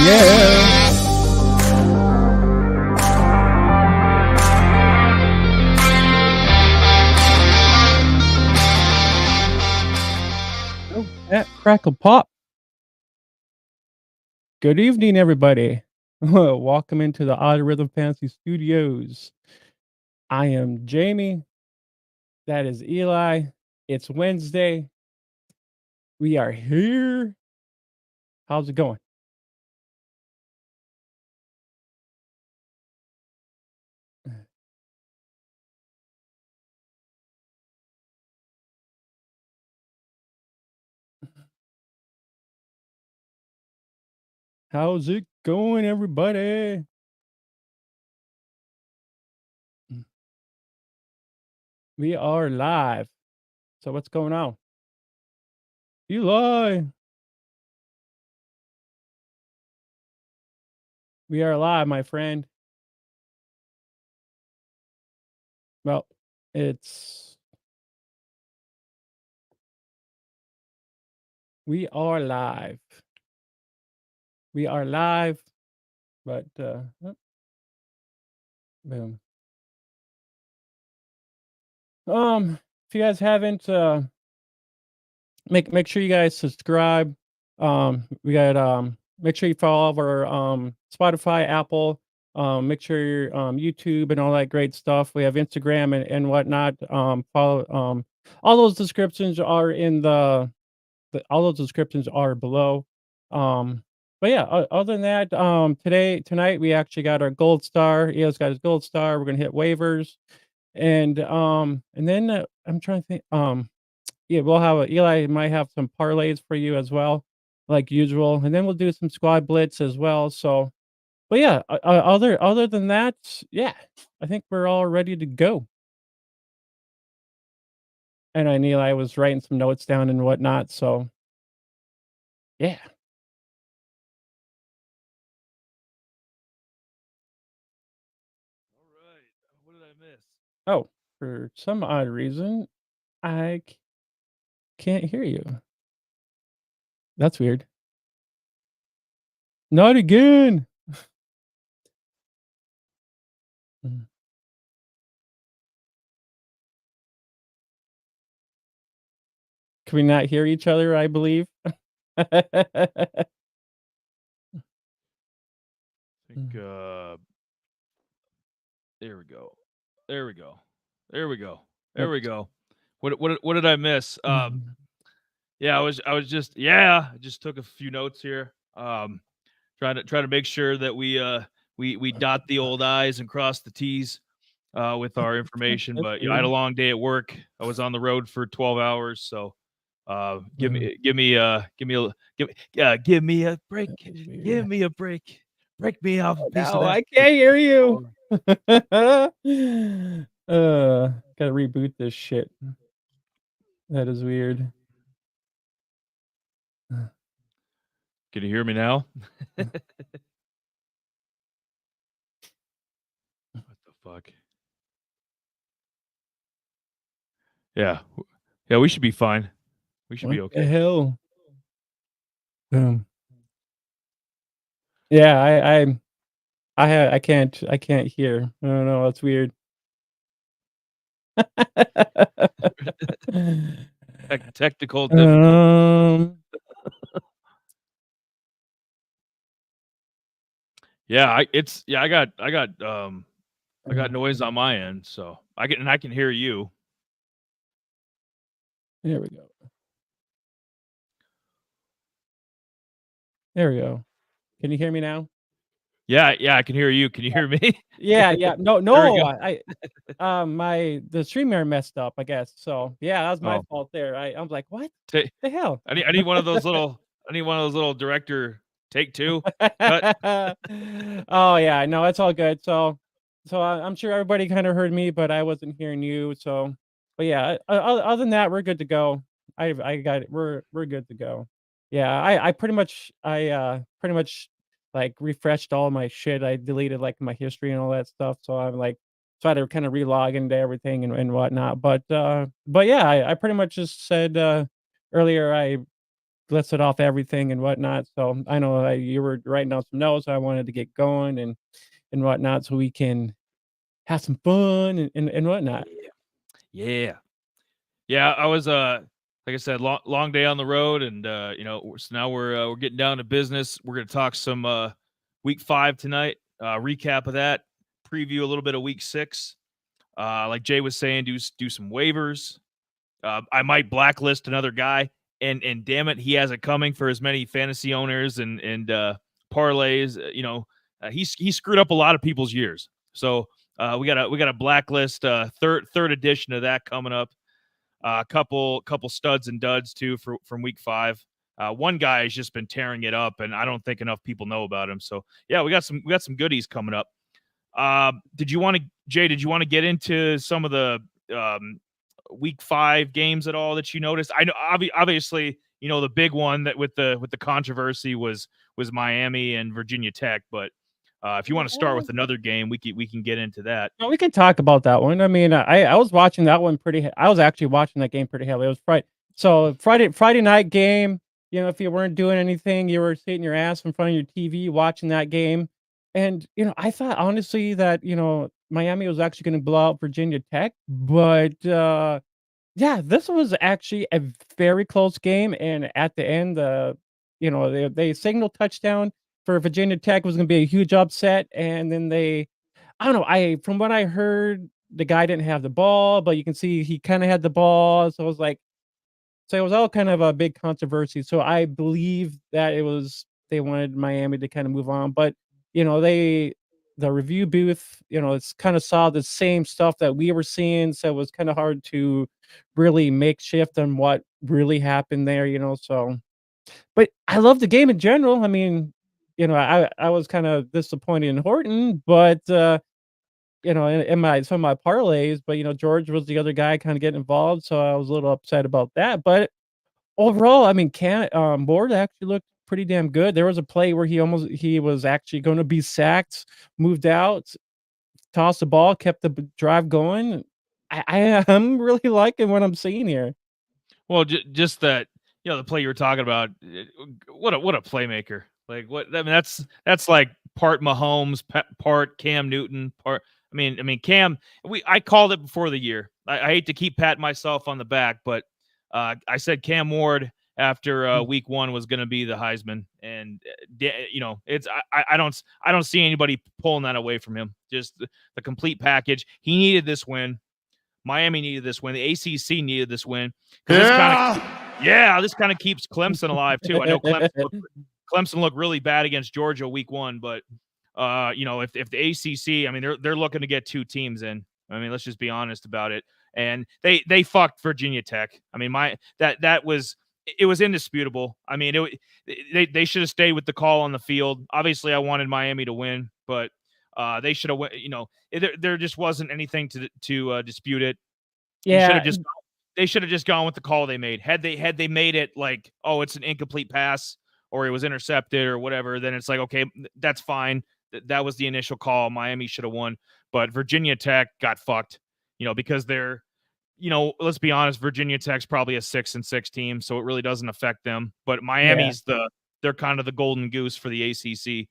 yeah. Oh, that crackle pop. Good evening, everybody. Welcome into the Odd Rhythm Fantasy Studios. I am Jamie. That is Eli. It's Wednesday. We are here. How's it going? How's it going, everybody? We are live. So what's going on? Eli. We are live, my friend. Well, it's we are live. We are live, but oh, boom. If you guys haven't make sure you guys subscribe. We got make sure you follow all of our Spotify, Apple, make sure you're YouTube and all that great stuff. We have Instagram and whatnot. Follow all those descriptions are in all those descriptions are below. But yeah, other than that, tonight we actually got our gold star. Eo's got his gold star. We're gonna hit waivers. And then I'm trying to think. Yeah, we'll have Eli might have some parlays for you as well, like usual, and then we'll do some squad blitz as well. So, but yeah, other than that, yeah, I think we're all ready to go. And I knew I was writing some notes down and whatnot. So, yeah. All right. What did I miss? Oh, for some odd reason, I can't hear you. That's weird. Not again. Mm. Can we not hear each other? I believe. I think there we go. There we go. There we go. There we go. What did I miss? Mhm. Yeah, I was just I just took a few notes here. Trying to make sure that we dot the old I's and cross the T's with our information. That's But I had a weird. long day at work. I was on the road for 12 hours, so give Mhm. me give me give me a give me a break. That was Give weird. me a break. Break me off a Oh, piece of no, that I steak. can't hear you. Oh, Gotta reboot this shit. That is weird. can you hear me now? What the fuck? Yeah. Yeah, we should be fine. We should be What the okay. hell? Yeah, I can't hear. I don't know, that's weird. Technical difficulty. Um, Yeah, I got noise on my end, so I can hear you. there we go. There we go. Can you hear me now? Yeah, I can hear you. Can you hear me? Yeah, yeah. No, There we no, go. the streamer messed up, I guess. So, yeah, that was my Oh, fault there. I was like, "What ta the hell?" I need one of those little director take 2 cut. Oh, yeah, no, it's all good. So I'm sure everybody kinda heard me, but I wasn't hearing you, so but yeah, other than that, we're good to go. I got it. We're good to go. Yeah, pretty much, like, refreshed all my shit. I deleted, like, my history and all that stuff, so I'm, like so I had to kinda relog into everything and whatnot, but yeah, I pretty much just said, earlier listed off everything and whatnot. So I know you were writing down some notes. I wanted to get going and whatnot, so we can have some fun and whatnot. Yeah. Yeah. Yeah, I was like I said, long day on the road, and so now we're getting down to business. We're gonna talk some week 5 tonight. Recap of that, preview a little bit of week 6. Like Jay was saying, do some waivers. I might blacklist another guy, and damn it, he has it coming for as many fantasy owners and parlays. He screwed up a lot of people's years. So we got a blacklist third edition of that coming up. A couple studs and duds too from week 5. One guy has just been tearing it up, and I don't think enough people know about him. So yeah, we got some goodies coming up. Did you want to, Jay? Did you want to get into some of the week 5 games at all that you noticed? I know obviously the big one that with the controversy was Miami and Virginia Tech, but if you want to start with another game, we can get into that. No, we can talk about that one. I mean, I was watching that one I was actually watching that game pretty heavily. It was Friday night game. If you weren't doing anything, you were sitting your ass in front of your TV watching that game. And I thought honestly that Miami was actually going to blow out Virginia Tech, but yeah, this was actually a very close game. And at the end, they signaled touchdown for Virginia Tech was going to be a huge upset, and then I don't know. From what I heard, the guy didn't have the ball, but you can see he kind of had the ball. So it was all kind of a big controversy. So I believe that they wanted Miami to kind of move on, but the review booth, it's kind of saw the same stuff that we were seeing. So it was kind of hard to really make shift on what really happened there. So, but I love the game in general. I mean, I was kind of disappointed in Horton, but in some of my parlays, but George was the other guy kind of getting involved, so I was a little upset about that. But overall, I mean, Ward actually looked pretty damn good. There was a play where he was actually going to be sacked, moved out, tossed the ball, kept the drive going. I'm really liking what I'm seeing here. Well, just that the play you were talking about. What a playmaker! Like what? I mean, that's like part Mahomes, part Cam Newton, part. I mean, Cam. I called it before the year. I hate to keep patting myself on the back, but I said Cam Ward after week 1 was going to be the Heisman, and it's I don't see anybody pulling that away from him. Just the complete package. He needed this win. Miami needed this win. The ACC needed this win because this kind of keeps Clemson alive too. I know Clemson looked really bad against Georgia week 1, but if the ACC, I mean, they're looking to get 2 teams in. I mean, let's just be honest about it. And they fucked Virginia Tech. I mean, it was indisputable. I mean, they should have stayed with the call on the field. Obviously, I wanted Miami to win, but they should have. There just wasn't anything to dispute it. Yeah, They should have just gone with the call they made. Had they made it like, oh, it's an incomplete pass or it was intercepted or whatever, then it's like, okay, that's fine. That was the initial call. Miami should have won, but Virginia Tech got fucked. Because they're, let's be honest, Virginia Tech's probably a 6-6 team, so it really doesn't affect them. But Miami's they're kind of the golden goose for the ACC.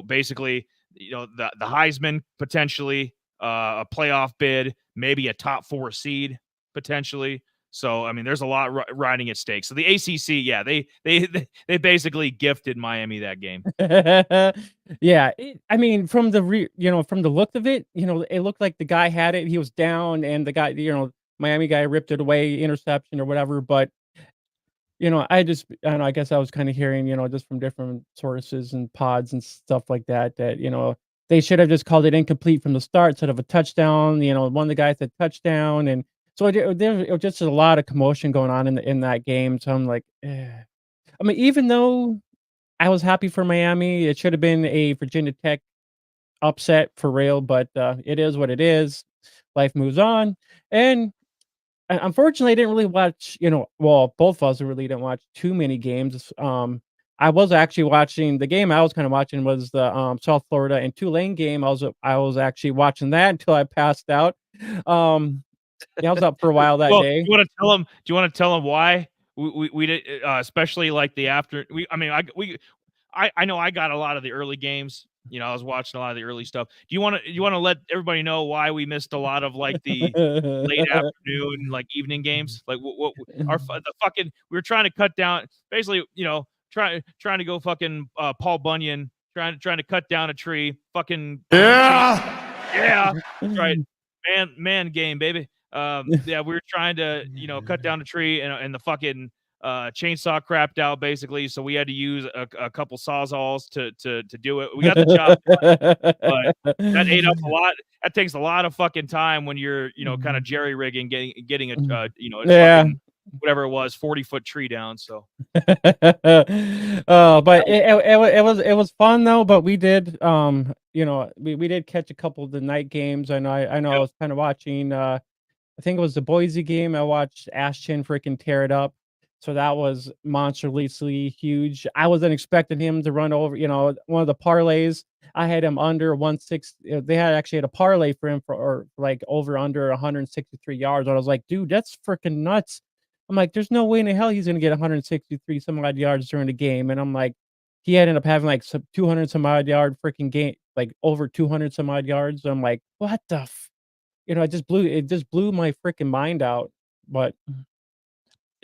Basically, the Heisman potentially, a playoff bid, maybe a top 4 seed potentially. So I mean, there's a lot riding at stake. So the ACC, yeah, they basically gifted Miami that game. Yeah, I mean, from the from the look of it, it looked like the guy had it. He was down, and the guy, Miami guy ripped it away, interception or whatever. But I don't know. I guess I was kind of hearing, just from different sources and pods and stuff like that, they should have just called it incomplete from the start instead of a touchdown. One of the guys said touchdown, and so there was just a lot of commotion going on in that game. So I'm like, I mean, even though I was happy for Miami, it should have been a Virginia Tech upset for real, but it is what it is. Life moves on, and unfortunately, I didn't really watch. Well, both of us really didn't watch too many games. I was actually watching the game. I was kind of watching was the South Florida and Tulane game. I was actually watching that until I passed out. Yeah, I was up for a while that day. Do you want to tell them why we did, especially like the after. I know I got a lot of the early games. You know, I was watching a lot of the early stuff. Do you want to let everybody know why we missed a lot of like the late afternoon, like evening games? Like what the fucking we were trying to cut down basically, trying to go fucking Paul Bunyan, trying to cut down a tree, fucking chain. Yeah, that's right. Man game, baby. Yeah, we were trying to, cut down a tree and the fucking chainsaw crapped out basically, so we had to use a couple sawzalls to do it. We got the job done, but that ate up a lot. That takes a lot of fucking time when you're, kind of jerry rigging, getting a a Yeah. fucking whatever it was, 40-foot tree down. So But it was fun though. But we did we did catch a couple of the night games. I know I yep. was kind of watching. I think it was the Boise game. I watched Ashton freaking tear it up. So that was monstrously huge. I wasn't expecting him to run over, one of the parlays. I had him under 160. They had actually had a parlay for him or like over under 163 yards. I was like, dude, that's freaking nuts. I'm like, there's no way in the hell he's gonna get 163 some odd yards during the game. And I'm like, he ended up having like some 200 some odd yard freaking game, like over 200 some odd yards. I'm like, what the it just blew my freaking mind out, but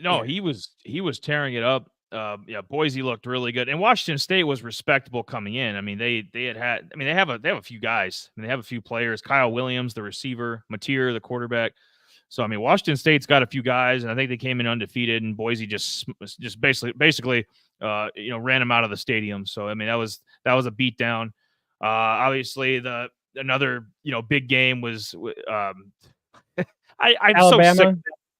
No, yeah. he was tearing it up. Yeah, Boise looked really good, and Washington State was respectable coming in. I mean, they had. I mean, they have a few guys. I mean, they have a few players. Kyle Williams, the receiver, Mateer, the quarterback. So I mean, Washington State's got a few guys, and I think they came in undefeated. And Boise just basically ran them out of the stadium. So I mean, that was a beatdown. Obviously, the another big game was. I'm so sick. Alabama?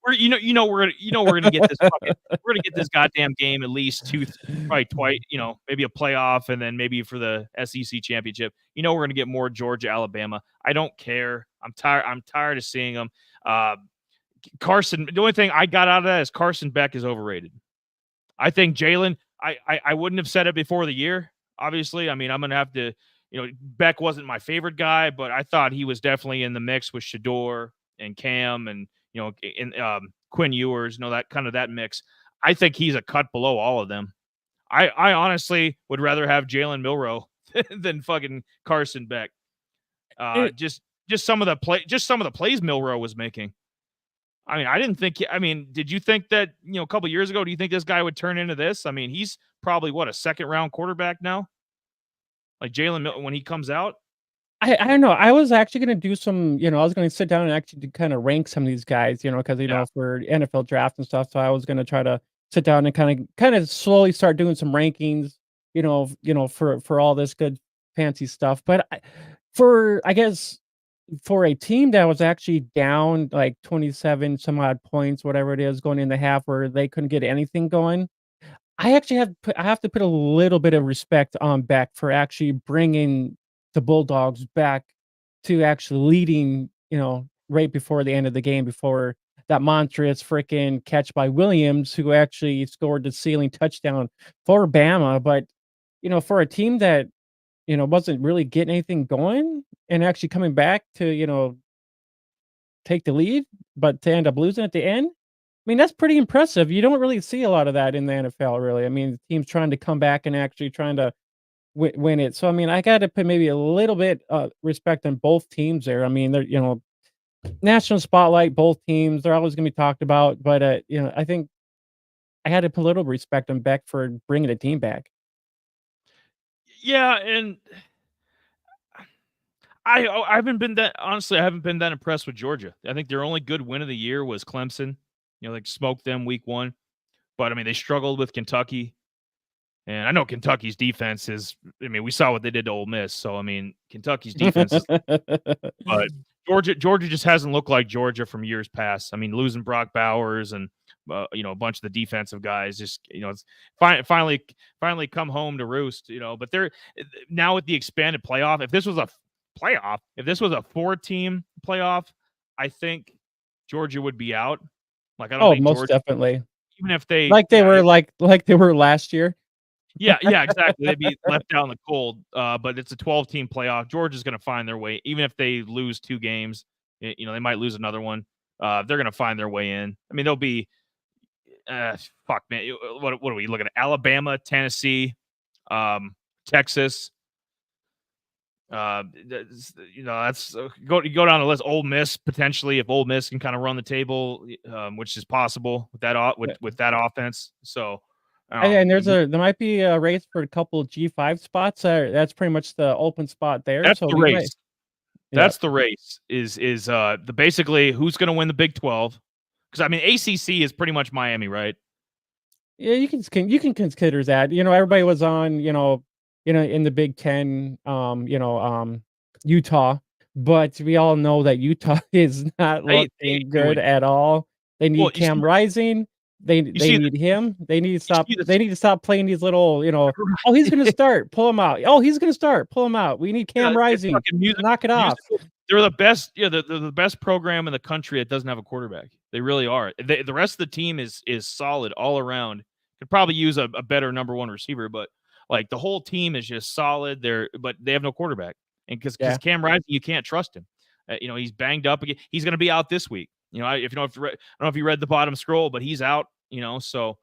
We're gonna get this we're gonna get this goddamn game at least two, probably twice, maybe a playoff, and then maybe for the SEC championship. We're gonna get more Georgia, Alabama. I don't care. I'm tired. I'm tired of seeing them. Carson. The only thing I got out of that is Carson Beck is overrated. I think Jalen. I wouldn't have said it before the year. Obviously, I mean, I'm gonna have to. Beck wasn't my favorite guy, but I thought he was definitely in the mix with Shador and Cam and in Quinn Ewers, that kind of that mix. I think he's a cut below all of them. I honestly would rather have Jalen Milroe than fucking Carson Beck. It Just some of the plays Milroe was making. I mean, I didn't think. I mean, did you think that a couple years ago? Do you think this guy would turn into this? I mean, he's probably a second round quarterback now. Like Jalen when he comes out. I don't know. I was actually gonna do some, I was gonna sit down and actually kinda rank some of these guys, because Yeah. for NFL draft and stuff, so I was gonna try to sit down and kinda slowly start doing some rankings, for all this good fancy stuff. But I guess, for a team that was actually down like 27 some odd points, whatever it is, going in the half where they couldn't get anything going, I have to put a little bit of respect on Beck for actually bringing the Bulldogs back to actually leading, right before the end of the game, before that monstrous freaking catch by Williams, who actually scored the ceiling touchdown for Bama. But, for a team that, wasn't really getting anything going and actually coming back to, take the lead, but to end up losing at the end, I mean, that's pretty impressive. You don't really see a lot of that in the NFL, really. I mean, teams trying to come back and actually trying to win it. So, I mean, I got to put maybe a little bit respect on both teams there. I mean, they're national spotlight, both teams. They're always going to be talked about, but I think I had to put a little respect on Beck for bringing the team back. Yeah, and I haven't been that honestly. I haven't been that impressed with Georgia. I think their only good win of the year was Clemson. Like smoked them week 1. But I mean, they struggled with Kentucky. And I know Kentucky's defense is. I mean, we saw what they did to Ole Miss. So I mean, Kentucky's defense is. But Georgia just hasn't looked like Georgia from years past. I mean, losing Brock Bowers and a bunch of the defensive guys just it's finally come home to roost. But they're now with the expanded playoff. If this was a playoff, if this was a 4-team playoff, I think Georgia would be out. Like I don't Oh, think most Georgia, definitely. even if they, Like they yeah, were like they were last year. yeah, exactly. They'd be left out in the cold. But it's a 12-team playoff. Georgia's going to find their way, even if they lose 2 games. They might lose another one. They're going to find their way in. I mean, they'll be. fuck, man. What are we looking at? Alabama, Tennessee, Texas. That's you go down the list. Ole Miss potentially, if Ole Miss can kind of run the table, which is possible with that offense. So, And there might be a race for a couple of G5 spots. That's pretty much the open spot there. That's so the race. That's the race. Is the basically who's going to win the Big 12? Because I mean, ACC is pretty much Miami, right? Yeah, you can consider that. Everybody was on, in the Big Ten, Utah, but we all know that Utah is not looking good at all. They need Cam Rising. They need him. They need to stop playing these little, oh, he's gonna start, pull him out. Oh, he's gonna start, pull him out. We need Cam Rising. Knock it off. They're the best, they're the best program in the country that doesn't have a quarterback. They really are. The rest of the team is solid all around. Could probably use a better number one receiver, but like the whole team is just solid. But they have no quarterback, and because Cam Rising, you can't trust him. He's banged up again. He's going to be out this week. I don't know if you read the bottom scroll, but he's out. So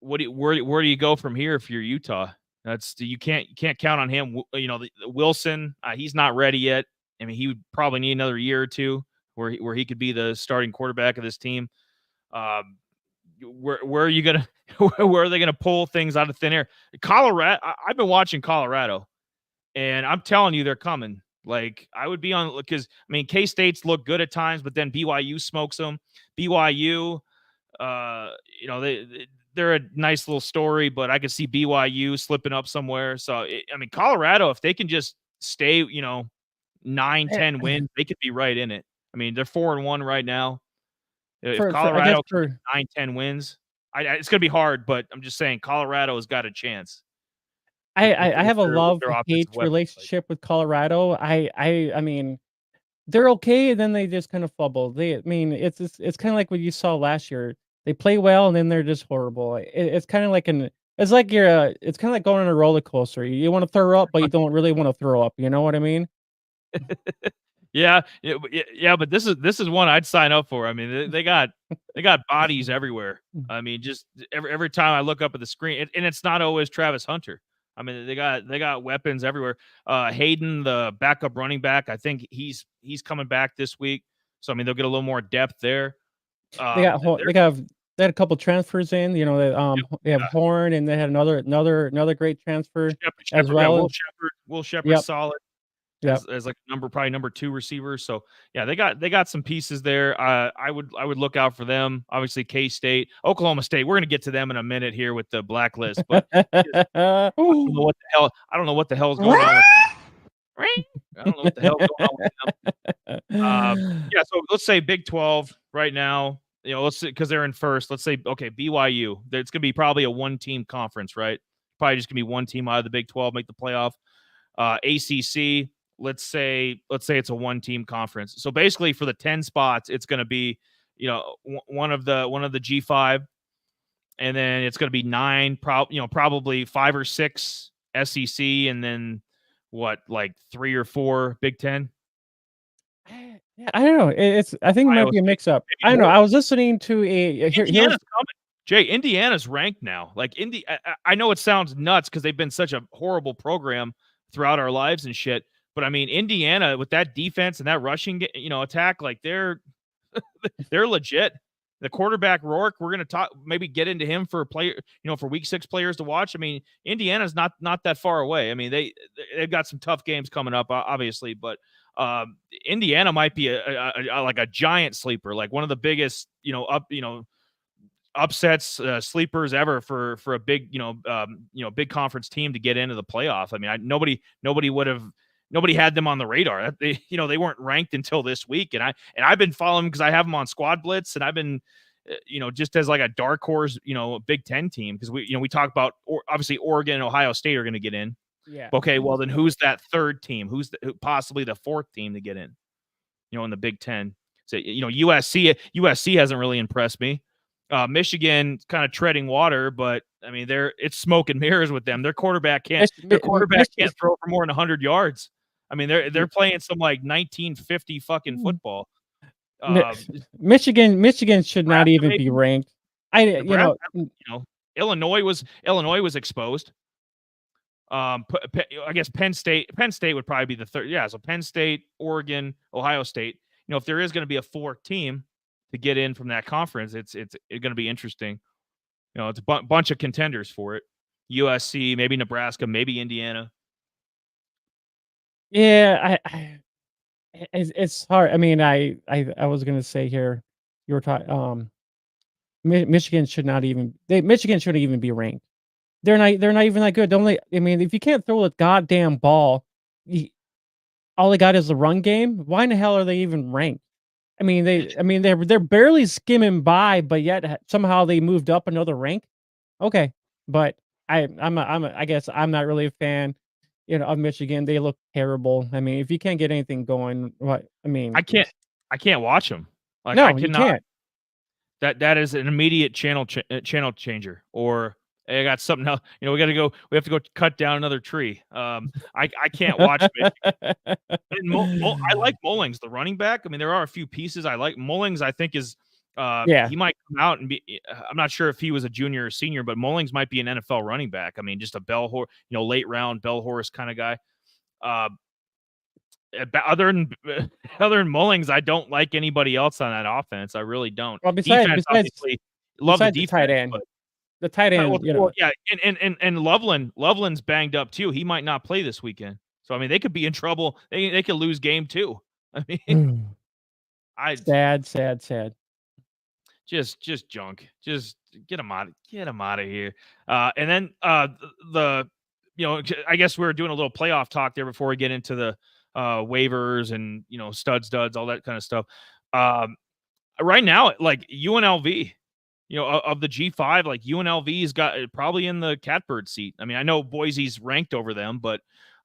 where do you go from here if you're Utah? You can't count on him. Wilson, he's not ready yet. I mean, he would probably need another year or two where he could be the starting quarterback of this team. Where are you gonna where are they gonna pull things out of thin air? Colorado, I've been watching Colorado, and I'm telling you, they're coming. Like, I would be on, because I mean, K-State's look good at times, but then BYU smokes them. BYU, they're a nice little story, but I could see BYU slipping up somewhere. So I mean, Colorado, if they can just stay, 9-10 wins, they could be right in it. I mean, they're 4-1 right now. If Colorado 9-10 wins, it's going to be hard, but I'm just saying Colorado has got a chance. I have a love-hate relationship with Colorado. I mean, they're okay, and then they just kind of fumble. It's kind of like what you saw last year. They play well, and then they're just horrible. It's kind of like it's kind of like going on a roller coaster. You want to throw up, but you don't really want to throw up. You know what I mean? Yeah, but this is one I'd sign up for. I mean, they got bodies everywhere. I mean, just every time I look up at the screen, and it's not always Travis Hunter. I mean, they got weapons everywhere. Hayden, the backup running back, I think he's coming back this week. So I mean, they'll get a little more depth there. They had a couple transfers in. They have Horn, and they had another great transfer as well. Will Shepherd, solid. As like probably number 2 receiver. So yeah, they got some pieces there. I would look out for them. Obviously, K-State, Oklahoma State. We're gonna get to them in a minute here with the Blacklist, but I don't know what the hell's going on with them. I don't know what the hell's going on with them. Yeah, so let's say Big 12 right now. Let's say, because they're in first. Let's say BYU. It's gonna be probably a 1-team conference, right? Probably just gonna be one team out of the Big 12 make the playoff. ACC. Let's say it's a 1-team conference. So basically, for the 10 spots, it's going to be, one of the G5, and then it's going to be 9, probably 5 or 6 SEC, and then like 3 or 4 Big 10. I don't know. I think it might be a mix up. I don't know. I was listening to Indiana's coming. Jay, Indiana's ranked now. Like I know it sounds nuts because they've been such a horrible program throughout our lives and shit. But I mean, Indiana with that defense and that rushing, attack, like they're legit. The quarterback Rourke, we're going to maybe get into him for a player, for week 6 players to watch. I mean, Indiana's not that far away. I mean, they've got some tough games coming up, obviously, but Indiana might be like a giant sleeper, like one of the biggest, upsets, sleepers ever for a big, big conference team to get into the playoff. I mean, nobody had them on the radar. They weren't ranked until this week, and I've been following because I have them on Squad Blitz, and I've been, just as like a dark horse, Big 10 team, because we talk about obviously Oregon and Ohio State are going to get in. Yeah. Okay. Well, then who's that third team? Who's possibly the 4th team to get in? In the Big 10. So USC hasn't really impressed me. Michigan kind of treading water, but I mean it's smoke and mirrors with them. Their quarterback can't throw for more than 100 yards. I mean they're playing some like 1950 fucking football. Michigan should not Nebraska, even be maybe ranked. Nebraska. Illinois was exposed. I guess Penn State would probably be the third. Yeah, so Penn State, Oregon, Ohio State. If there is going to be a fourth team to get in from that conference, it's going to be interesting. It's a bunch of contenders for it. USC, maybe Nebraska, maybe Indiana. Yeah, it's hard. I mean, I was gonna say here, you were talking. Michigan should not even. Michigan shouldn't even be ranked. They're not even that good. I mean, if you can't throw a goddamn ball, all they got is the run game. Why in the hell are they even ranked? I mean, they're barely skimming by, but yet somehow they moved up another rank. Okay, but I guess I'm not really a fan, of Michigan. They look terrible. I mean, if you can't get anything going, what I mean, I can't watch them. Like I no, you cannot. can't. That is an immediate channel changer. Or I got something else. We have to go cut down another tree. I can't watch Michigan. I like Mullings, the running back. I mean, there are a few pieces I like. Mullings, I think, is Yeah. he might come out and be. I'm not sure if he was a junior or senior, but Mullings might be an NFL running back. I mean, just a bell horse, late round bell horse kind of guy. Other than Mullings, I don't like anybody else on that offense. I really don't. Well, Defense, obviously, love the defense. tight end, But the tight end, yeah, and Loveland's banged up too. He might not play this weekend. So I mean, they could be in trouble. They could lose game 2. I mean, sad. Just junk. Just get him out of here. And then I guess we were doing a little playoff talk there before we get into the waivers and studs, duds, all that kind of stuff. Right now, like UNLV, of the G5, like UNLV's got probably in the catbird seat. I mean, I know Boise's ranked over them, but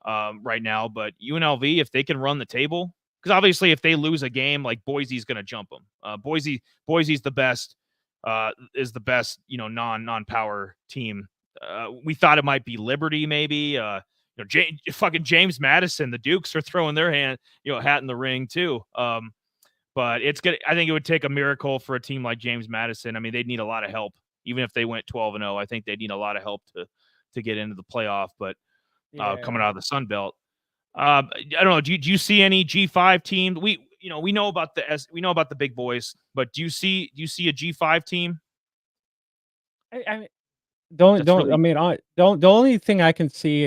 right now, but UNLV, if they can run the table, because obviously if they lose a game, like Boise's going to jump them. Boise's the best, is the best, non-power team. We thought it might be Liberty, maybe. Fucking James Madison, the Dukes are throwing their hat in the ring too. But it's good. I think it would take a miracle for a team like James Madison. I mean, they'd need a lot of help, even if they went 12-0. I think they'd need a lot of help to get into the playoff. But coming out of the Sun Belt, I don't know. Do you see any G5 team? We know about the big boys, but do you see a G5 team? The only thing I can see,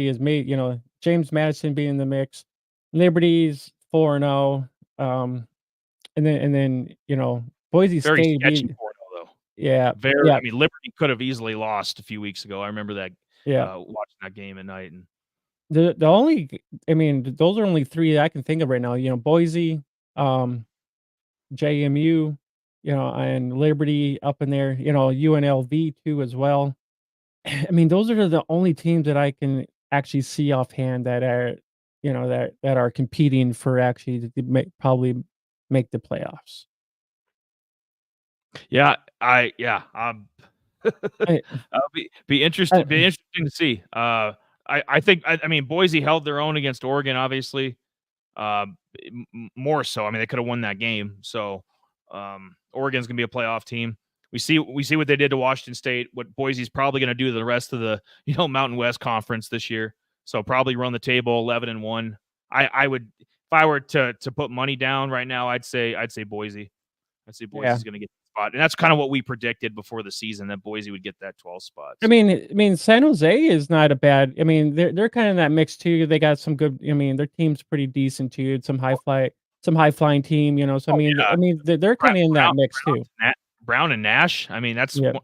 is me, James Madison being in the mix, Liberty's 4-0, and then Boise Very State sketchy 4-0 though. Yeah, very. I mean, Liberty could have easily lost a few weeks ago. I remember that. Yeah, watching that game at night. And the only, those are only 3 I can think of right now. Boise, JMU, and Liberty up in there. UNLV too as well. I mean, those are the only teams that I can actually see offhand that are, that are competing for actually to probably make the playoffs. Yeah, I'll be interested. Be interesting to see. I think Boise held their own against Oregon, obviously. More so. I mean, they could have won that game. So Oregon's gonna be a playoff team. We see what they did to Washington State. What Boise's probably gonna do to the rest of the Mountain West Conference this year. So probably run the table 11-1. I would, if I were to put money down right now, I'd say Boise. I'd say Boise's gonna get the spot, and that's kind of what we predicted before the season, that Boise would get that 12 spot. So. I mean, San Jose is not a bad. I mean, they're kind of in that mix too. They got some good. I mean, their team's pretty decent too. Some high flying team. So they're kind of in that mix too. Brown and Nash. I mean, that's one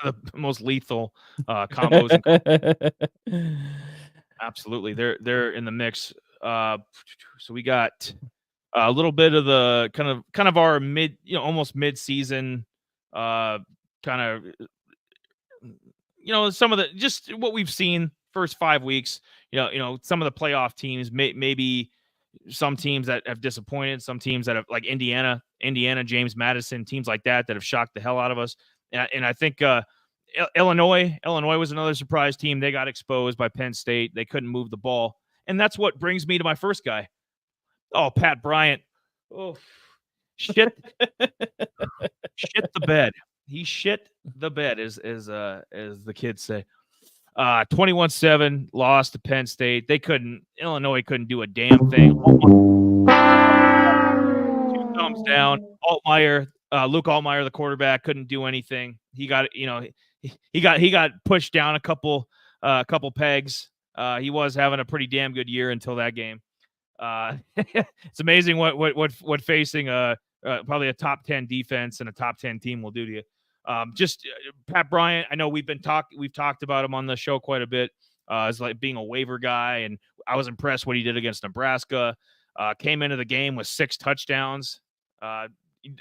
of the most lethal combos. Absolutely, they're in the mix. So we got a little bit of the kind of our almost mid-season kind of some of the just what we've seen first 5 weeks. Some of the playoff teams, maybe some teams that have disappointed, some teams that have, like Indiana, James Madison, teams like that have shocked the hell out of us. And I think Illinois was another surprise team. They got exposed by Penn State. They couldn't move the ball. And that's what brings me to my first guy. Oh, Pat Bryant. Oh, shit the bed. He shit the bed, as the kids say. 21-7 lost to Penn State. Illinois couldn't do a damn thing. Two thumbs down. Luke Altmaier, the quarterback, couldn't do anything. He got, he got pushed down a couple pegs. He was having a pretty damn good year until that game. It's amazing what facing probably a top 10 defense and a top 10 team will do to you. Pat Bryant, I know we've talked about him on the show quite a bit, as like being a waiver guy, and I was impressed what he did against Nebraska. Came into the game with 6 touchdowns.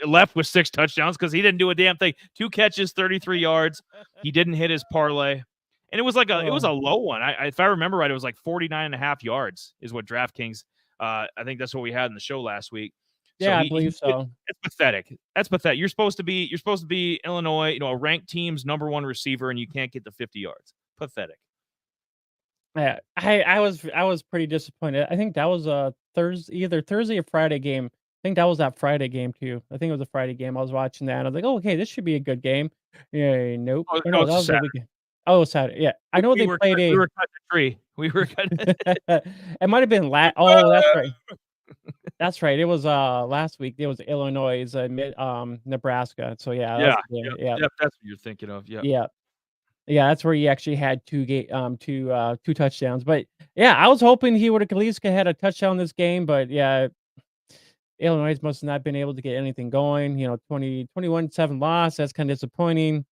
Left with 6 touchdowns because he didn't do a damn thing. 2 catches, 33 yards. He didn't hit his parlay. And it was like it was a low one. If I remember right, it was like 49.5 yards is what DraftKings. I think that's what we had in the show last week. Yeah, I believe so. It's pathetic. That's pathetic. You're supposed to be Illinois, a ranked team's number 1 receiver, and you can't get to 50 yards. Pathetic. Yeah, I was pretty disappointed. I think that was a either Thursday or Friday game. I think that was that Friday game too. I think it was a Friday game. I was watching that. And I was like, oh, okay, this should be a good game. Yeah, nope. Oh, no, that was the weekend. Oh, Saturday. Yeah, I know they played We were cutting a tree. We were cutting. It might have been Oh, that's right. That's right. It was last week. It was Illinois, Nebraska. So yeah, Yeah, yeah. That's what you're thinking of. Yeah. Yeah, that's where he actually had two touchdowns. But yeah, I was hoping he would have at least had a touchdown this game. But yeah, Illinois must have not been able to get anything going. 21-7 loss. That's kind of disappointing.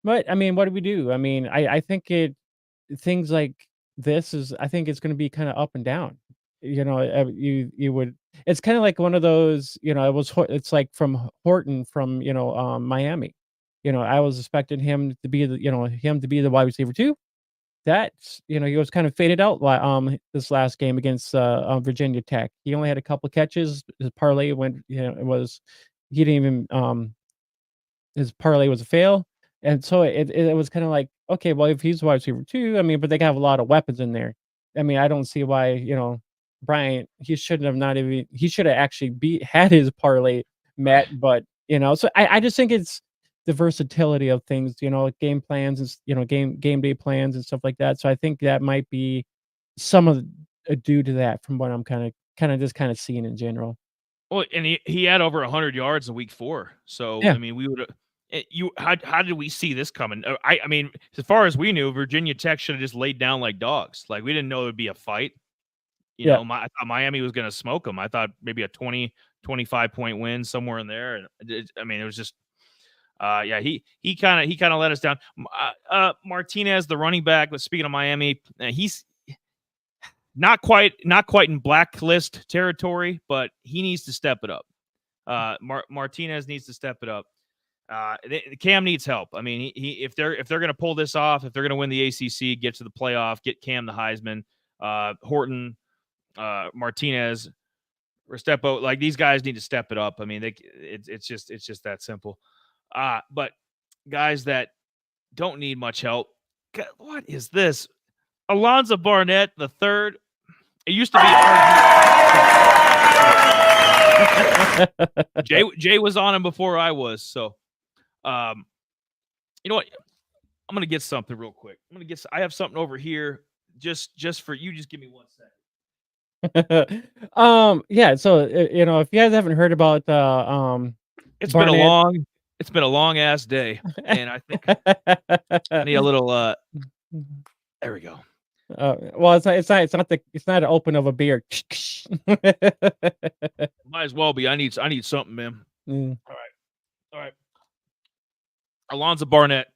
But I mean, what do we do? I mean, I think things like this I think it's going to be kind of up and down. You would. It's kind of like one of those. It's like from Horton from Miami. I was expecting him to be the wide receiver too. That's he was kind of faded out this last game against Virginia Tech. He only had a couple catches. His parlay went, he didn't even his parlay was a fail. And so it was kind of like, okay, well, if he's wide receiver too, I mean, but they have a lot of weapons in there. I mean, I don't see why, Bryant, he should have actually had his parlay met, but so I just think it's the versatility of things, game plans and game day plans and stuff like that. So I think that might be some of due to that from what I'm kind of seeing in general. Well, and he had over 100 yards in week 4. So Yeah. I mean, we would how did we see this coming? I mean, as far as we knew, Virginia Tech should have just laid down like dogs. Like we didn't know it'd be a fight. I thought Miami was going to smoke them. I thought maybe a 20, 25 point win somewhere in there. And it was just. He kind of let us down. Martinez, the running back, but speaking of Miami, he's not quite in Blacklist territory, but he needs to step it up. Martinez needs to step it up. Cam needs help. I mean, if they're going to pull this off, if they're going to win the ACC, get to the playoff, get Cam the Heisman, Horton, Martinez, Restrepo, like these guys need to step it up. I mean, it's just that simple. But guys that don't need much help, God, what is this? Alonzo Barnett III. It used to be Jay was on him before I was. So, you know what? I'm gonna get something real quick. I have something over here just for you. Just give me 1 second. Yeah. So if you guys haven't heard about it's Barnett, been a long ass day, and I think I need a little. There we go. Well, it's not an open of a beer. Might as well be. I need something, man. Mm. All right. Alonzo Barnett.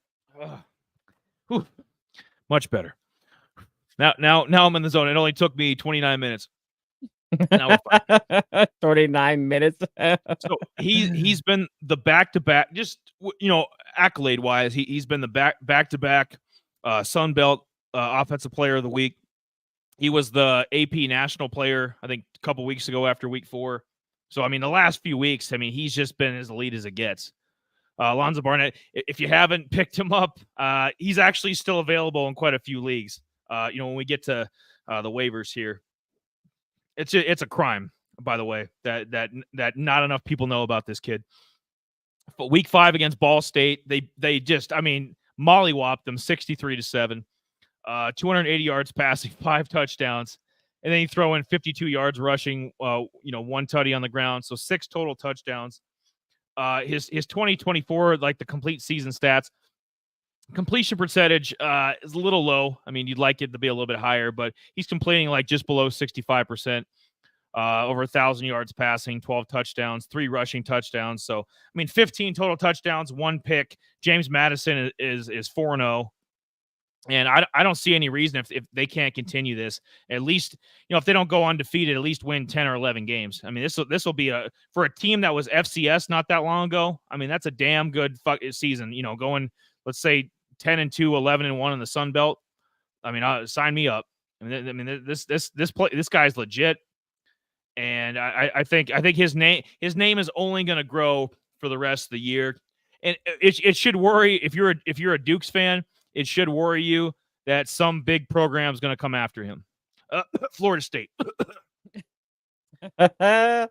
Much better. Now I'm in the zone. It only took me 29 minutes. Now 39 minutes. So he's been the back-to-back, just accolade wise, he's been the back-to-back Sun Belt offensive player of the week. He was the AP national player, I think, a couple weeks ago after week 4. So I mean, the last few weeks, I mean, he's just been as elite as it gets. Alonzo Barnett, if you haven't picked him up, he's actually still available in quite a few leagues. When we get to the waivers here. It's a crime. by the way, that not enough people know about this kid. But week 5 against Ball State, they just, I mean, mollywopped them 63-7. 280 yards passing, 5 touchdowns, and then you throw in 52 yards rushing, 1 tutty on the ground, so 6 total touchdowns. His 2024, like the complete season stats, completion percentage is a little low. I mean, you'd like it to be a little bit higher, but he's completing like just below 65%. Over 1,000 yards passing, 12 touchdowns, 3 rushing touchdowns. So, I mean, 15 total touchdowns, 1 pick. James Madison is 4-0. And I don't see any reason if they can't continue this, at least, if they don't go undefeated, at least win 10 or 11 games. I mean, this will be for a team that was FCS not that long ago. I mean, that's a damn good season, going, let's say 10-2, 11-1 in the Sun Belt. I mean, sign me up. I mean, this guy's legit. And I think his name is only going to grow for the rest of the year. And it should worry, if you're a Dukes fan, it should worry you that some big program is going to come after him. Florida State. I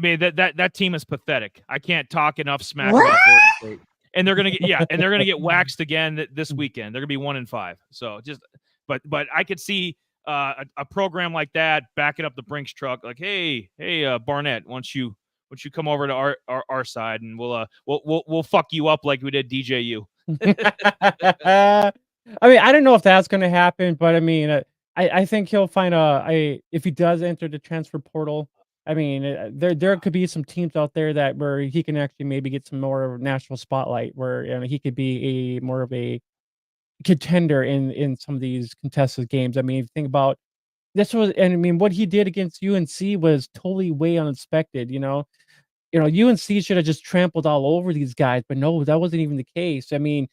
mean that team is pathetic. I can't talk enough smack about Florida State. And they're gonna get waxed again this weekend. They're gonna be 1-5. So but I could see a program like that backing up the Brinks truck, like, hey, Barnett, once you come over to our side, and we'll fuck you up like we did DJU. I mean, I don't know if that's going to happen, but I mean, I think he'll find if he does enter the transfer portal. I mean, there could be some teams out there where he can actually maybe get some more national spotlight, where he could be more of a contender in some of these contested games. I mean, if you think about and I mean, what he did against UNC was totally way unexpected. UNC should have just trampled all over these guys, but no, that wasn't even the case. I mean,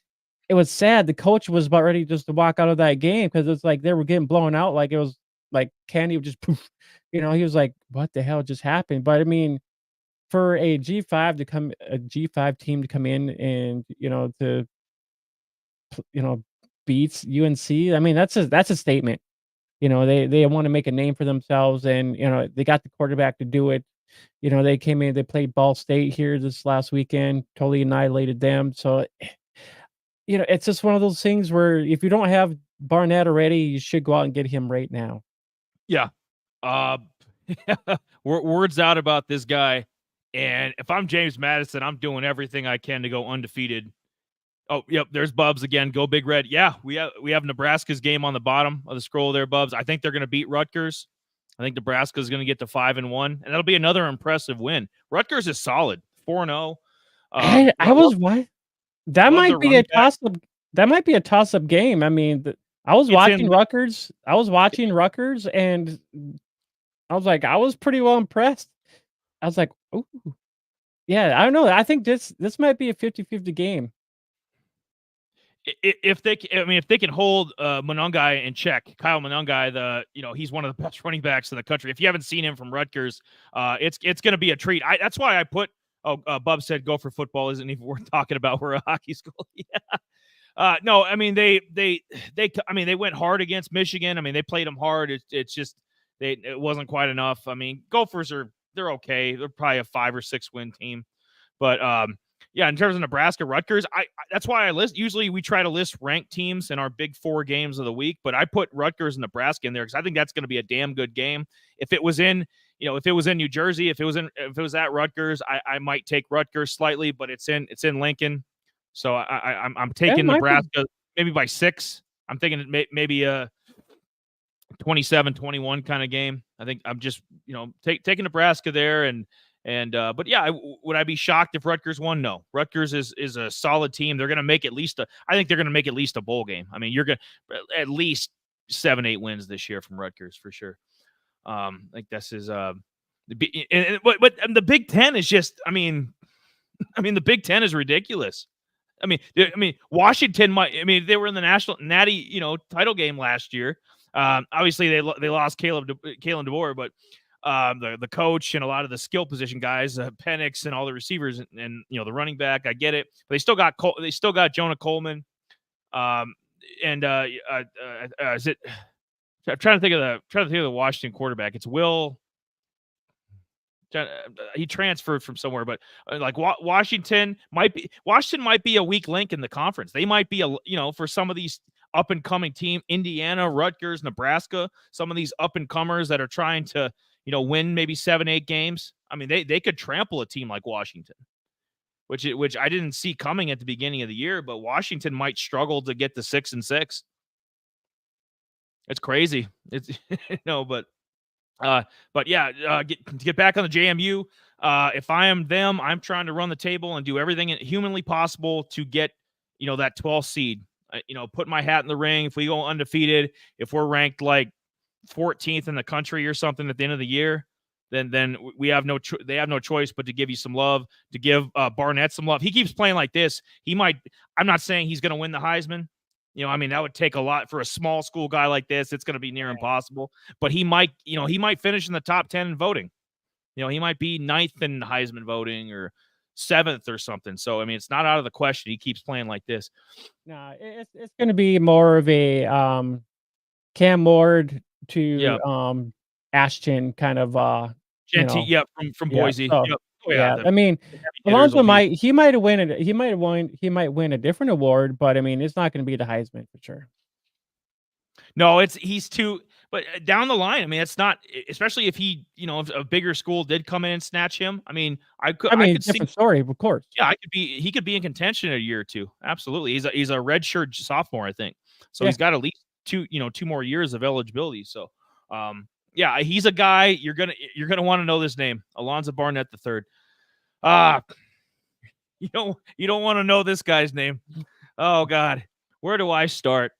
it was sad. The coach was about ready just to walk out of that game because it's like they were getting blown out, like it was like candy would just poof. He was like, "What the hell just happened?" But I mean, for a G5 team to come in and to beats UNC, I mean that's a statement. They want to make a name for themselves, and they got the quarterback to do it. They came in, they played Ball State here this last weekend, totally annihilated them. So, it's just one of those things where if you don't have Barnett already, you should go out and get him right now. Yeah. Words out about this guy. And if I'm James Madison, I'm doing everything I can to go undefeated. Oh, yep. There's Bubs again. Go Big Red. Yeah, we have Nebraska's game on the bottom of the scroll there, Bubs. I think they're going to beat Rutgers. I think Nebraska's going to get to 5-1, and that'll be another impressive win. Rutgers is solid, 4-0. I was what? That might be a toss-up. That might be a toss-up game. I mean, I was watching Rutgers. I was watching Rutgers, and I was like, I was pretty well impressed. I was like, ooh, yeah. I don't know. I think this might be a 50-50 game. If they can hold Monongai in check, Kyle Monongai, he's one of the best running backs in the country. If you haven't seen him from Rutgers, it's going to be a treat. That's why I put. Bub said, "Go for football." Isn't even worth talking about. We're a hockey school. Yeah. No, I mean they went hard against Michigan. I mean they played them hard. It's just it wasn't quite enough. I mean Gophers they're okay. They're probably a 5 or 6 win team, but yeah, in terms of Nebraska, Rutgers, that's why I list. Usually we try to list ranked teams in our big 4 games of the week, but I put Rutgers and Nebraska in there because I think that's going to be a damn good game. If it was in New Jersey, if it was at Rutgers, I might take Rutgers slightly, but it's in Lincoln, so I'm taking Nebraska maybe by 6. I'm thinking maybe a 27-21 kind of game. I think I'm just taking Nebraska there but yeah, would I be shocked if Rutgers won? No. Rutgers is a solid team. They're going to make I think they're going to make at least a bowl game. I mean, you're going to at least 7-8 wins this year from Rutgers for sure. I think this is but the Big Ten is just. I mean, the Big Ten is ridiculous. I mean, Washington might. I mean, they were in the national natty title game last year. Obviously they lost Kalen DeBoer, but. The coach and a lot of the skill position guys, Penix and all the receivers and the running back, I get it, but they still got Jonah Coleman. Is it? I'm trying to think of the Washington quarterback. It's Will. He transferred from somewhere, but like Washington might be a weak link in the conference. They might be for some of these up and coming team, Indiana, Rutgers, Nebraska, some of these up and comers that are trying to win maybe 7-8 games. I mean, they could trample a team like Washington, which I didn't see coming at the beginning of the year. But Washington might struggle to get to 6-6. It's crazy. It's but yeah, get back on the JMU. If I am them, I'm trying to run the table and do everything humanly possible to get, that 12th seed. Put my hat in the ring. If we go undefeated, if we're ranked like 14th in the country or something at the end of the year, then we have they have no choice but to give you some love, to give Barnett some love. He keeps playing like this. I'm not saying he's going to win the Heisman. That would take a lot for a small school guy like this. It's going to be near impossible, but he might finish in the top 10 in voting. He might be 9th in Heisman voting or 7th or something. So, it's not out of the question. He keeps playing like this. No, it's going to be more of a Cam Ward to Ashton kind of Genty, from Boise. So, yep. Oh, yeah. Alonzo might win a different award, but it's not going to be the Heisman for sure. No, he's too. But down the line, it's not. Especially if he, if a bigger school did come in and snatch him. I could different story, of course. Yeah, he could be in contention in a year or two. Absolutely, he's a redshirt sophomore, I think. So he's got at least two more years of eligibility. So, yeah, he's a guy you're gonna want to know this name, Alonzo Barnett III. You don't want to know this guy's name. Oh God, where do I start?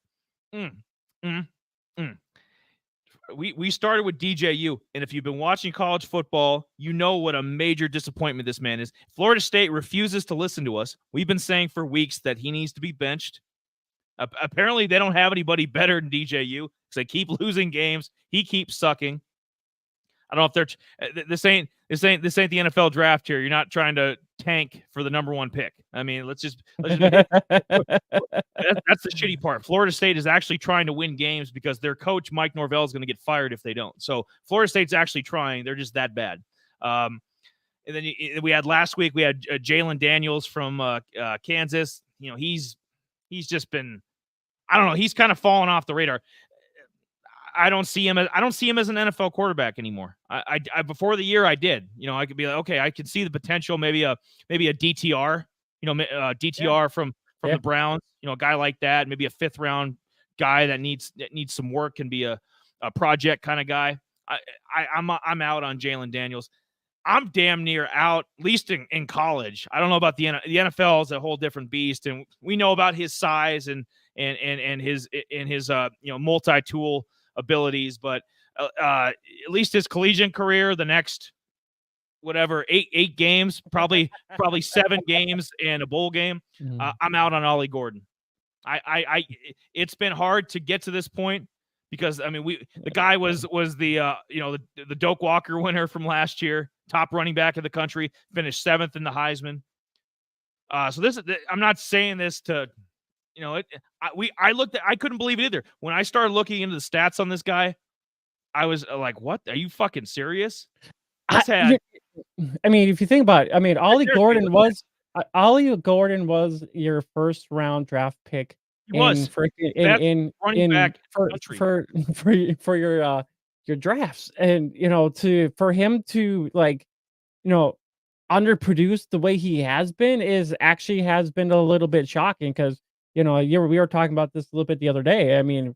We started with DJU, and if you've been watching college football, you know what a major disappointment this man is. Florida State refuses to listen to us. We've been saying for weeks that he needs to be benched. Apparently, they don't have anybody better than DJU because they keep losing games. He keeps sucking. I don't know if they're this ain't the NFL draft here. You're not trying to tank for the number 1 pick. Let's just that's the shitty part. Florida State is actually trying to win games because their coach Mike Norvell is going to get fired if they don't. So Florida State's actually trying. They're just that bad. And then we had last week we had Jalen Daniels from Kansas. He's just been, I don't know. He's kind of fallen off the radar. I don't see him as an NFL quarterback anymore. I before the year I did. I could be like, okay, I could see the potential. Maybe a DTR. DTR from the Browns. A guy like that. Maybe a 5th round guy that needs some work, can be a project kind of guy. I'm out on Jalen Daniels. I'm damn near out, at least in college. I don't know about the NFL is a whole different beast, and we know about his size and his multi-tool abilities, but at least his collegiate career, the next whatever 8 games, probably 7 games and a bowl game. I'm out on Ollie Gordon. It's been hard to get to this point because the guy was the the Doak Walker winner from last year, top running back in the country, finished 7th in the Heisman. So this I'm not saying this to. I couldn't believe it either. When I started looking into the stats on this guy, I was like, what? Are you fucking serious? If you think about it, Ollie Gordon was your 1st round draft pick. He was for your drafts, and for him to underproduce the way he has been has been a little bit shocking because we were talking about this a little bit the other day.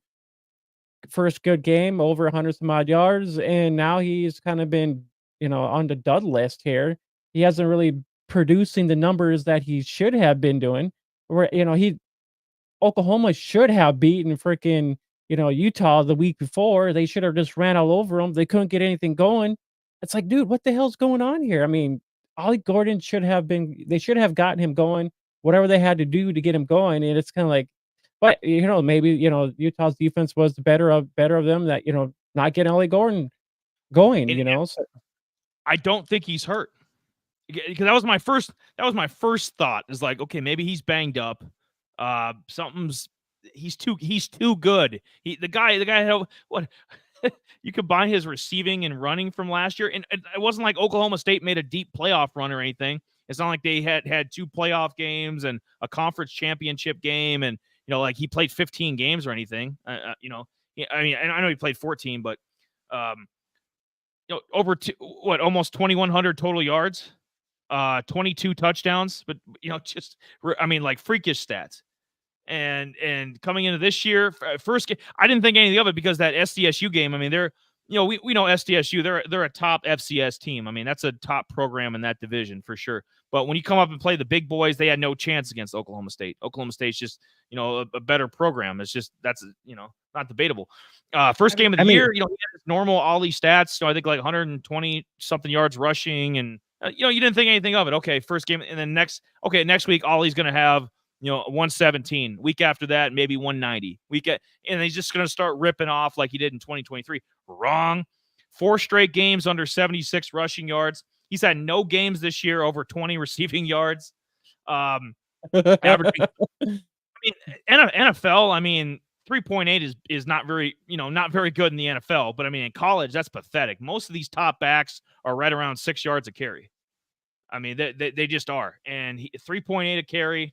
First good game, over 100 some odd yards, and now he's kind of been, on the dud list here. He hasn't really producing the numbers that he should have been doing. Where Oklahoma should have beaten freaking Utah the week before. They should have just ran all over them. They couldn't get anything going. It's like, dude, what the hell's going on here? Ollie Gordon they should have gotten him going, whatever they had to do to get him going. And it's kind of like, but maybe Utah's defense was the better of them that not getting Ollie Gordon going. So. I don't think he's hurt because that was my first thought. Is like, okay, maybe he's banged up. He's too good. The guy had what you combine his receiving and running from last year, and it wasn't like Oklahoma State made a deep playoff run or anything. It's not like they had 2 playoff games and a conference championship game, and like he played 15 games or anything. I mean, and I know he played 14, but um, over almost 2,100 total yards, 22 touchdowns, but just like freakish stats. And coming into this year, first game, I didn't think anything of it because that SDSU game. I mean, they're we know SDSU. They're a top FCS team. I mean, that's a top program in that division for sure. But when you come up and play the big boys, they had no chance against Oklahoma State. Oklahoma State's just a better program. It's just that's not debatable. First game of the year, he had his normal Ollie stats. So I think like 120 something yards rushing, and you didn't think anything of it. Okay, first game, and then next week Ollie's going to have 117. Week after that, maybe 190. And he's just going to start ripping off like he did in 2023. Wrong. 4 straight games under 76 rushing yards. He's had no games this year over 20 receiving yards. Averaging. NFL. 3.8 is not very, not very good in the NFL. But in college, that's pathetic. Most of these top backs are right around 6 yards a carry. They just are. And 3.8 a carry.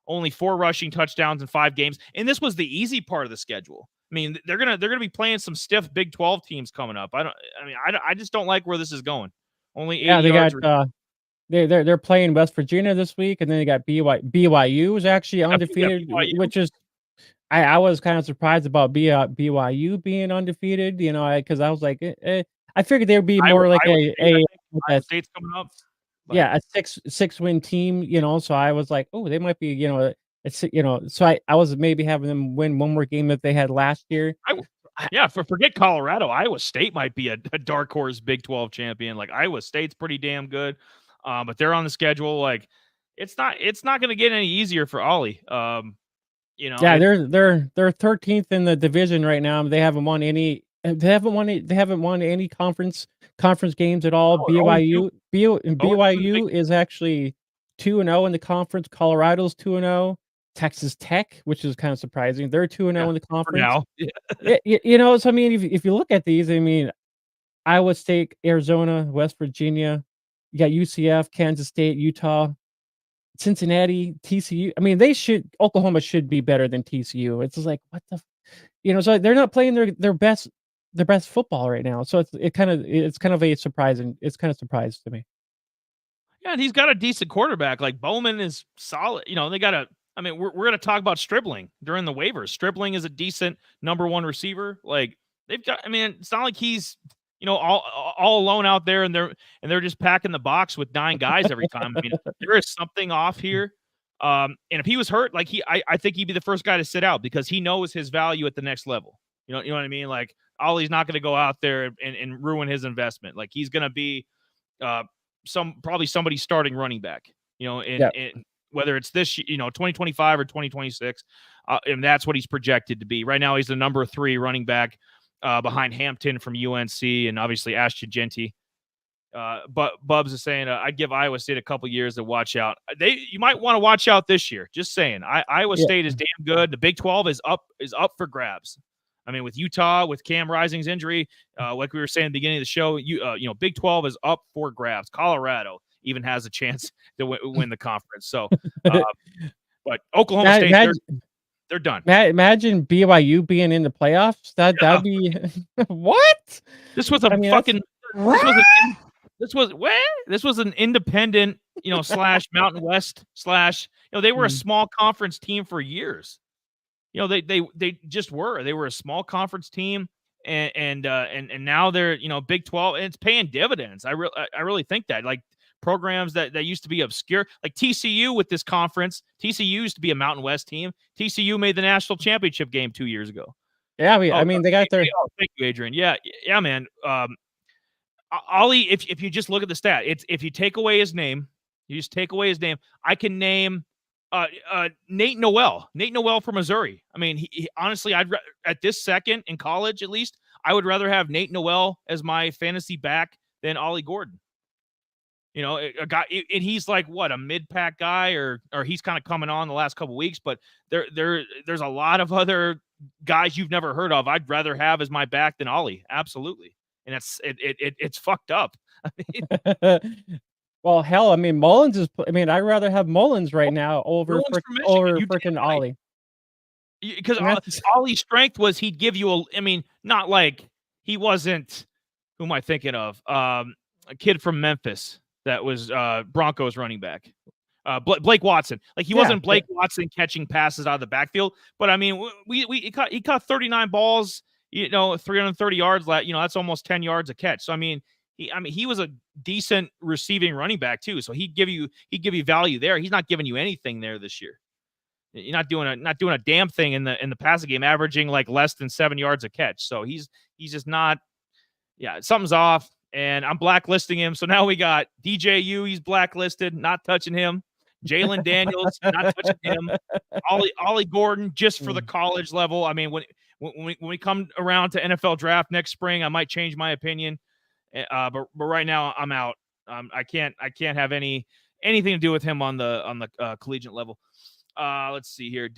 Only 4 rushing touchdowns in 5 games, and this was the easy part of the schedule. They're gonna be playing some stiff Big 12 teams coming up. I just don't like where this is going. Only 80 they yards. got they're playing West Virginia this week, and then they got BYU is actually undefeated, which is I was kind of surprised about BYU being undefeated. Because I was like, I figured they would be more like Iowa State's coming up. Yeah, a 6-win team, so I was like, oh, they might be, so I was maybe having them win one more game that they had last year. Forget Colorado. Iowa State might be a dark horse Big 12 champion. Like Iowa State's pretty damn good, but they're on the schedule. Like it's not going to get any easier for Ollie. They're 13th in the division right now. They haven't won any. They haven't won any conference games at all. BYU is actually 2-0 in the conference. Colorado's 2-0. Texas Tech, which is kind of surprising, they're 2-0 in the conference. Now. So if you look at these, Iowa State, Arizona, West Virginia, you got UCF, Kansas State, Utah, Cincinnati, TCU. Oklahoma should be better than TCU. It's just like, what the, so they're not playing their best football right now. So it's kind of a surprising. It's kind of surprise to me. Yeah, and he's got a decent quarterback. Like Bowman is solid. They got a. We're going to talk about Stribling during the waivers. Stribling is a decent number 1 receiver. Like they've got. It's not like he's all alone out there, and they're just packing the box with 9 guys every time. There is something off here. And if he was hurt, like I think he'd be the first guy to sit out because he knows his value at the next level. You know what I mean? Like Ollie's not going to go out there and ruin his investment. Like he's going to be probably somebody starting running back. Whether it's this 2025 or 2026, and that's what he's projected to be. Right now, he's the number 3 running back behind Hampton from UNC and obviously Ashton Genty. But Bubs is saying I'd give Iowa State a couple years to watch out. You might want to watch out this year. Just saying, Iowa State is damn good. The Big 12 is up for grabs. With Utah, with Cam Rising's injury, like we were saying at the beginning of the show, Big 12 is up for grabs. Colorado even has a chance to win the conference. So, but Oklahoma State, they're done. Imagine BYU being in the playoffs. That'd be what? This was fucking. This was an independent, slash Mountain West slash. They were a small conference team for years. They just were. They were a small conference team, and now they're Big 12, and it's paying dividends. I really think that, like, programs that used to be obscure, like TCU with this conference. TCU used to be a Mountain West team. TCU made the national championship game 2 years ago. Yeah, they got their. Thank you, Adrian. Yeah, man. Ollie, if you just look at the stat, if you take away his name, I can name Nate Noel from Missouri. He honestly, at this second in college, at least, I would rather have Nate Noel as my fantasy back than Ollie Gordon. You know, a guy, and he's like what, a mid-pack guy, or he's kind of coming on the last couple weeks. But there's a lot of other guys you've never heard of I'd rather have as my back than Ollie. Absolutely, and it's fucked up. I mean, Well, hell, I mean, Mullins is. I mean, I'd rather have Mullins right now over Mullins from Michigan, you freaking damn right. Ollie. Because And that's Ollie's strength was he'd give you I mean, not like he wasn't. Who am I thinking of? A kid from Memphis that was Broncos running back. Blake Watson. Like he wasn't Blake Watson catching passes out of the backfield, but I mean, he caught 39 balls, 330 yards. That's almost 10 yards a catch. So I mean, he was a decent receiving running back too. So he'd give you value there. He's not giving you anything there this year. You're not doing a damn thing in the passing game, averaging like less than 7 yards a catch. So he's just not. Yeah, something's off, and I'm blacklisting him. So now we got DJU, he's blacklisted, not touching him. Jalen Daniels, not touching him. Ollie Gordon, just for the college level. I mean, when we come around to NFL draft next spring, I might change my opinion. But right now, I'm out. I can't have anything to do with him on the collegiate level. Let's see here.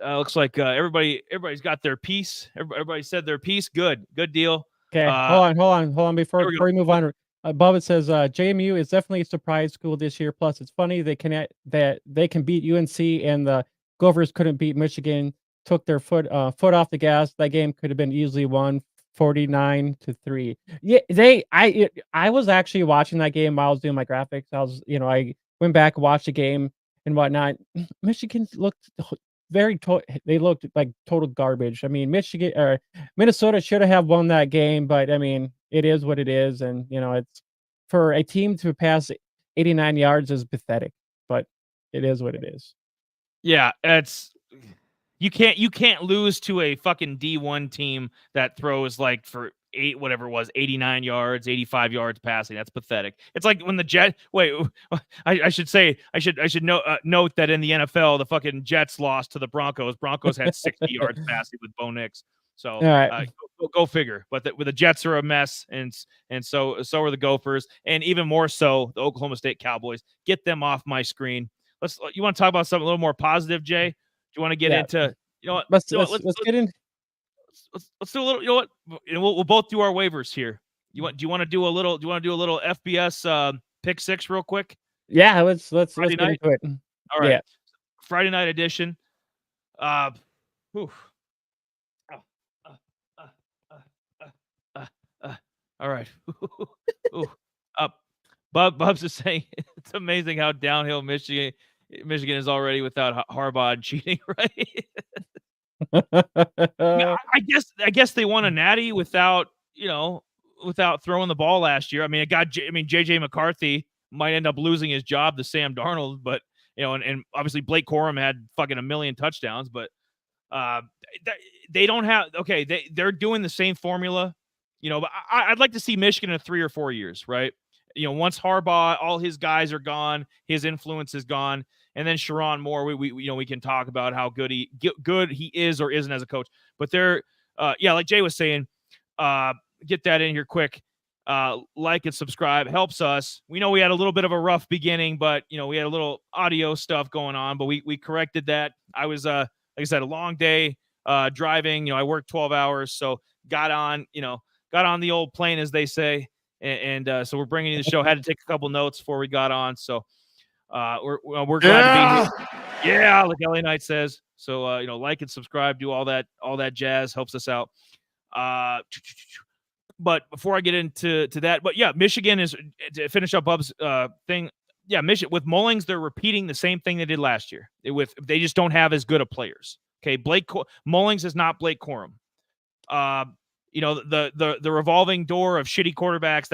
Looks like everybody's got their piece. Everybody said their piece. Good deal. Okay, hold on. Before we move on, above it says JMU is definitely a surprise school this year. Plus, it's funny they can beat UNC and the Gophers couldn't beat Michigan. Took their foot off the gas. That game could have been easily won 49-3. Yeah, I was actually watching that game while I was doing my graphics. I went back, watched the game and whatnot. Michigan looked they looked like total garbage. I mean, Minnesota should have won that game, but I mean, it is what it is, and it's for a team to pass 89 yards is pathetic, but it is what it is. Yeah, you can't lose to a fucking D1 team that throws like for 89 yards, 85 yards passing. That's pathetic. It's like when the Jets. Wait, I should note that in the NFL, the fucking Jets lost to the Broncos. Broncos had 60 yards passing with Bo Nix. So go figure. But the Jets are a mess, and so are the Gophers, and even more so the Oklahoma State Cowboys. Get them off my screen. You want to talk about something a little more positive, Jay? Do you want to get into? You know what? Let's get in. Let's do a little. You know what? We'll both do our waivers here. Do you want to do a little FBS pick six real quick? Yeah, let's get into it. All right. Yeah. Friday night edition. All right. Bubs is saying it's amazing how downhill Michigan is already without Harbaugh cheating, right? I guess they won a natty without throwing the ball last year. I mean, JJ McCarthy might end up losing his job to Sam Darnold, but and obviously Blake Corum had fucking 1 million touchdowns, but they don't have. Okay, they're doing the same formula, but I'd like to see Michigan in 3 or 4 years, right? Once Harbaugh, all his guys are gone, his influence is gone. And then Sharon Moore, we can talk about how good he is or isn't as a coach. But they're, like Jay was saying, get that in here quick. Like and subscribe helps us. We know we had a little bit of a rough beginning, but we had a little audio stuff going on, but we corrected that. I was, like I said, a long day driving. I worked 12 hours, so got on the old plane, as they say, and so we're bringing you the show. Had to take a couple notes before we got on, so. We're glad to be here. Yeah, like LA Knight says. So like and subscribe, do all that jazz, helps us out. But before I get into that, but yeah, Michigan is to finish up Bub's thing. Yeah, Michigan with Mullings, they're repeating the same thing they did last year. They just don't have as good of players. Okay, Mullings is not Blake Corum. The revolving door of shitty quarterbacks.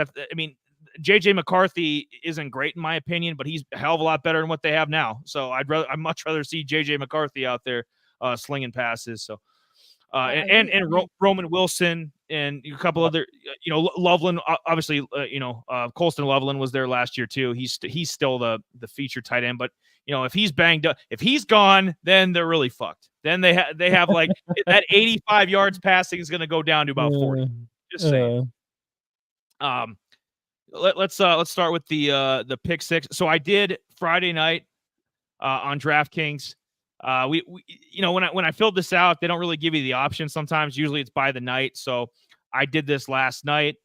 JJ McCarthy isn't great in my opinion, but he's a hell of a lot better than what they have now. So I'd much rather see JJ McCarthy out there slinging passes. So Roman Wilson and a couple other, Loveland, obviously, Colston Loveland was there last year too. He's still the feature tight end, but if he's banged up, if he's gone, then they're really fucked. Then they have like that 85 yards passing is going to go down to about 40. Just saying. let's start with the pick six. So I did Friday night on DraftKings. We when I filled this out, they don't really give you the option sometimes. Usually it's by the night. So I did this last night.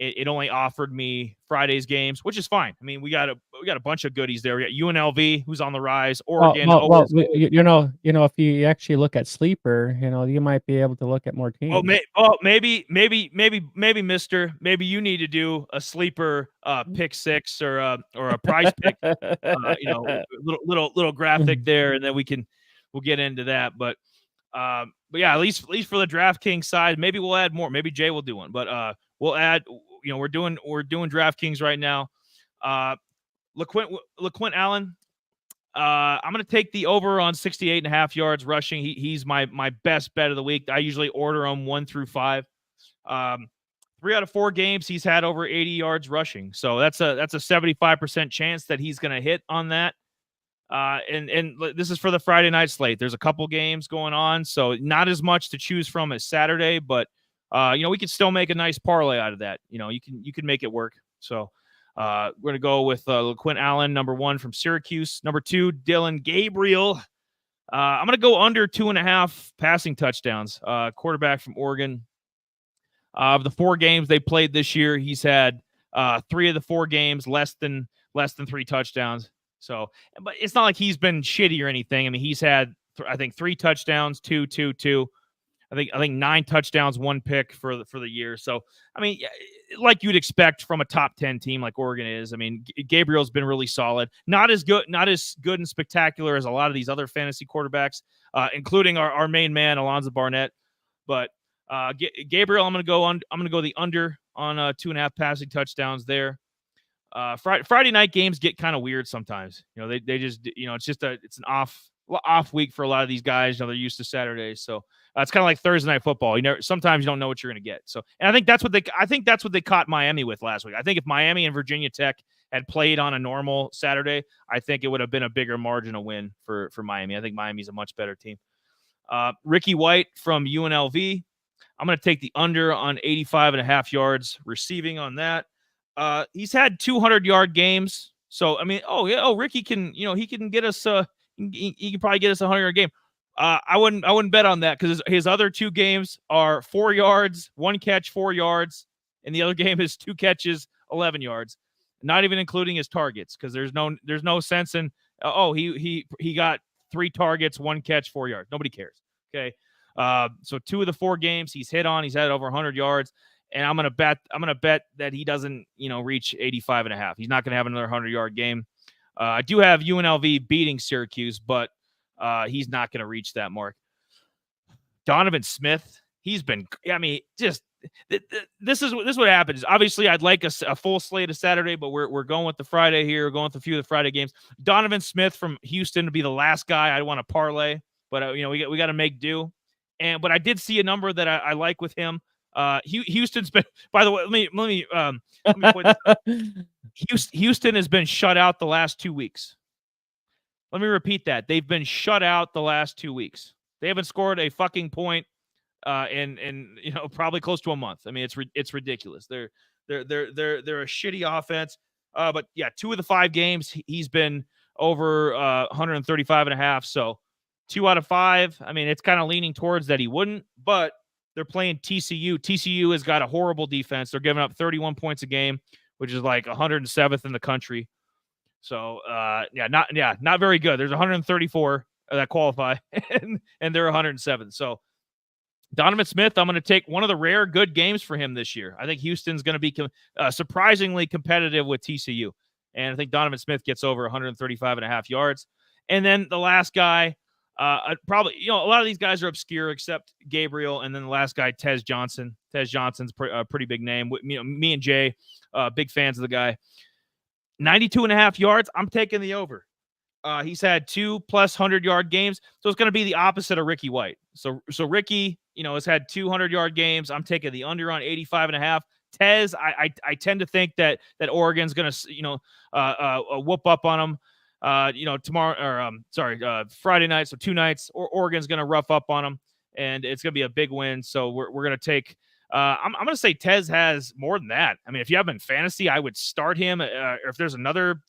It only offered me Friday's games, which is fine. I mean, we got a bunch of goodies there. We got UNLV, who's on the rise. Oregon, always. If you actually look at sleeper, you might be able to look at more teams. Maybe, Mister. Maybe you need to do a sleeper pick six or a prize pick. Little graphic there, and then we'll get into that. But yeah, at least for the DraftKings side, maybe we'll add more. Maybe Jay will do one, but we'll add. We're doing DraftKings right now. LaQuint Allen. I'm going to take the over on 68.5 yards rushing. He's my best bet of the week. I usually order him 1 through 5. 3 out of 4 games, he's had over 80 yards rushing. So that's a 75% chance that he's going to hit on that. And this is for the Friday night slate. There's a couple games going on, so not as much to choose from as Saturday, but we could still make a nice parlay out of that. You can make it work. So we're going to go with LaQuint Allen, number 1 from Syracuse. Number 2, Dylan Gabriel. I'm going to go under 2.5 passing touchdowns. Quarterback from Oregon. Of the 4 games they played this year, he's had 3 of the 4 games less than 3 touchdowns. So, but it's not like he's been shitty or anything. I mean, he's had I think 3 touchdowns, 2. I think 9 touchdowns, 1 pick for the year. So, I mean, like you'd expect from a top 10 team like Oregon is. I mean, Gabriel's been really solid. Not as good and spectacular as a lot of these other fantasy quarterbacks, including our main man Alonzo Barnett. But Gabriel, I'm going to go the under on 2.5 passing touchdowns there. Friday night games get kind of weird sometimes. They just it's an off week for a lot of these guys. They're used to Saturdays, so it's kind of like Thursday night football. Sometimes you don't know what you're going to get. So, and I think that's what they caught Miami with last week. I think if Miami and Virginia Tech had played on a normal Saturday, I think it would have been a bigger margin of win for Miami. I think Miami's a much better team. Ricky White from UNLV. I'm going to take the under on 85.5 yards receiving on that. He's had 200-yard games. So, I mean, Ricky can, he can get us, he can probably get us a 100-yard game. I wouldn't bet on that because his other 2 games are 4 yards, 1 catch, 4 yards. And the other game is 2 catches, 11 yards, not even including his targets. Cause there's no sense in, he got 3 targets, 1 catch, 4 yards. Nobody cares. Okay. So 2 of the 4 games he's hit on, he's had over 100 yards. And I'm going to bet that he doesn't, reach 85.5. He's not going to have another 100-yard game. I do have UNLV beating Syracuse, but he's not going to reach that mark. Donovan Smith, he's been, this is what happens. Obviously, I'd like a full slate of Saturday, but we're going with the Friday here. We're going with a few of the Friday games. Donovan Smith from Houston to be the last guy I'd want to parlay, but we got to make do. But I did see a number that I like with him. Houston's been, by the way, let me point this out. Houston has been shut out the last 2 weeks. Let me repeat that. They've been shut out the last 2 weeks. They haven't scored a fucking point in probably close to a month. I mean, it's ridiculous. They're a shitty offense. But yeah, 2 of the 5 games he's been over 135.5. So 2 out of 5. I mean, it's kind of leaning towards that he wouldn't, but they're playing TCU. TCU has got a horrible defense. They're giving up 31 points a game, which is like 107th in the country. So, not very good. There's 134 that qualify, and they're 107. So, Donovan Smith, I'm going to take one of the rare good games for him this year. I think Houston's going to be surprisingly competitive with TCU, and I think Donovan Smith gets over 135.5 yards. And then the last guy, probably, a lot of these guys are obscure except Gabriel, and then the last guy, Tez Johnson. Tez Johnson's a pretty big name. Me and Jay, big fans of the guy. 92.5 yards. I'm taking the over. He's had 2+ 100-yard games, so it's going to be the opposite of Ricky White. So Ricky, has had 200-yard games. I'm taking the under on 85.5. Tez, I tend to think that Oregon's going to, whoop up on him. Tomorrow, or Friday night, so 2 nights, Oregon's going to rough up on them, and it's going to be a big win. So we're going to take I'm going to say Tez has more than that. I mean, if you have him in fantasy, I would start him. Or if there's another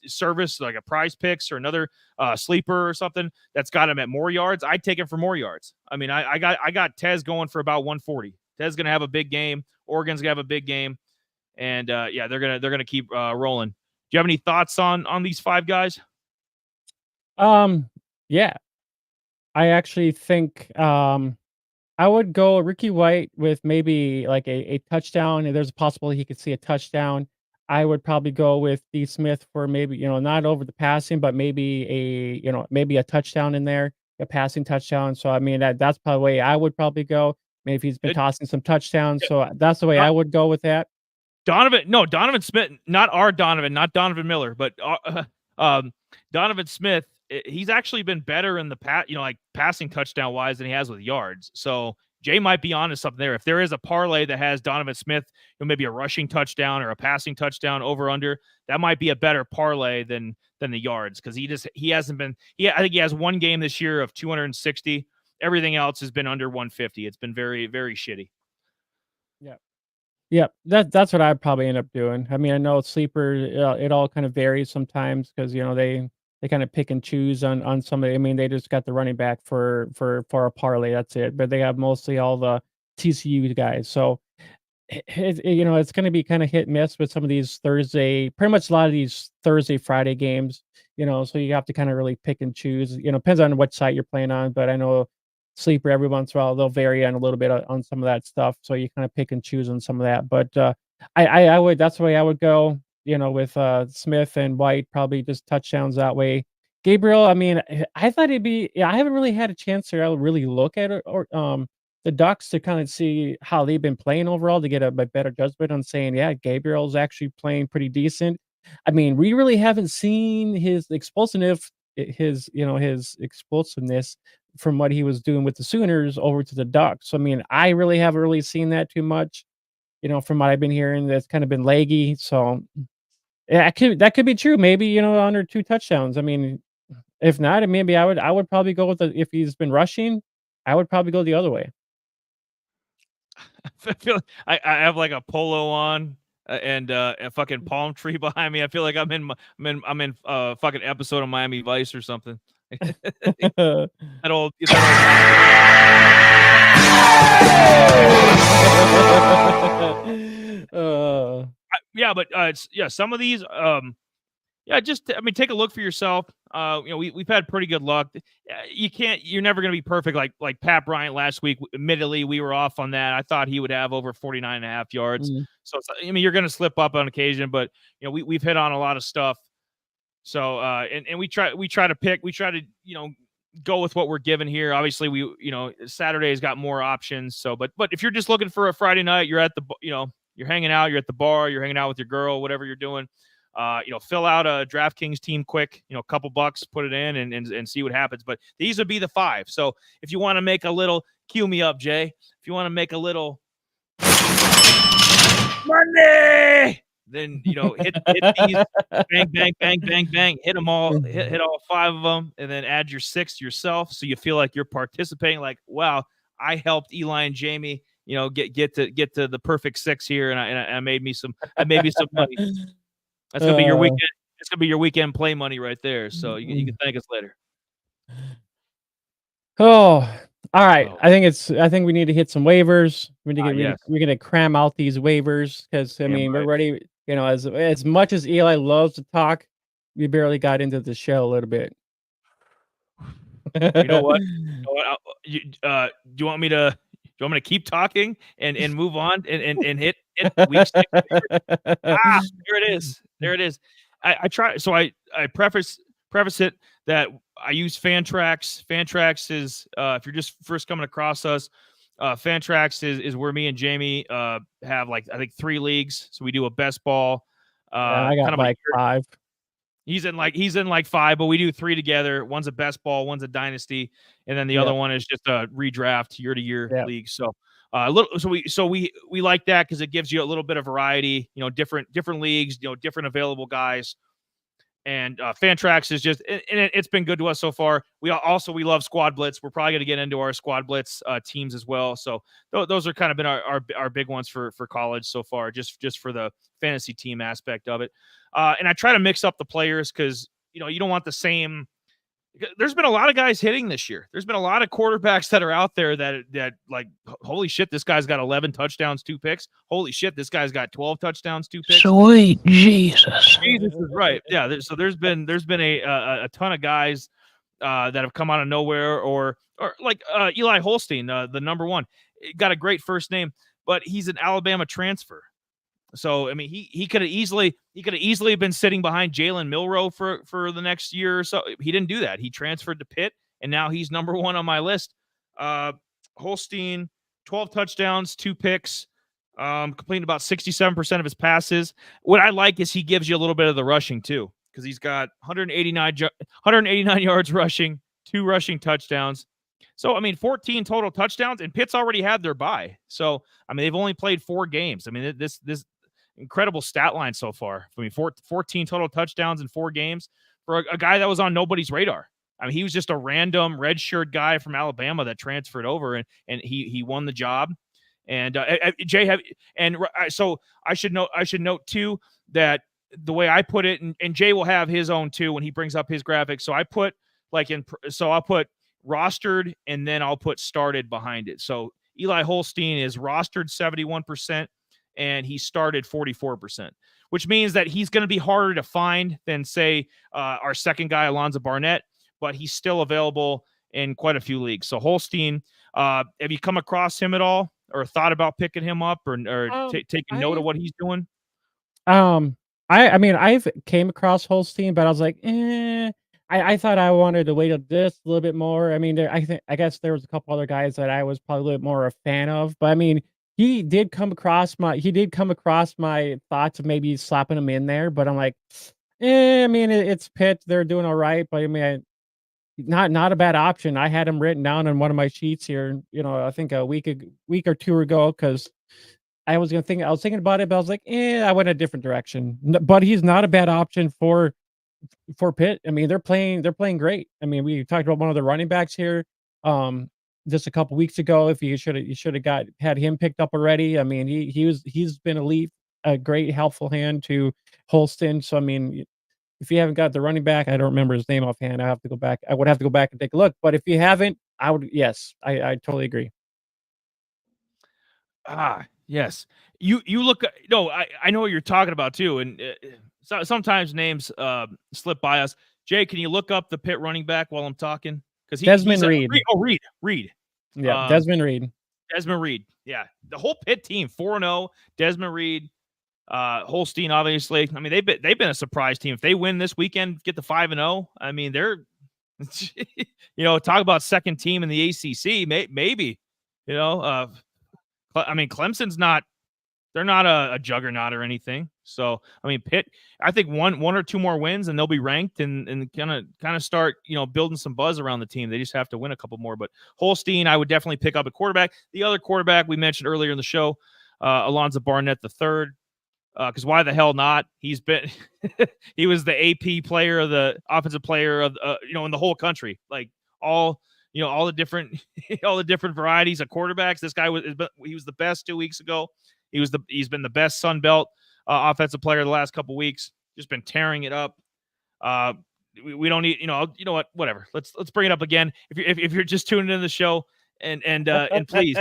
service like a Prize Picks or another sleeper or something that's got him at more yards, I'd take him for more yards. I mean, I got Tez going for about 140. Tez going to have a big game. Oregon's going to have a big game, and yeah, they're gonna keep rolling. Do you have any thoughts on these 5 guys? Yeah, I actually think I would go Ricky White with maybe like a touchdown. And there's a possibility he could see a touchdown. I would probably go with D. Smith for maybe, not over the passing, but maybe maybe a touchdown in there, a passing touchdown. So I mean that's probably the way I would probably go. Maybe he's been It, tossing some touchdowns. it, So that's the way I would go with that. Donovan Smith, not our Donovan, not Donovan Miller, but Donovan Smith. He's actually been better in the like passing touchdown wise than he has with yards. So Jay might be onto something there. If there is a parlay that has Donovan Smith, maybe a rushing touchdown or a passing touchdown over under, that might be a better parlay than the yards, because he hasn't been. I think he has one game this year of 260. Everything else has been under 150. It's been very, very shitty. Yeah. Yeah, that's what I'd probably end up doing. I mean, I know sleeper, it all kind of varies sometimes because they kind of pick and choose on somebody. I mean, they just got the running back for a parlay. That's it. But they have mostly all the TCU guys. So it's going to be kind of hit and miss with some of these Thursday, pretty much a lot of these Thursday, Friday games. So you have to kind of really pick and choose. Depends on what site you're playing on. But I know sleeper every once in a while they'll vary on a little bit on some of that stuff, so you kind of pick and choose on some of that. But I would, that's the way I would go, with Smith and White, probably just touchdowns that way. Gabriel, I mean, I thought he'd be, yeah, I haven't really had a chance to really look at it, or the Ducks, to kind of see how they've been playing overall, to get a better judgment on saying, yeah, Gabriel's actually playing pretty decent. I mean, we really haven't seen his his explosiveness from what he was doing with the Sooners over to the Ducks. So, I mean, I really haven't really seen that too much, from what I've been hearing. That's kind of been leggy. So, yeah, that could be true. Maybe, under 2 touchdowns. I mean, if not, maybe I would probably go with if he's been rushing, I would probably go the other way. I feel like I have like a polo on and a fucking palm tree behind me. I feel like I'm in fucking episode of Miami Vice or something. that old. Yeah, but some of these just, I mean, take a look for yourself. We've had pretty good luck. You're never going to be perfect. Like Pat Bryant last week. Admittedly, we were off on that. I thought he would have over 49.5 yards. Mm. So I mean, you're going to slip up on occasion, but we've hit on a lot of stuff. So and we try to go with what we're given here. Obviously, Saturday's got more options. So, but if you're just looking for a Friday night, you're at the you're hanging out, you're at the bar, you're hanging out with your girl, whatever you're doing. Fill out a DraftKings team quick, a couple bucks, put it in and see what happens. But these would be the 5. So if you want to make a little, cue me up, Jay. If you want to make a little money, then, hit these, bang, bang, bang, bang, bang, hit them all, hit all 5 of them, and then add your 6th yourself. So you feel like you're participating, like, wow, I helped Eli and Jamie, get to the perfect 6 here. And I made me some money. That's gonna be your weekend. It's gonna be your weekend play money right there. So you can thank us later. Oh, all right. I think we need to hit some waivers. We're gonna cram out these waivers because mean, we're ready. As much as Eli loves to talk, we barely got into the show a little bit. You know what? Do you want me to keep talking and move on and hit week 6? There it is. There it is. I try. So I preface it that I use Fantrax. Fantrax is if you're just first coming across us, Fantrax is where me and Jamie have, like, I think 3 leagues. So we do a best ball. I got like 5. He's in like 5, but we do 3 together. One's a best ball, one's a dynasty, and then the other one is just a redraft year-to-year league. So we like that because it gives you a little bit of variety, different leagues, different available guys. And Fantrax is just, and it's been good to us so far. We love Squad Blitz. We're probably going to get into our Squad Blitz teams as well. So those are kind of been our big ones for college so far, just for the fantasy team aspect of it. And I try to mix up the players because you don't want the same. There's been a lot of guys hitting this year. There's been a lot of quarterbacks that are out there that like, holy shit, this guy's got 11 touchdowns, 2 picks. Holy shit, this guy's got 12 touchdowns, 2 picks. Sweet Jesus. Jesus is right. Yeah. So there's been a ton of guys that have come out of nowhere, or like Eli Holstein, the number one, got a great first name, but he's an Alabama transfer. So I mean, he could have easily been sitting behind Jalen Milroe for the next year or so. He didn't do that. He transferred to Pitt, and now he's number one on my list. Holstein, 12 touchdowns, 2 picks, completing about 67% of his passes. What I like is he gives you a little bit of the rushing too, because he's got 189 yards rushing, 2 rushing touchdowns. So, I mean, 14 total touchdowns, and Pitt's already had their bye. So, I mean, they've only played 4 games. I mean, this incredible stat line so far. I mean, 14 total touchdowns in 4 games for a guy that was on nobody's radar. I mean, he was just a random redshirt guy from Alabama that transferred over, and he won the job. And Jay, so I should note too that the way I put it, and Jay will have his own too when he brings up his graphics. So I'll put rostered, and then I'll put started behind it. So Eli Holstein is rostered 71%, and he started 44%, which means that he's going to be harder to find than, say, our second guy, Alonzo Barnett, but he's still available in quite a few leagues. So Holstein, have you come across him at all, or thought about picking him up, or taking note of what he's doing? I mean, I've came across Holstein, but I was like, I thought I wanted to wait a little bit more. I mean, I guess there was a couple other guys that I was probably a little bit more a fan of, but I mean, he did come across my thoughts of maybe slapping him in there, but I'm like, I mean, it's Pitt, they're doing all right, but I mean, not a bad option. I had him written down on one of my sheets here, I think a week or 2 ago, because I was thinking about it, but I was like, I went a different direction. But he's not a bad option for Pitt. I mean, they're playing great. I mean, we talked about one of the running backs here just a couple weeks ago. If you should have had him picked up already. I mean, he's been a great helpful hand to Holston. So I mean, if you haven't got the running back, I don't remember his name offhand. I would have to go back and take a look. But if you haven't, yes, I totally agree. Yes. You look. No, I know what you're talking about too, and sometimes names slip by us. Jay, can you look up the Pitt running back while I'm talking? Because Desmond Reed. Reed. Yeah, Desmond Reed. Desmond Reed. Yeah, the whole Pitt team 4-0. Desmond Reed, Holstein, obviously. I mean, they've been a surprise team. If they win this weekend, get the 5-0. I mean, they're, talk about second team in the ACC. Maybe, I mean, Clemson's they're not a juggernaut or anything. So, I mean, Pitt, I think one or 2 more wins and they'll be ranked and kind of start, building some buzz around the team. They just have to win a couple more. But Holstein, I would definitely pick up a quarterback. The other quarterback we mentioned earlier in the show, Alonzo Barnett III, because why the hell not? He was the AP player of the offensive player of, in the whole country, like all the different varieties of quarterbacks. This guy he was the best 2 weeks ago. He's been the best Sun Belt offensive player the last couple weeks. Just been tearing it up. We don't need, you know what, whatever. Let's bring it up again. If you're just tuning in the show, and please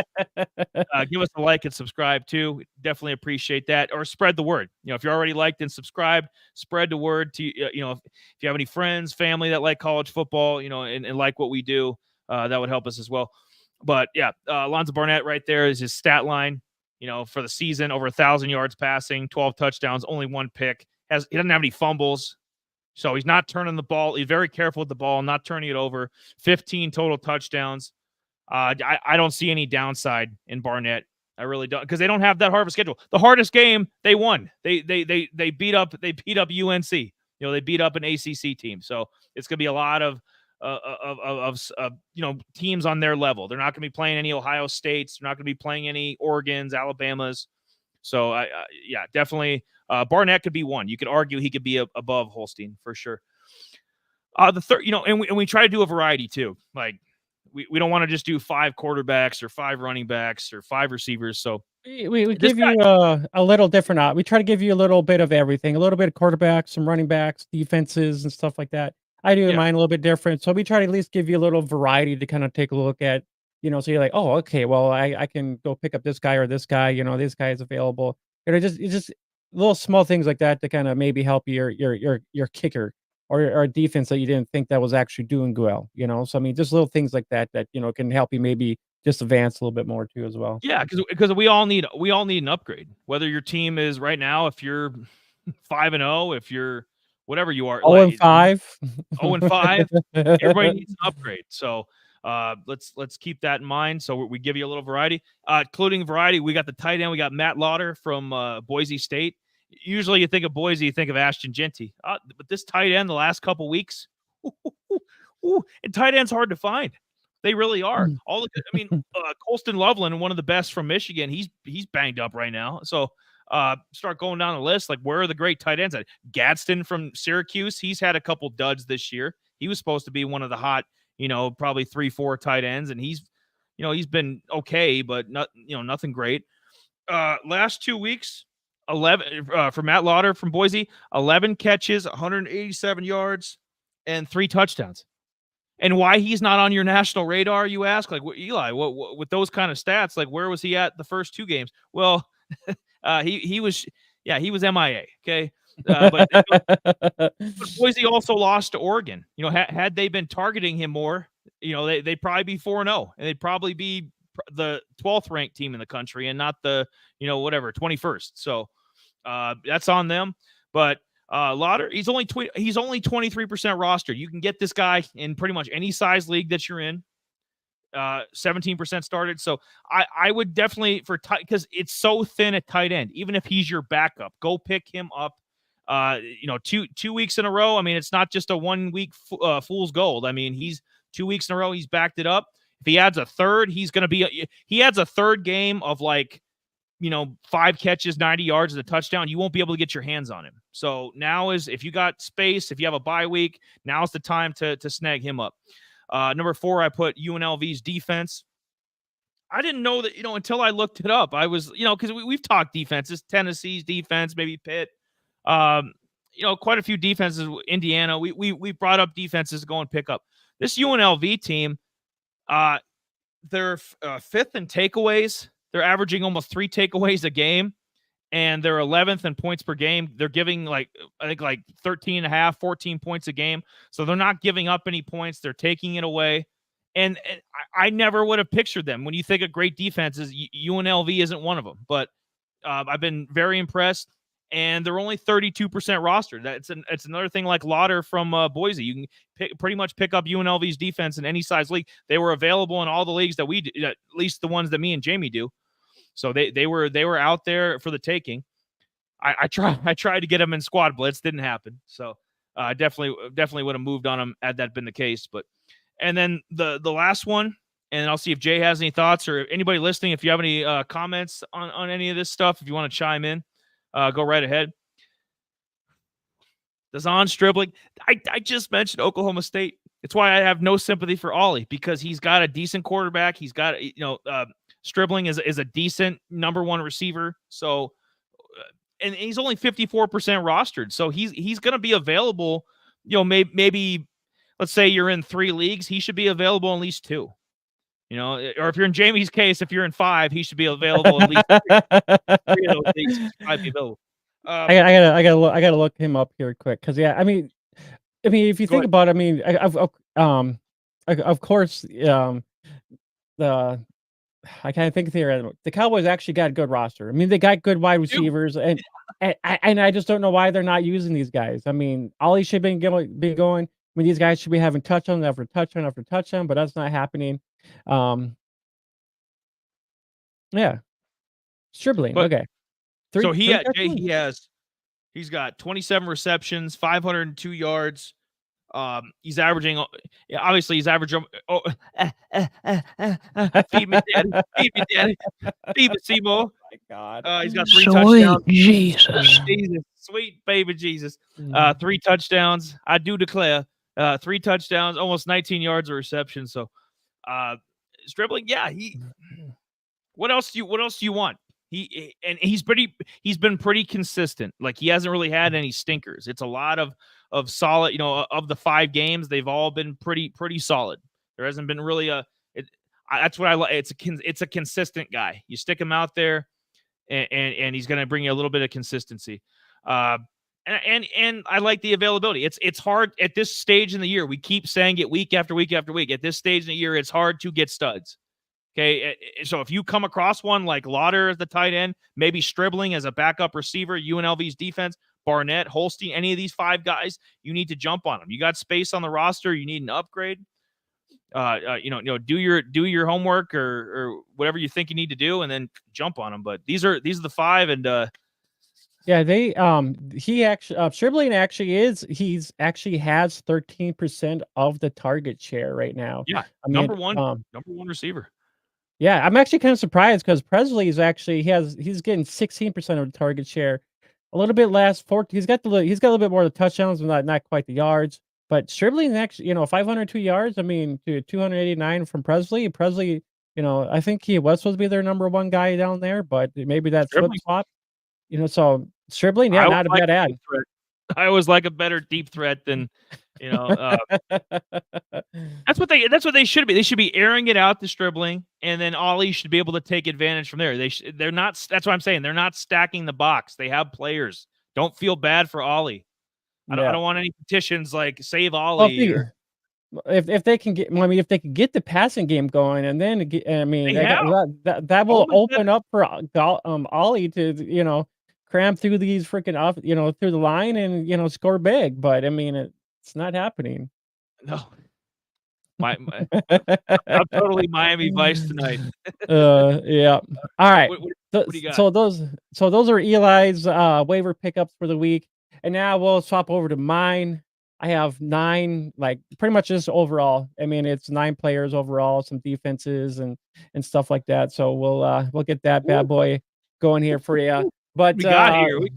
give us a like and subscribe too. Definitely appreciate that. Or spread the word. If you're already liked and subscribed, spread the word to if you have any friends, family that like college football, and like what we do, that would help us as well. But yeah, Alonzo Barnett right there is his stat line. For the season, over 1,000 yards passing, 12 touchdowns, only 1 pick. He doesn't have any fumbles, so he's not turning the ball. He's very careful with the ball, not turning it over. 15 total touchdowns. I don't see any downside in Barnett. I really don't, because they don't have that hard of a schedule. The hardest game they won. They beat up UNC. They beat up an ACC team. So it's gonna be a lot of teams on their level. They're not going to be playing any Ohio States. They're not going to be playing any Oregons, Alabamas. So yeah, definitely Barnett could be one. You could argue he could be above Holstein for sure. The third, and we try to do a variety too. Like we don't want to just do 5 quarterbacks or 5 running backs or 5 receivers. So we give you a little different. We try to give you a little bit of everything, a little bit of quarterbacks, some running backs, defenses, and stuff like that. I do mine a little bit different, so we try to at least give you a little variety to kind of take a look at. So you're like, oh, okay, well, I can go pick up this guy or this guy. This guy is available. It's just little small things like that to kind of maybe help your kicker or a defense that you didn't think that was actually doing well. So I mean, just little things like that can help you maybe just advance a little bit more too as well. Yeah, because we all need an upgrade. Whether your team is right now, if you're 5-0, if you're whatever you are, 0-5, 0-5, everybody needs an upgrade. So let's keep that in mind. So we give you a little variety, including variety. We got the tight end. We got Matt Lauder from Boise State. Usually, you think of Boise, you think of Ashton Genty, but this tight end the last couple weeks, and tight end's hard to find. They really are. Colston Loveland, one of the best from Michigan, he's banged up right now. So start going down the list. Like, where are the great tight ends at? Gadsden from Syracuse, he's had a couple duds this year. He was supposed to be one of the hot, probably 3-4 tight ends, and he's been okay, but nothing great. Last 2 weeks, 11 for Matt Lauder from Boise, 11 catches, 187 yards, and 3 touchdowns. And why he's not on your national radar, you ask? Like, Eli, what with those kind of stats, like, where was he at the first 2 games? Well, he was MIA. Okay, but Boise also lost to Oregon. Had they been targeting him more, they'd probably be 4-0, and they'd probably be the 12th ranked team in the country and not the 21st. So that's on them. But Lauder, he's only 23% rostered. You can get this guy in pretty much any size league that you're in. 17% started. So I would definitely, because it's so thin at tight end, even if he's your backup, go pick him up. 2 weeks in a row. I mean, it's not just a 1 week fool's gold. I mean, he's 2 weeks in a row. He's backed it up. If he adds a third, he adds a third game of 5 catches, 90 yards, and a touchdown. You won't be able to get your hands on him. So now if you got space, if you have a bye week, now's the time to snag him up. Number 4, I put UNLV's defense. I didn't know that, until I looked it up. I was, because we've talked defenses, Tennessee's defense, maybe Pitt, quite a few defenses, Indiana. We brought up defenses to go and pick up. This UNLV team, they're 5th in takeaways. They're averaging almost 3 takeaways a game, and they're 11th in points per game. They're giving 13.5, 14 points a game. So they're not giving up any points. They're taking it away. And I never would have pictured them. When you think of great defenses, UNLV isn't one of them. But I've been very impressed. And they're only 32% rostered. It's another thing like Lauder from Boise. You can pretty much pick up UNLV's defense in any size league. They were available in all the leagues that we do, at least the ones that me and Jamie do. So they were out there for the taking. I tried to get them in squad blitz, didn't happen. So definitely would have moved on them had that been the case. And then the last one, and I'll see if Jay has any thoughts or anybody listening. If you have any comments on any of this stuff, if you want to chime in. Go right ahead. Dazon Stribling. I just mentioned Oklahoma State. It's why I have no sympathy for Ollie, because he's got a decent quarterback. He's got, Stribling is a decent number 1 receiver. So, and he's only 54% rostered. So he's going to be available. Maybe let's say you're in 3 leagues, he should be available in at least 2. Or if you're in Jamie's case, if you're in 5, he should be available at least 3 of those leagues. Might be available. I gotta look him up here quick, because I mean, if you think about it, I mean, of course, the I can't think here. The Cowboys actually got a good roster. I mean, they got good wide receivers, and I just don't know why they're not using these guys. I mean, Ollie should be going. I mean, these guys should be having touchdown after touchdown after touchdown, but that's not happening. Yeah, Stribling. Okay. He's got 27 receptions, 502 yards. He's averaging. Obviously, he's averaging. Feed me, daddy. Feed me, daddy. Feed me, Seymour. God. He's got 3 Sweet touchdowns. Jesus. Jesus, sweet baby Jesus. Mm. 3 touchdowns. I do declare 3 touchdowns, almost 19 yards of reception. So, Stribling, yeah, what else do you want? He's been pretty consistent. Like, he hasn't really had any stinkers. It's a lot of solid, of the 5 games, they've all been pretty solid. There hasn't been really that's what I like. It's a consistent guy. You stick him out there, and he's going to bring you a little bit of consistency. And I like the availability. It's hard at this stage in the year. We keep saying it week after week after week. At this stage in the year, it's hard to get studs. Okay, so if you come across one like Lauder as the tight end, maybe Stribling as a backup receiver, UNLV's defense, Barnett, Holstein, any of these 5 guys, you need to jump on them. You got space on the roster. You need an upgrade. Do your homework or whatever you think you need to do, and then jump on them. But these are the 5, and yeah, he actually Stribling he's actually has 13% of the target share right now. yeah, I mean, number one receiver. Yeah, I'm actually kind of surprised because Presley is actually he's getting 16% of the target share, a little bit less. He's got a little bit more of the touchdowns, but not quite the yards. But Stribling actually, 502 yards. I mean, to 289 from Presley. Presley, I think he was supposed to be their number 1 guy down there, but maybe that's flip flop. So Stribling, yeah, not a bad ad. I always like a better deep threat than, that's what they should be. They should be airing it out to Stribling, and then Ollie should be able to take advantage from there. They're not. That's what I'm saying. They're not stacking the box. They have players. Don't feel bad for Ollie. I don't want any petitions like save Ollie. If they can get, if they can get the passing game going, and then that will open up for Ollie to cram through these freaking off through the line and score big. But I mean, it's not happening. No, I'm totally Miami Vice tonight. Yeah. All right. What do you got? So those are Eli's waiver pickups for the week, and now we'll swap over to mine. I have 9, like pretty much just overall. I mean, it's 9 players overall, some defenses and stuff like that. So we'll get that bad boy going here for you. But we got here. We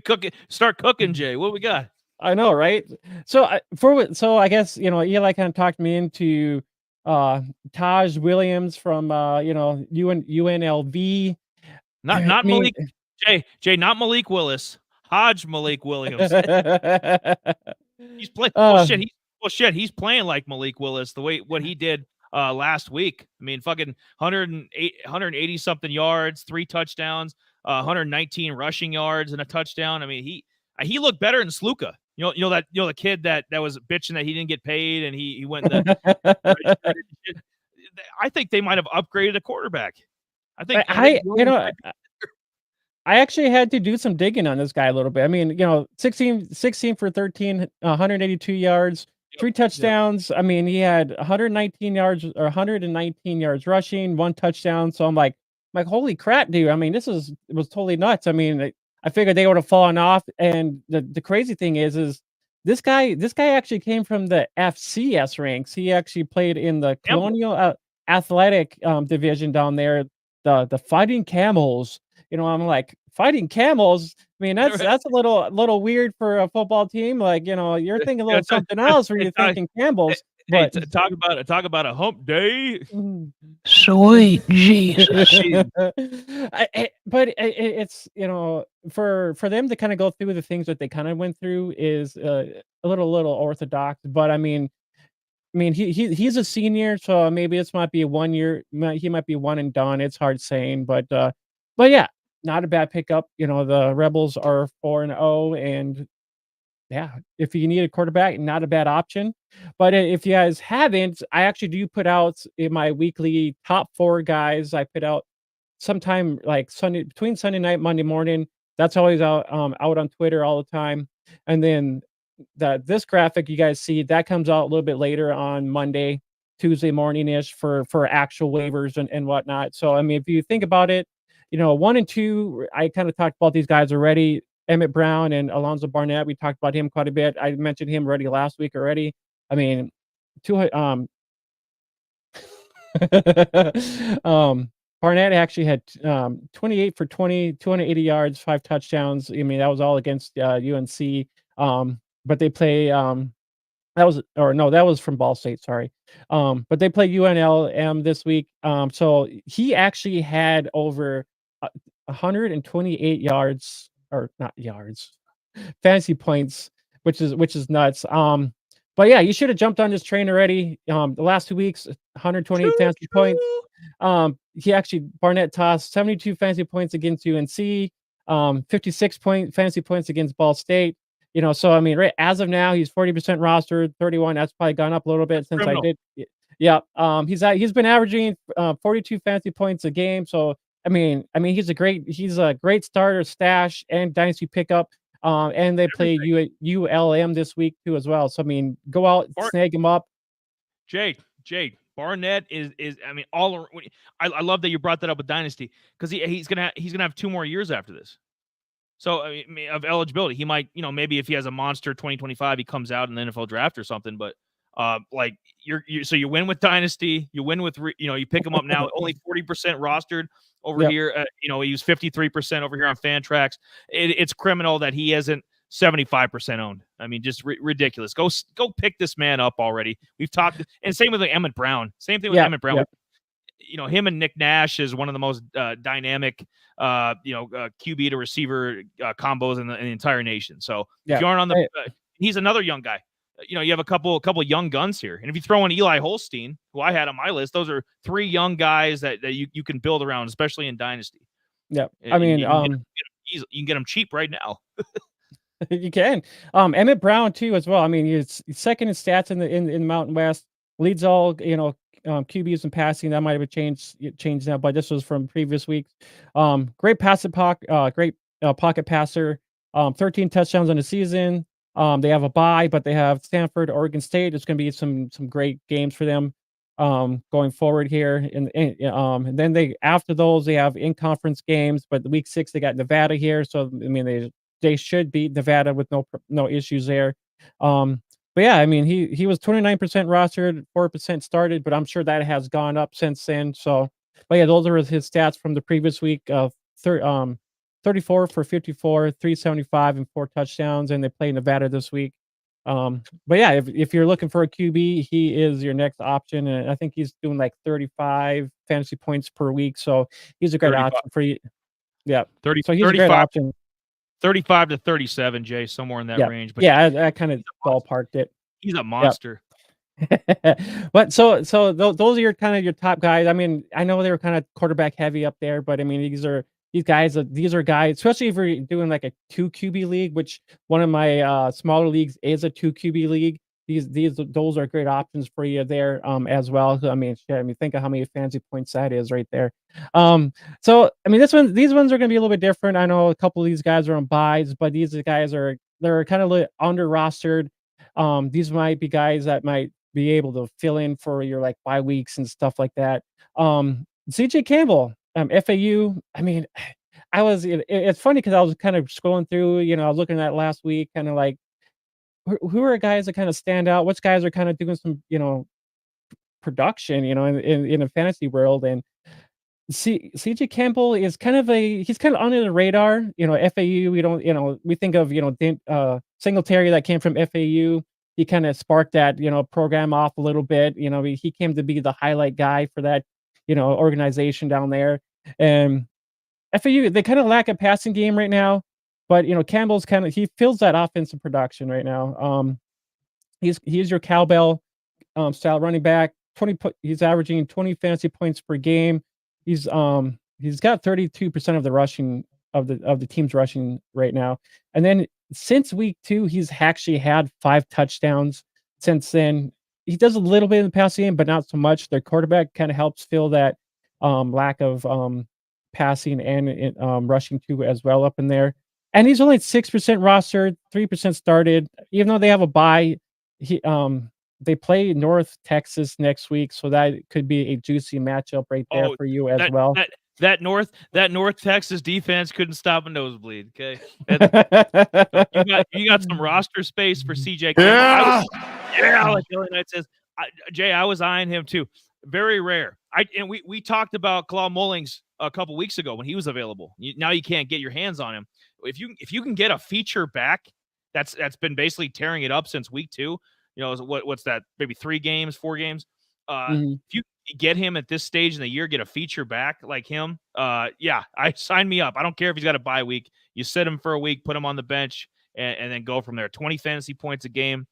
cooking. Start cooking, Jay. What we got? I know, right? So I guess Eli kind of talked me into Taj Williams from UNLV. Not Malik. Jay, not Malik Willis. Hodge Malik Williams. He's playing. He's playing like Malik Willis. What he did last week. I mean, fucking 180 something yards, 3 touchdowns, 119 rushing yards and a touchdown. I mean, he looked better than Sluka. The kid that was bitching that he didn't get paid and he went. I think they might have upgraded a quarterback. I actually had to do some digging on this guy a little bit. I mean, 16 for 13, 182 yards, 3 touchdowns. Yep. I mean, he had 119 yards rushing, 1 touchdown. So I'm like, holy crap, dude. I mean, it was totally nuts. I mean, I figured they would have fallen off. And the crazy thing is this guy actually came from the FCS ranks. He actually played in the Colonial Athletic division down there, the Fighting Camels. I'm like, Fighting Camels. I mean, that's a little weird for a football team. Like, you're thinking a little something else when you're thinking Campbell's. But talk about a hump day. Sweet Jesus. But it's for them to kind of go through the things that they kind of went through is a little orthodox. But I mean, he's a senior, so maybe this might be a 1 year. He might be one and done. It's hard saying, but yeah, not a bad pickup. The Rebels are 4-0, and yeah, if you need a quarterback, not a bad option. But if you guys haven't, I actually do put out in my weekly top 4 guys. I put out sometime like between Sunday night, Monday morning. That's always out on Twitter all the time. And then this graphic you guys see, that comes out a little bit later on Monday, Tuesday morning-ish for actual waivers and whatnot. So, I mean, if you think about it, 1 and 2, I kind of talked about these guys already. Emmett Brown and Alonzo Barnett, we talked about him quite a bit. I mentioned him already last week already. I mean, Barnett actually had 28 for 20, 280 yards, 5 touchdowns. I mean, that was all against UNC. But they play that was from Ball State, sorry. But they play UNLM this week. So he actually had over 128 yards, or not yards, fantasy points, which is nuts. But yeah, you should have jumped on this train already. The last 2 weeks, 128 fantasy points. Barnett tossed 72 fantasy points against UNC, 56 fantasy points against Ball State. So I mean, right as of now, he's 40% rostered, 31. That's probably gone up a little bit since criminal. I did. Yeah. He's been averaging 42 fantasy points a game. So I mean, he's a great starter, stash, and dynasty pickup. And they play ULM this week too as well. So I mean, go out, snag him up. Jade, Barnett is I mean, I love that you brought that up with dynasty, because he's gonna have 2 more years after this. So I mean, of eligibility, he might, maybe if he has a monster 2025, he comes out in the NFL draft or something. But like so you win with dynasty, you win with you pick him up now, only 40% rostered over here. He was 53% over here on Fantrax. It's criminal that he isn't 75% owned. I mean, just ridiculous. Go pick this man up already. We've talked, and same with Emmett Brown. Same thing with Emmett Brown. Yeah. Him and Nick Nash is one of the most dynamic, QB to receiver combos in the entire nation. So if you aren't on the, he's another young guy. You have a couple young guns here, and if you throw in Eli Holstein, who I had on my list, those are 3 young guys that you can build around, especially in dynasty. Yeah, I mean, you can get them cheap right now. You can. Emmett Brown too as well. I mean, he's second in stats in the Mountain West. Leads all QBs in passing. That might have changed now, but this was from previous weeks. Great great pocket passer. 13 touchdowns on the season. They have a bye, but they have Stanford, Oregon State. It's going to be some great games for them going forward here. And then after those they have in conference games. But the week 6 they got Nevada here, so I mean they should beat Nevada with no issues there. But yeah, I mean he was 29% rostered, 4% started, but I'm sure that has gone up since then. So, but yeah, those are his stats from the previous week. 34 for 54, 375, and 4 touchdowns, and they play Nevada this week. But yeah, if you're looking for a QB, he is your next option, and I think he's doing like 35 fantasy points per week, so he's a great option for you. Yeah, 30. So he's a great option. 35 to 37, Jay, somewhere in that range. But I kind of ballparked it. He's a monster. But so those are your kind of your top guys. I mean, I know they were kind of quarterback heavy up there, but I mean these are guys, especially if you're doing like a 2 QB league, which one of my smaller leagues is a 2 QB league. Those are great options for you there as well. So, I mean, think of how many fantasy points that is right there. So I mean, these ones are going to be a little bit different. I know a couple of these guys are on buys, but these guys they're kind of under rostered. These might be guys that might be able to fill in for your like bye weeks and stuff like that. CJ Campbell, FAU. I mean, it's funny because I was kind of scrolling through, I was looking at last week, kind of like who are guys that kind of stand out? Which guys are kind of doing some, production, in a fantasy world. And CJ Campbell is he's kind of under the radar. FAU, we don't, we think of, Singletary that came from FAU. He kind of sparked that, program off a little bit. He came to be the highlight guy for that, organization down there. And FAU, they kind of lack a passing game right now, but Campbell's he fills that offensive production right now. He's your cowbell style running back. He's averaging 20 fantasy points per game. He's got 32% of the rushing of the team's rushing right now. And then since week 2, he's actually had 5 touchdowns since then. He does a little bit in the passing game, but not so much. Their quarterback kind of helps fill that lack of passing and rushing too as well up in there. And he's only at 6% rostered, 3% started. Even though they have a bye, they play North Texas next week, so that could be a juicy matchup right there for you as well. That North Texas defense couldn't stop a nosebleed. Okay, you got some roster space for CJ. Yeah, like Illinois says. Jay, I was eyeing him too. Very rare. We talked about Claude Mullings a couple weeks ago when he was available. Now you can't get your hands on him. If you can get a feature back, that's been basically tearing it up since week 2. What's that? Maybe 3 games, 4 games. Mhm. If you get him at this stage in the year, get a feature back like him. Yeah, I sign me up. I don't care if he's got a bye week. You sit him for a week, put him on the bench, and then go from there. 20 fantasy points a game.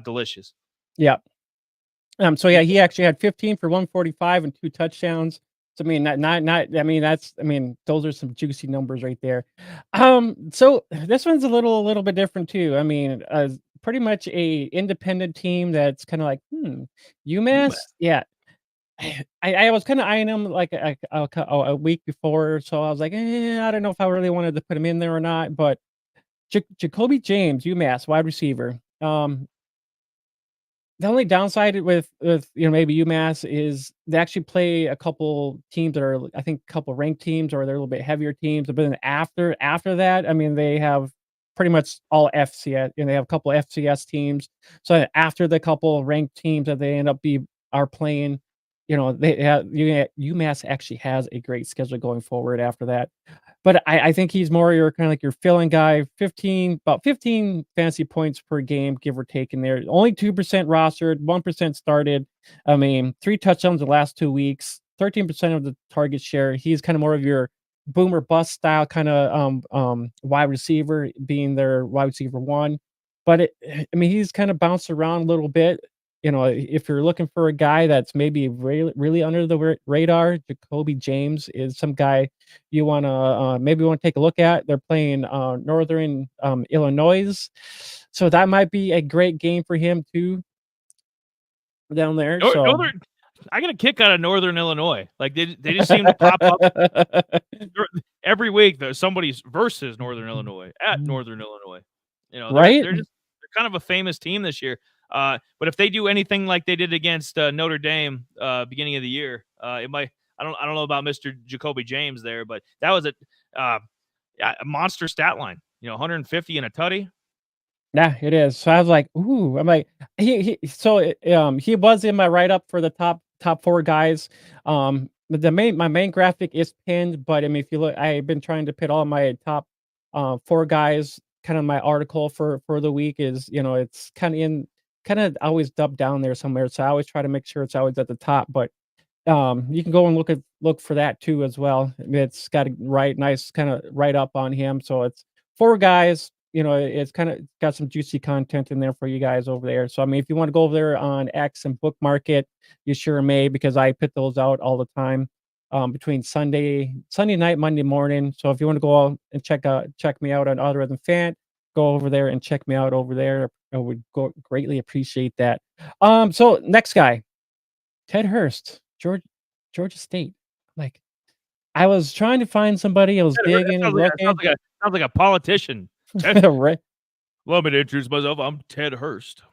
Delicious. Yeah. So yeah, he actually had 15 for 145 and 2 touchdowns. So I mean, those are some juicy numbers right there. So this one's a little bit different too. I mean, pretty much a independent team that's kind of like, UMass. Yeah. I was kind of eyeing him like a week before, so I was like, I don't know if I really wanted to put him in there or not. But Jacoby James, UMass wide receiver. The only downside with maybe UMass is they actually play a couple teams that are, I think, a couple ranked teams, or they're a little bit heavier teams. But then after that, I mean, they have pretty much all FCS, and they have a couple FCS teams. So after the couple ranked teams that they end up are playing, they have UMass actually has a great schedule going forward after that. But I think he's more your kind of like your filling guy, about 15 fantasy points per game, give or take in there. Only 2% rostered, 1% started. I mean, 3 touchdowns the last 2 weeks, 13% of the target share. He's kind of more of your boomer bust style kind of wide receiver, being their wide receiver 1. But he's kind of bounced around a little bit. If you're looking for a guy that's maybe really, really under the radar, Jacoby James is some guy you maybe want to take a look at. They're playing Northern Illinois, so that might be a great game for him too down there. Northern, I get a kick out of Northern Illinois. Like they just seem to pop up every week. There's somebody's versus Northern Illinois at Northern Illinois. Right? They're kind of a famous team this year. But if they do anything like they did against Notre Dame beginning of the year, it might. I don't know about Mr. Jacoby James there, but that was a monster stat line. 150 and a tutty. Yeah, it is. So I was like, ooh, I'm like, he was in my write up for the top 4 guys. But my main graphic is pinned, but I mean, if you look, I've been trying to put all my top 4 guys. Kind of my article for the week is, it's kind of always dubbed down there somewhere. So I always try to make sure it's always at the top. But you can go and look for that too as well. It's got a nice kind of write up on him. So it's 4 guys. It's kind of got some juicy content in there for you guys over there. So I mean, if you want to go over there on X and bookmark it, you sure may, because I put those out all the time between Sunday night, Monday morning. So if you want to go out and check me out on Other Than Fan, go over there and check me out over there. I would greatly appreciate that. So next guy, Ted Hurst, Georgia State. Like, I was trying to find somebody. I was digging and looking. Sounds like a politician. Right. Let me introduce myself. I'm Ted Hurst.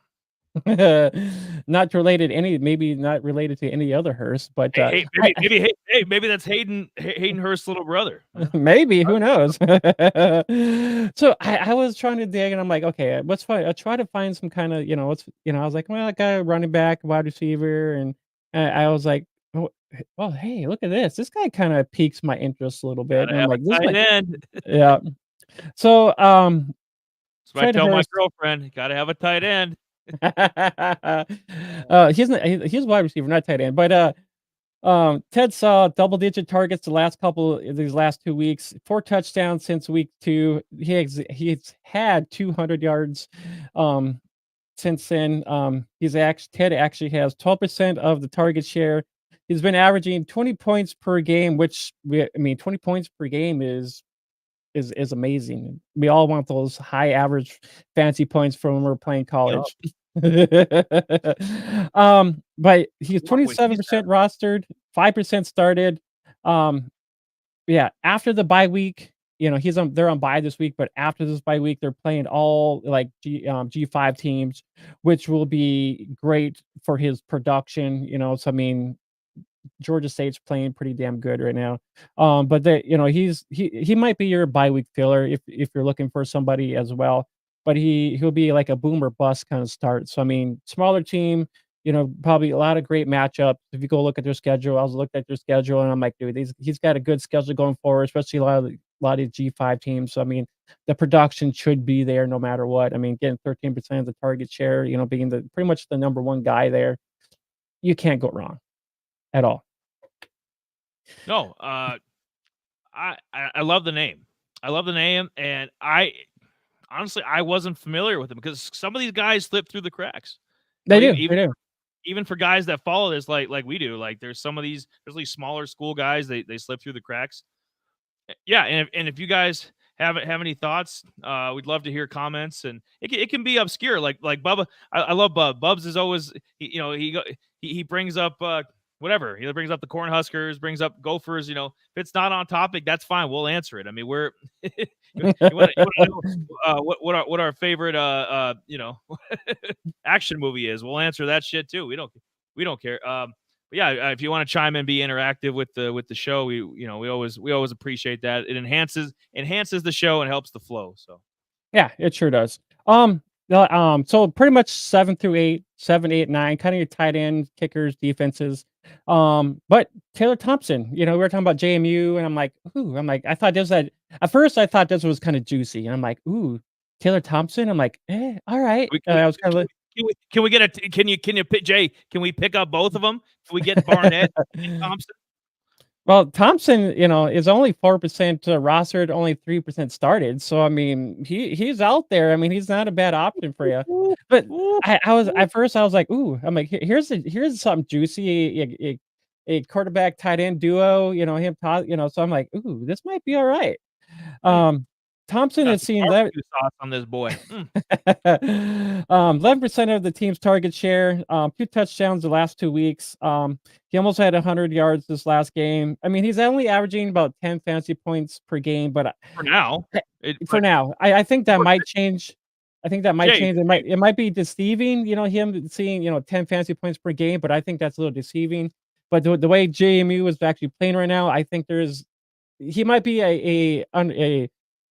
Not related to any other Hurst, but maybe that's Hayden Hurst's little brother. Maybe, who knows? So I was trying to dig, and I'm like, okay, what's fine? I try to find some kind of, I was like, well, I got a running back, wide receiver, and I was like, well, hey, look at this. This guy kind of piques my interest a little bit. And I'm like, this end. Yeah. So that's what I tell my girlfriend. You gotta have a tight end. He's wide receiver, not tight end. But Ted saw double-digit targets these last 2 weeks, 4 touchdowns since week 2. He's had 200 yards since then. Ted actually has 12% of the target share. He's been averaging 20 points per game, which 20 points per game is amazing. We all want those high average fantasy points from when we're playing college. Yep. But he's 27% rostered, 5% started. Yeah, after the bye week, they're on bye this week, but after this bye week, they're playing all like G5 teams, which will be great for his production. So I mean, Georgia State's playing pretty damn good right now. But he might be your bye week filler if you're looking for somebody as well. But he'll be like a boomer bust kind of start. So I mean, smaller team, probably a lot of great matchups. If you go look at their schedule, I was looked at their schedule and I'm like, dude, he's got a good schedule going forward, especially a lot of G5 teams. So I mean, the production should be there no matter what. I mean, getting 13% of the target share, being pretty much the number one guy there, you can't go wrong at all. No, I love the name. I love the name, and honestly I wasn't familiar with him because some of these guys slip through the cracks. They do. Even They do. even for guys that follow this like we do, like there's some of these, especially smaller school guys, they slip through the cracks. Yeah, and if you guys have any thoughts, we'd love to hear comments, and it can be obscure, like Bubba. I love Bub. Bubs is always he brings up whatever. He brings up the Cornhuskers, brings up Gophers. If it's not on topic, that's fine. We'll answer it. I mean, we're you want to know what our favorite action movie is. We'll answer that shit too. We don't care. But yeah, if you want to chime in, be interactive with the show, we always appreciate that. It enhances the show and helps the flow. So yeah, it sure does. So pretty much 7 through 8, 7, 8, 9, kind of your tight end, kickers, defenses. But Taylor Thompson, we were talking about JMU, and I'm like, I thought at first I thought this was kind of juicy, and I'm like, ooh, Taylor Thompson. I'm like, all right. I was kind of like, can we get a can you pick Jay? Can we pick up both of them? Can we get Barnett and Thompson? Well, Thompson, is only 4% rostered, only 3% started. So I mean, he's out there. I mean, he's not a bad option for you. But I was at first I was like, ooh, I'm like, here's something juicy, a quarterback tight end duo. Him, so I'm like, ooh, this might be all right. Thompson has seen that sauce on this boy. 11% of the team's target share, 2 touchdowns the last 2 weeks. He almost had 100 yards this last game. I mean, he's only averaging about 10 fantasy points per game, but for now, I think that might change. I think that might change. It might be deceiving, him seeing 10 fantasy points per game, but I think that's a little deceiving. But the way JMU is actually playing right now, I think he might be a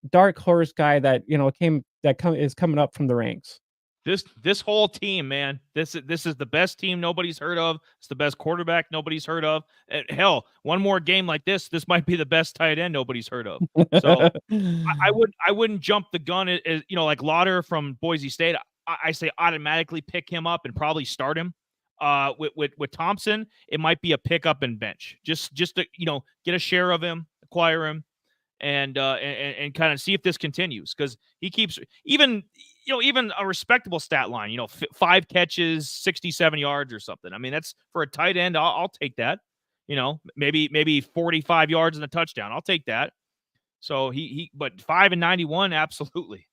dark horse guy that is coming up from the ranks. This whole team, man, this is the best team nobody's heard of. It's the best quarterback nobody's heard of. And hell, one more game like this might be the best tight end nobody's heard of. So I wouldn't jump the gun as like Lauder from Boise State. I say automatically pick him up and probably start him. With Thompson, it might be a pickup and bench. Just to get a share of him, acquire him. And kind of see if this continues, because he keeps even a respectable stat line, 5 catches, 67 yards or something. I mean, that's for a tight end. I'll take that. Maybe 45 yards and a touchdown. I'll take that. So but 5 and 91, absolutely,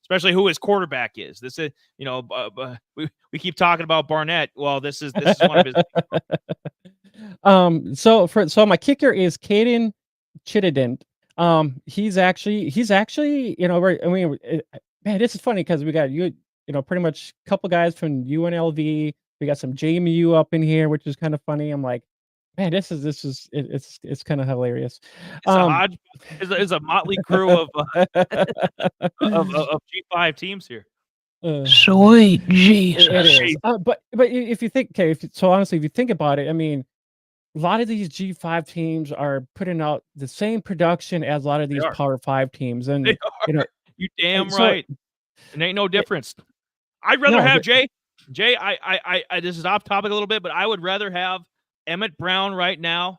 especially who his quarterback is. This is we keep talking about Barnett. Well, this is one of his. So my kicker is Caden Chittenden. He's actually, man, this is funny because we got pretty much a couple guys from UNLV. We got some JMU up in here, which is kind of funny. I'm like, man, it's kind of hilarious. It's a motley crew of G5 teams here. Sweet Jesus. It is. But if you think, honestly, if you think about it, I mean, a lot of these G5 teams are putting out the same production as a lot of these Power 5 teams, and you damn right. It ain't no difference. I'd rather have Jay. I this is off topic a little bit, but I would rather have Emmett Brown right now.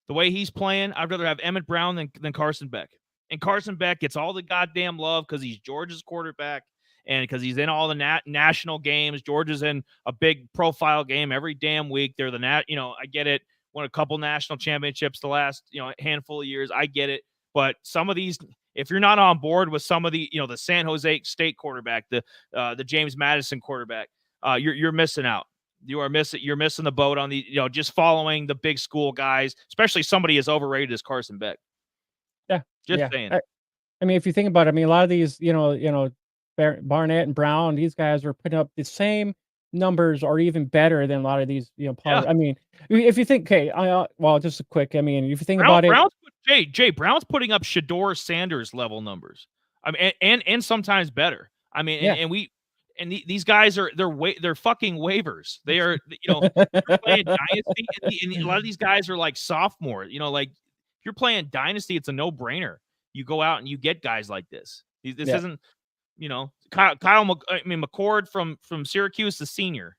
The way he's playing, I'd rather have Emmett Brown than Carson Beck. And Carson Beck gets all the goddamn love because he's Georgia's quarterback and because he's in all the national games. Georgia's in a big profile game every damn week. They're I get it. Won a couple national championships the last, handful of years. I get it. But some of these, if you're not on board with some of the, the San Jose State quarterback, the James Madison quarterback, you're missing out. You're missing the boat on the, just following the big school guys, especially somebody as overrated as Carson Beck. Yeah. Just saying. I mean, if you think about it, I mean, a lot of these, Barnett and Brown, these guys were putting up the same numbers or even better than a lot of these, I mean, if you think, well, just a quick, I mean, if you think about it, Jay Brown's putting up Shador Sanders level numbers. I mean, and sometimes better. I mean, and we, and these guys they're fucking waivers. They are, you're playing dynasty, and a lot of these guys are like sophomore. Like if you're playing dynasty, it's a no brainer. You go out and you get guys like this. This isn't, McCord from Syracuse, the senior.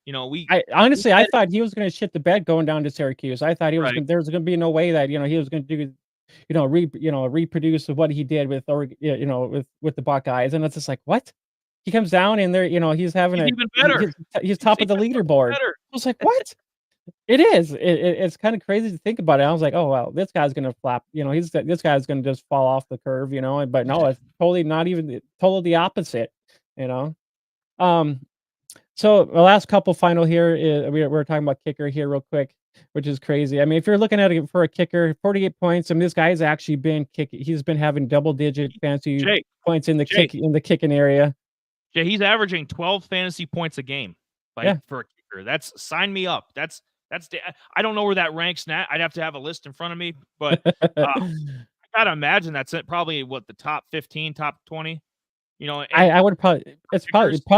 I honestly, I thought he was going to shit the bed going down to Syracuse. I thought Right. there was going to be no way that he was going to do, reproduce what he did with with the Buckeyes, and it's just like, what? He comes down and he's having He's even better. He's top of the leaderboard. I was like, what? It is. It's kind of crazy to think about it. I was like, oh well, this guy's gonna flop. This guy's gonna just fall off the curve. But no, it's totally not even totally the opposite. Um, so the last couple final here is we're talking about kicker here real quick, which is crazy. I mean, if you're looking at it for a kicker, 48 points. I mean, this guy's actually been kicking. He's been having double-digit fantasy points in the kicking area. Jay, he's averaging 12 fantasy points a game. For a kicker, that's sign me up. That's I don't know where that ranks now. I'd have to have a list in front of me, but I gotta imagine that's probably the top 15, top 20. I would probably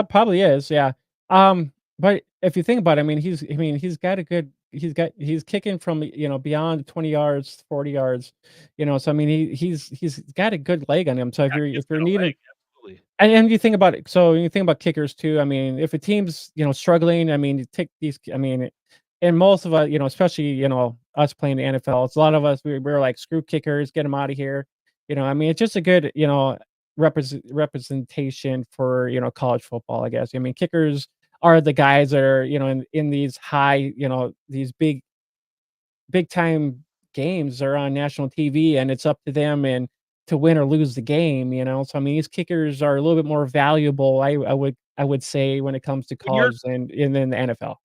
probably is, yeah. But if you think about it, he's got a good he's kicking from beyond 20 yards, 40 yards, so he's got a good leg on him. So if you're needing, and you think about it, so you think about kickers too. I mean, if a team's struggling, you take these. And most of us, especially us playing the NFL, it's a lot of us. We're like, screw kickers, get them out of here. It's just a good representation for college football, I guess. Kickers are the guys that are in these high, these big time games are on national TV, and it's up to them and to win or lose the game. So these kickers are a little bit more valuable, I would say, when it comes to college and then the NFL.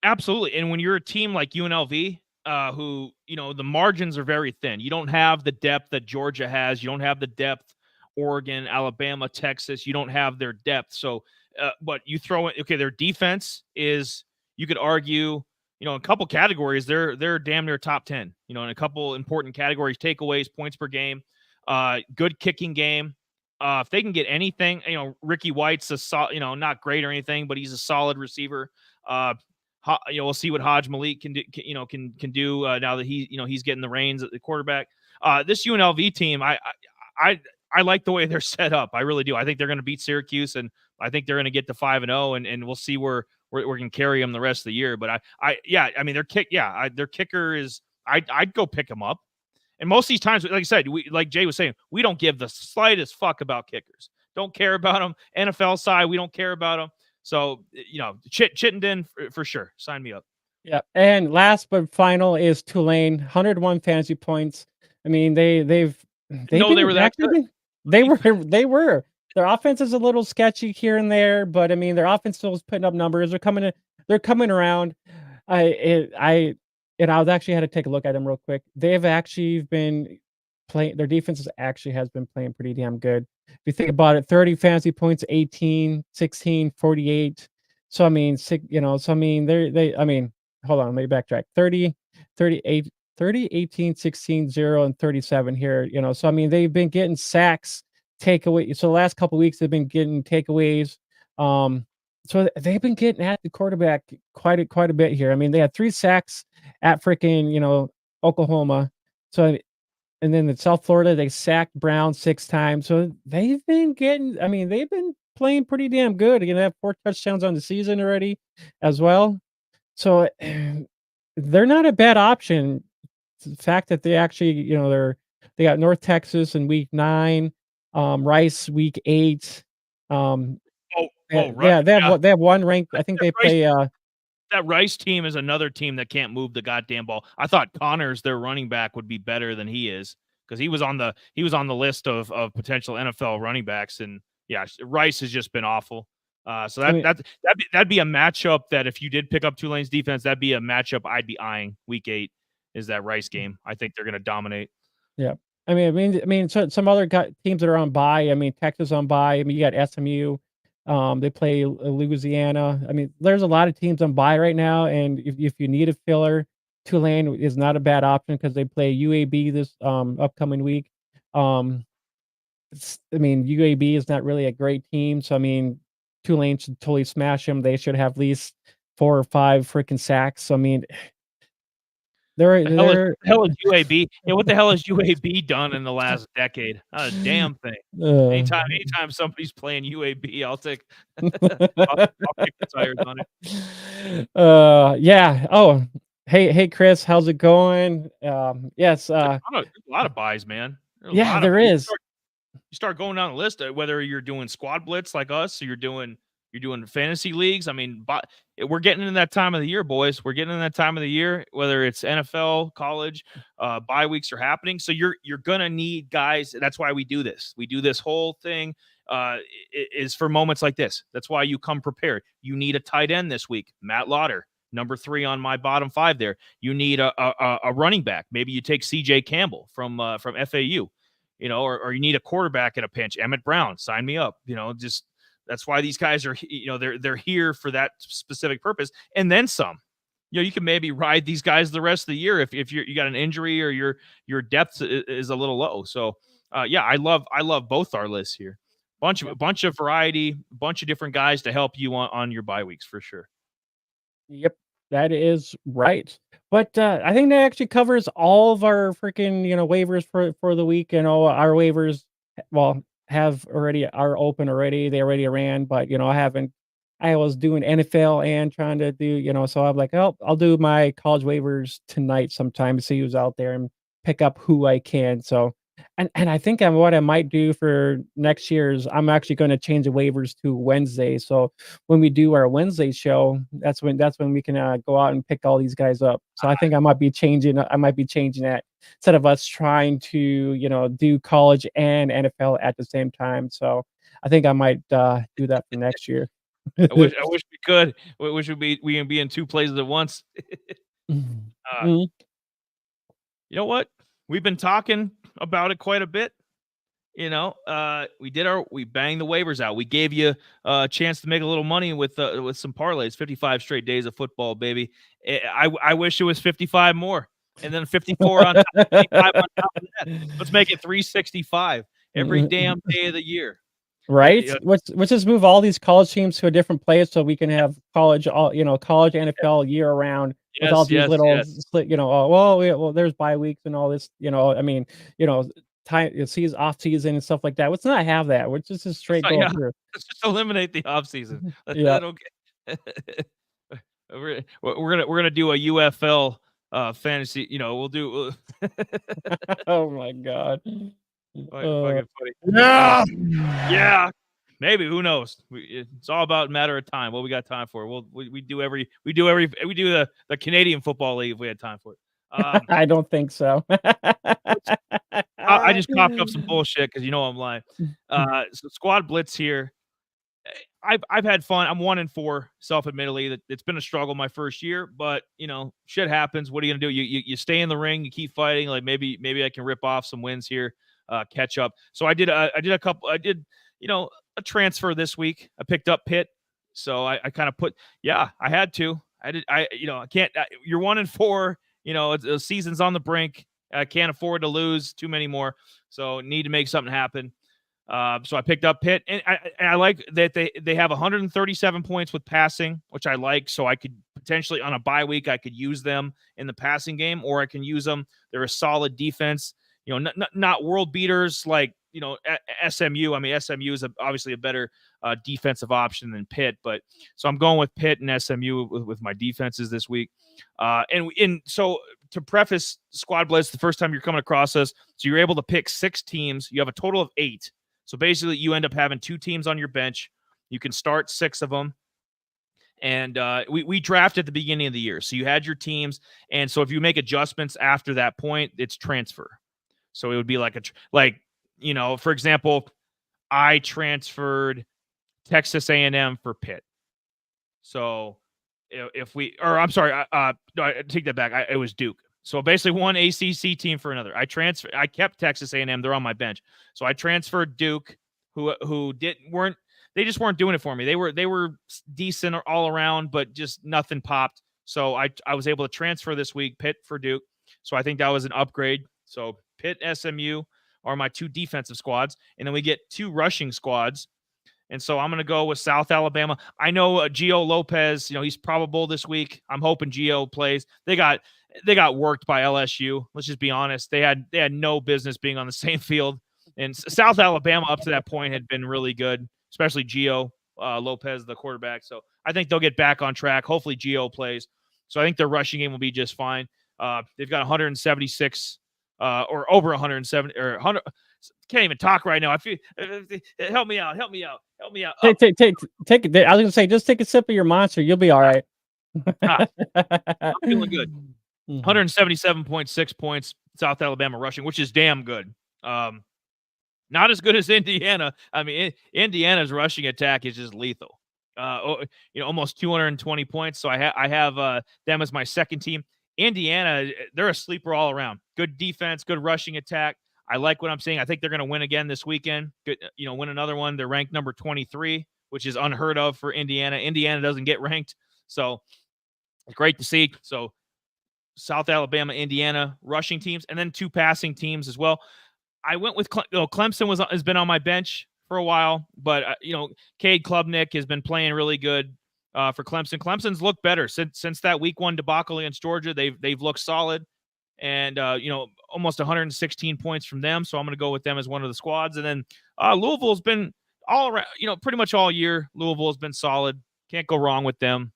Absolutely. And when you're a team like UNLV, who, the margins are very thin. You don't have the depth that Georgia has. You don't have the depth Oregon, Alabama, Texas. You don't have their depth. So, but you throw in, their defense is, you could argue, in a couple categories, they're damn near top 10, in a couple important categories, takeaways, points per game, good kicking game. If they can get anything, Ricky White's not great or anything, but he's a solid receiver. We'll see what Hajj Malik can do. Can do now that he's getting the reins at the quarterback. This UNLV team, I like the way they're set up. I really do. I think they're going to beat Syracuse, and I think they're going to get to 5-0, and we'll see where we're going to carry them the rest of the year. But their kicker is. I'd go pick them up. And most of these times, like I said, like Jay was saying, we don't give the slightest fuck about kickers. Don't care about them. NFL side, we don't care about them. So, Chittenden for sure. Sign me up. Yeah. And last but final is Tulane, 101 fantasy points. They were that good. They were. Their offense is a little sketchy here and there, but their offense still is putting up numbers. They're coming around. I was actually had to take a look at them real quick. They've actually been playing. Their defense has been playing pretty damn good. If you think about it, 30 fantasy points, 18, 16, 48. So hold on, let me backtrack. 30, 38, 30, 18, 16, 0, and 37 here. So they've been getting sacks, takeaway. So the last couple of weeks they've been getting takeaways. So they've been getting at the quarterback quite a bit here. They had 3 sacks at freaking Oklahoma. So, and then in South Florida, they sacked Brown 6 times. So they've been they've been playing pretty damn good. They have 4 touchdowns on the season already as well. So they're not a bad option. The fact that they actually, they got North Texas in week 9, Rice week 8. Right. Yeah, they have one ranked. I think they play that Rice team is another team that can't move the goddamn ball. I thought Connors, their running back, would be better than he is, because he was on the list of potential NFL running backs, and Rice has just been awful. So that'd be a matchup that if you did pick up Tulane's defense, that'd be a matchup I'd be eyeing. Week 8 is that Rice game. I think they're going to dominate. Yeah, so some other teams that are on bye. Texas on bye. You got SMU. They play Louisiana. There's a lot of teams on bye right now, and if you need a filler, Tulane is not a bad option because they play UAB this upcoming week. UAB is not really a great team, so Tulane should totally smash them. They should have at least 4 or 5 freaking sacks. I mean, they're The hell is UAB? Yeah, what the hell has UAB done in the last decade? Not a damn thing. Anytime somebody's playing UAB, I'll kick the tires on it. Yeah. Oh, hey, Chris, how's it going? Yes. There's a lot of buys, man. There's a Yeah, lot there of is. you start going down the list, whether you're doing squad blitz like us, or you're doing fantasy leagues. I mean, we're getting in that time of the year, boys. We're getting in that time of the year, whether it's NFL, college, bye weeks are happening. So you're gonna need guys. That's why we do this. We do this whole thing is for moments like this. That's why you come prepared. You need a tight end this week, Matt Lauder, number 3 on my bottom 5 there. You need a running back. Maybe you take CJ Campbell from FAU. Or you need a quarterback at a pinch. Emmett Brown, sign me up. Just that's why these guys are, they're here for that specific purpose, and then some. You can maybe ride these guys the rest of the year if you got an injury or your depth is a little low. So, yeah, I love both our lists here. Bunch of variety, bunch of different guys to help you on your bye weeks for sure. Yep, that is right. But I think that actually covers all of our freaking, waivers for the week. Our waivers, well, are open already. They already ran, but I was doing NFL and trying to do, so I'm like, oh, I'll do my college waivers tonight sometime, see who's out there and pick up who I can. So and I think what I might do for next year is I'm actually going to change the waivers to Wednesday. So when we do our Wednesday show, that's when we can go out and pick all these guys up. So I think I might be changing that instead of us trying to do college and NFL at the same time. So I think I might do that for next year. I wish we could. We wish we can be in 2 places at once. Mhm. You know what? We've been talking about it quite a bit. We banged the waivers out. We gave you a chance to make a little money with some parlays. 55 straight days of football, baby. I wish it was 55 more, and then 54 on top, 55 on top of that. Let's make it 365 every damn day of the year. Right? Yeah. Let's just move all these college teams to a different place so we can have college NFL year round with all these little split, there's bye weeks and all this, I mean, time off season and stuff like that. Let's not have that. We're just straight going through. Let's just eliminate the off season. Yeah. We're gonna do a UFL fantasy. We'll do. Oh my god. Fucking funny. No. Yeah, maybe. Who knows? It's all about a matter of time. What we got time for? We do the Canadian Football League if we had time for it. I don't think so. I just coughed up some bullshit because I'm lying. So squad blitz here. I've had fun. I'm 1-4, self-admittedly. It's been a struggle my first year, but shit happens. What are you gonna do? You stay in the ring, you keep fighting. Like maybe I can rip off some wins here, catch up. So I did a transfer this week. I picked up Pitt, so I kind of I had to. I can't. You're 1-4. The season's on the brink. I can't afford to lose too many more, so need to make something happen. So I picked up Pitt, and I like that they have 137 points with passing, which I like. So I could potentially on a bye week I could use them in the passing game, or I can use them. They're a solid defense. Not world beaters like SMU. I mean, SMU is obviously a better defensive option than Pitt, but so I'm going with Pitt and SMU with my defenses this week. And so to preface Squad Blitz, the first time you're coming across us, so you're able to pick 6 teams. You have a total of 8. So basically, you end up having 2 teams on your bench. You can start 6 of them. And we draft at the beginning of the year. So you had your teams. And so if you make adjustments after that point, it's transfer. So it would be for example, I transferred Texas A&M for Pitt. So no, I take that back. It was Duke. So basically one ACC team for another. I kept Texas A&M. They're on my bench. So I transferred Duke, who they just weren't doing it for me. They were decent all around, but just nothing popped. So I was able to transfer this week, Pitt for Duke. So I think that was an upgrade. So Pitt, SMU are my 2 defensive squads. And then we get 2 rushing squads. And so I'm going to go with South Alabama. I know Gio Lopez, he's probable this week. I'm hoping Gio plays. They got worked by LSU. Let's just be honest. They had no business being on the same field. And South Alabama up to that point had been really good, especially Gio Lopez, the quarterback. So I think they'll get back on track. Hopefully Gio plays. So I think their rushing game will be just fine. They've got 176 or over 170 or 100. Can't even talk right now. I feel help me out. Take it. I was gonna say, just take a sip of your monster. You'll be all right. I'm feeling good. 177.6 points, South Alabama rushing, which is damn good. Not as good as Indiana. I mean, Indiana's rushing attack is just lethal. Almost 220 points. So I have them as my second team. Indiana, they're a sleeper all around. Good defense, good rushing attack. I like what I'm seeing. I think they're going to win again this weekend. Good, win another one. They're ranked number 23, which is unheard of for Indiana. Indiana doesn't get ranked, so great to see. So South Alabama, Indiana rushing teams, and then 2 passing teams as well. I went with Clemson has been on my bench for a while, but Cade Klubnik has been playing really good for Clemson. Clemson's looked better since that week 1 debacle against Georgia. They've looked solid. And, almost 116 points from them. So I'm going to go with them as one of the squads. And then Louisville's been all around, pretty much all year. Louisville has been solid. Can't go wrong with them.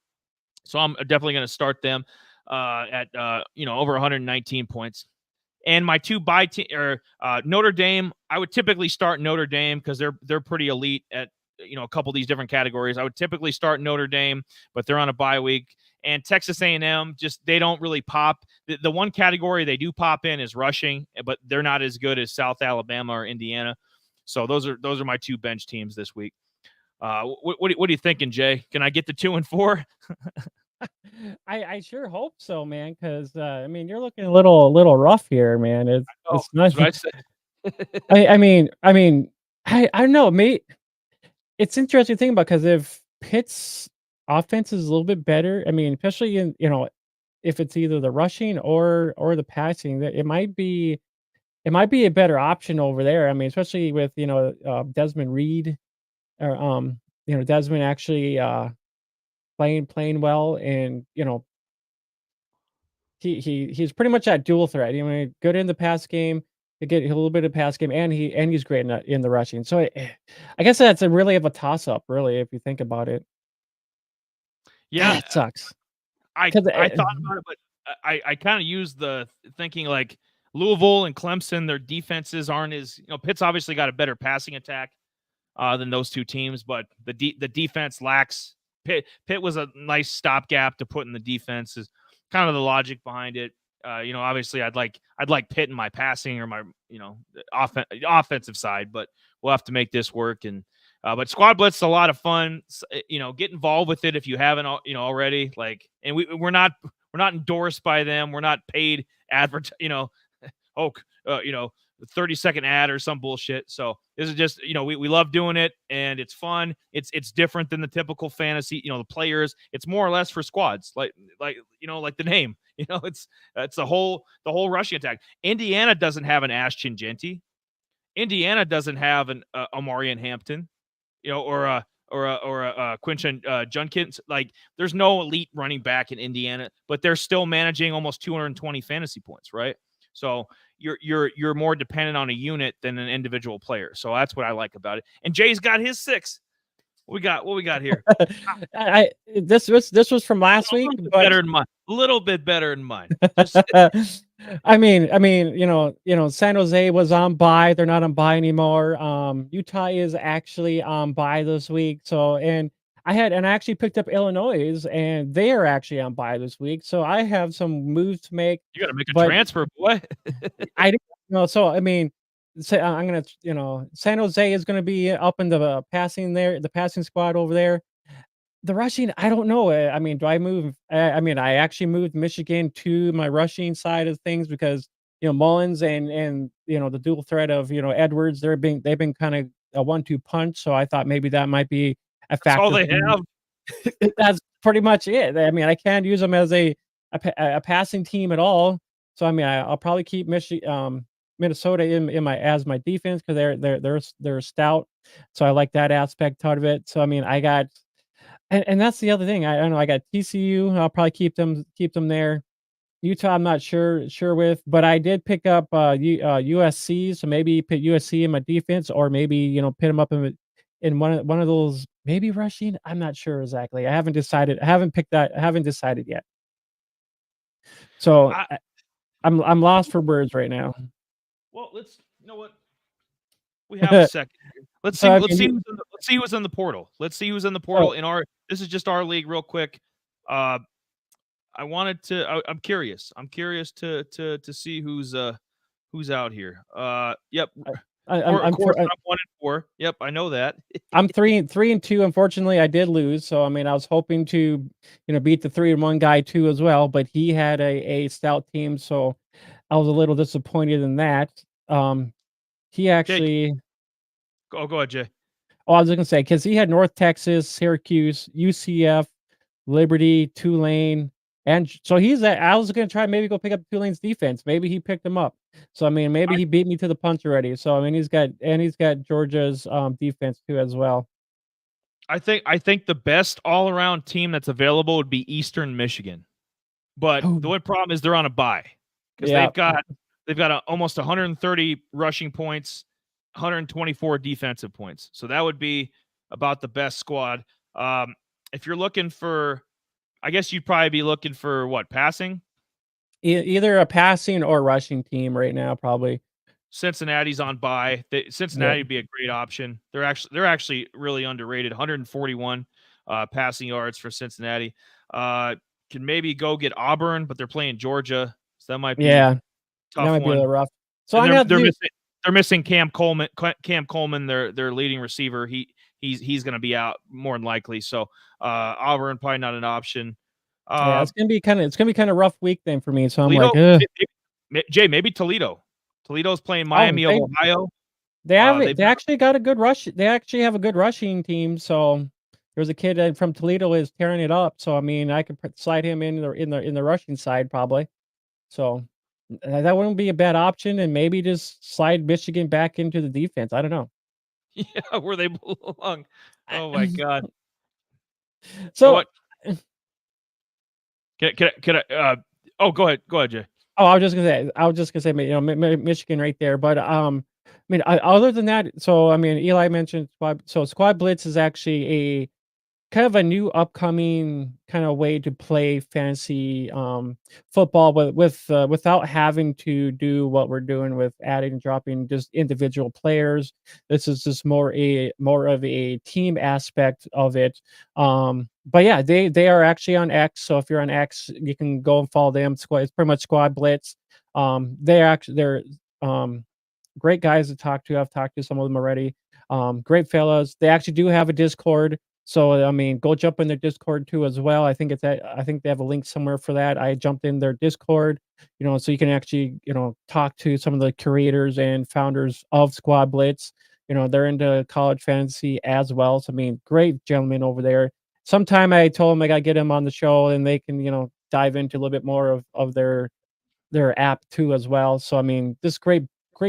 So I'm definitely going to start them at over 119 points. And my 2 bye team Notre Dame, I would typically start Notre Dame because they're pretty elite at a couple of these different categories. I would typically start Notre Dame, but they're on a bye week. And Texas A&M, they don't really pop. The one category they do pop in is rushing, but they're not as good as South Alabama or Indiana. So those are my 2 bench teams this week. What are you thinking, Jay? Can I get the 2 and 4? I sure hope so, man. Because you're looking a little rough here, man. It's not. I mean, I don't know, mate. It's interesting to think about because if Pitt's offense is a little bit better, especially in if it's either the rushing or the passing, that it might be a better option over there. Especially with Desmond Reed or Desmond actually playing well, and he's pretty much that dual threat. Good in the pass game, to get a little bit of pass game, and he's great in the rushing. So I guess that's really of a toss up, really, if you think about it. Yeah, it sucks. I thought about it, but I kind of used the thinking like Louisville and Clemson, their defenses aren't as Pitt's obviously got a better passing attack than those 2 teams, but the defense lacks. Pitt was a nice stopgap to put in the defense. Is kind of the logic behind it. Obviously I'd like Pitt in my passing or my offensive side, but we'll have to make this work. And but Squad Blitz is a lot of fun. Get involved with it if you haven't already. And we're not endorsed by them. We're not paid 30-second ad or some bullshit. So this is just, we love doing it, and it's fun. It's different than the typical fantasy, the players. It's more or less for squads, like the name, it's the whole rushing attack. Indiana doesn't have an Ashton Genty. Indiana doesn't have an Amarian Hampton, or a Quinton Junkins. There's no elite running back in Indiana, but they're still managing almost 220 fantasy points, right? So you're more dependent on a unit than an individual player. So that's what I like about it. And Jay's got his 6. What we got here? This was from last week, but better than mine. A little bit better than mine. San Jose was on bye. They're not on bye anymore. Utah is actually on bye this week. So, and I actually picked up Illinois, and they are actually on bye this week. So I have some moves to make. You got to make a transfer, boy. I didn't know. So I'm gonna, San Jose is gonna be up in the passing there, the passing squad over there. The rushing, I don't know. Do I move? I actually moved Michigan to my rushing side of things because Mullins and the dual threat of Edwards. They've been kind of a 1-2 punch. So I thought maybe that might be a factor. That's all they have. That's pretty much it. I can't use them as a passing team at all. So I'll probably keep Michigan Minnesota in my as my defense because they're stout, so I like that aspect out of it. So I mean, I got and that's the other thing. I don't know. I got TCU. I'll probably keep them there. Utah, I'm not sure with, but I did pick up USC, so maybe put USC in my defense, or maybe put them up in one of those maybe rushing. I'm not sure exactly. I haven't decided. I haven't picked that. I haven't decided yet. So I, I'm lost for words right now. well, you know what? We have a second. Let's see. So, I Let's mean, see who's in the portal. Let's see who's in the portal oh, in our. This is just our league, real quick. I wanted to. I'm curious. I'm curious to see who's out here. Yep. I'm Of course, I'm 1-4. Yep, I know that. I'm 3-2. Unfortunately, I did lose. So I mean, I was hoping to, beat the 3-1 guy too as well, but he had a stout team, so I was a little disappointed in that. He Jake, actually, go ahead, Jay. I was gonna say because he had North Texas, Syracuse, UCF, Liberty, Tulane, and so he's at. I was gonna try maybe go pick up Tulane's defense. Maybe he picked him up. So I mean, maybe he beat me to the punch already. So I mean, he's got Georgia's defense too as well. I think the best all around team that's available would be Eastern Michigan, but Oh, the only problem is they're on a bye because yeah, they've got almost 130 rushing points, 124 defensive points. So that would be about the best squad. If you're looking for, I guess you'd probably be looking for what, passing? either a passing or rushing team right now, probably. Cincinnati's on bye. Cincinnati would be a great option. They're actually really underrated. 141 passing yards for Cincinnati. Can maybe go get Auburn, but they're playing Georgia, so that might be Yeah, that tough might be a one. little rough. So And I'm gonna have to do. they're missing Cam Coleman. Cam Coleman, their leading receiver. He's going to be out more than likely. So Auburn probably not an option. Yeah, it's gonna be kind of rough week then for me. So I'm like, Toledo, ugh. Jay, maybe Toledo. Toledo's playing Oh, Miami of Ohio. they actually got a good rush. They actually have a good rushing team. So there's a kid from Toledo is tearing it up. So I mean, I could slide him in the rushing side probably. So that wouldn't be a bad option, and maybe just slide Michigan back into the defense. I don't know. Yeah, where they belong. Oh my God. You know So what? Can I? Go ahead, Jay. oh, I was just gonna say, Michigan right there. But I mean, other than that, so I mean, Eli mentioned squad. So squad blitz is actually a kind of a new upcoming kind of way to play fantasy football, without having to do what we're doing with adding and dropping just individual players. This is just more of a team aspect of it. But yeah, they are actually on X. So if you're on X, you can go and follow them. It's pretty much Squad Blitz. They're great guys to talk to. I've talked to some of them already. Great fellows. They actually do have a Discord. So I mean, go jump in their Discord too as well. I think I think they have a link somewhere for that. I jumped in their Discord, so you can actually, talk to some of the creators and founders of Squad Blitz. They're into college fantasy as well. So I mean, great gentlemen over there. Sometime I told them I gotta get them on the show and they can, dive into a little bit more of their app too as well. So I mean, just great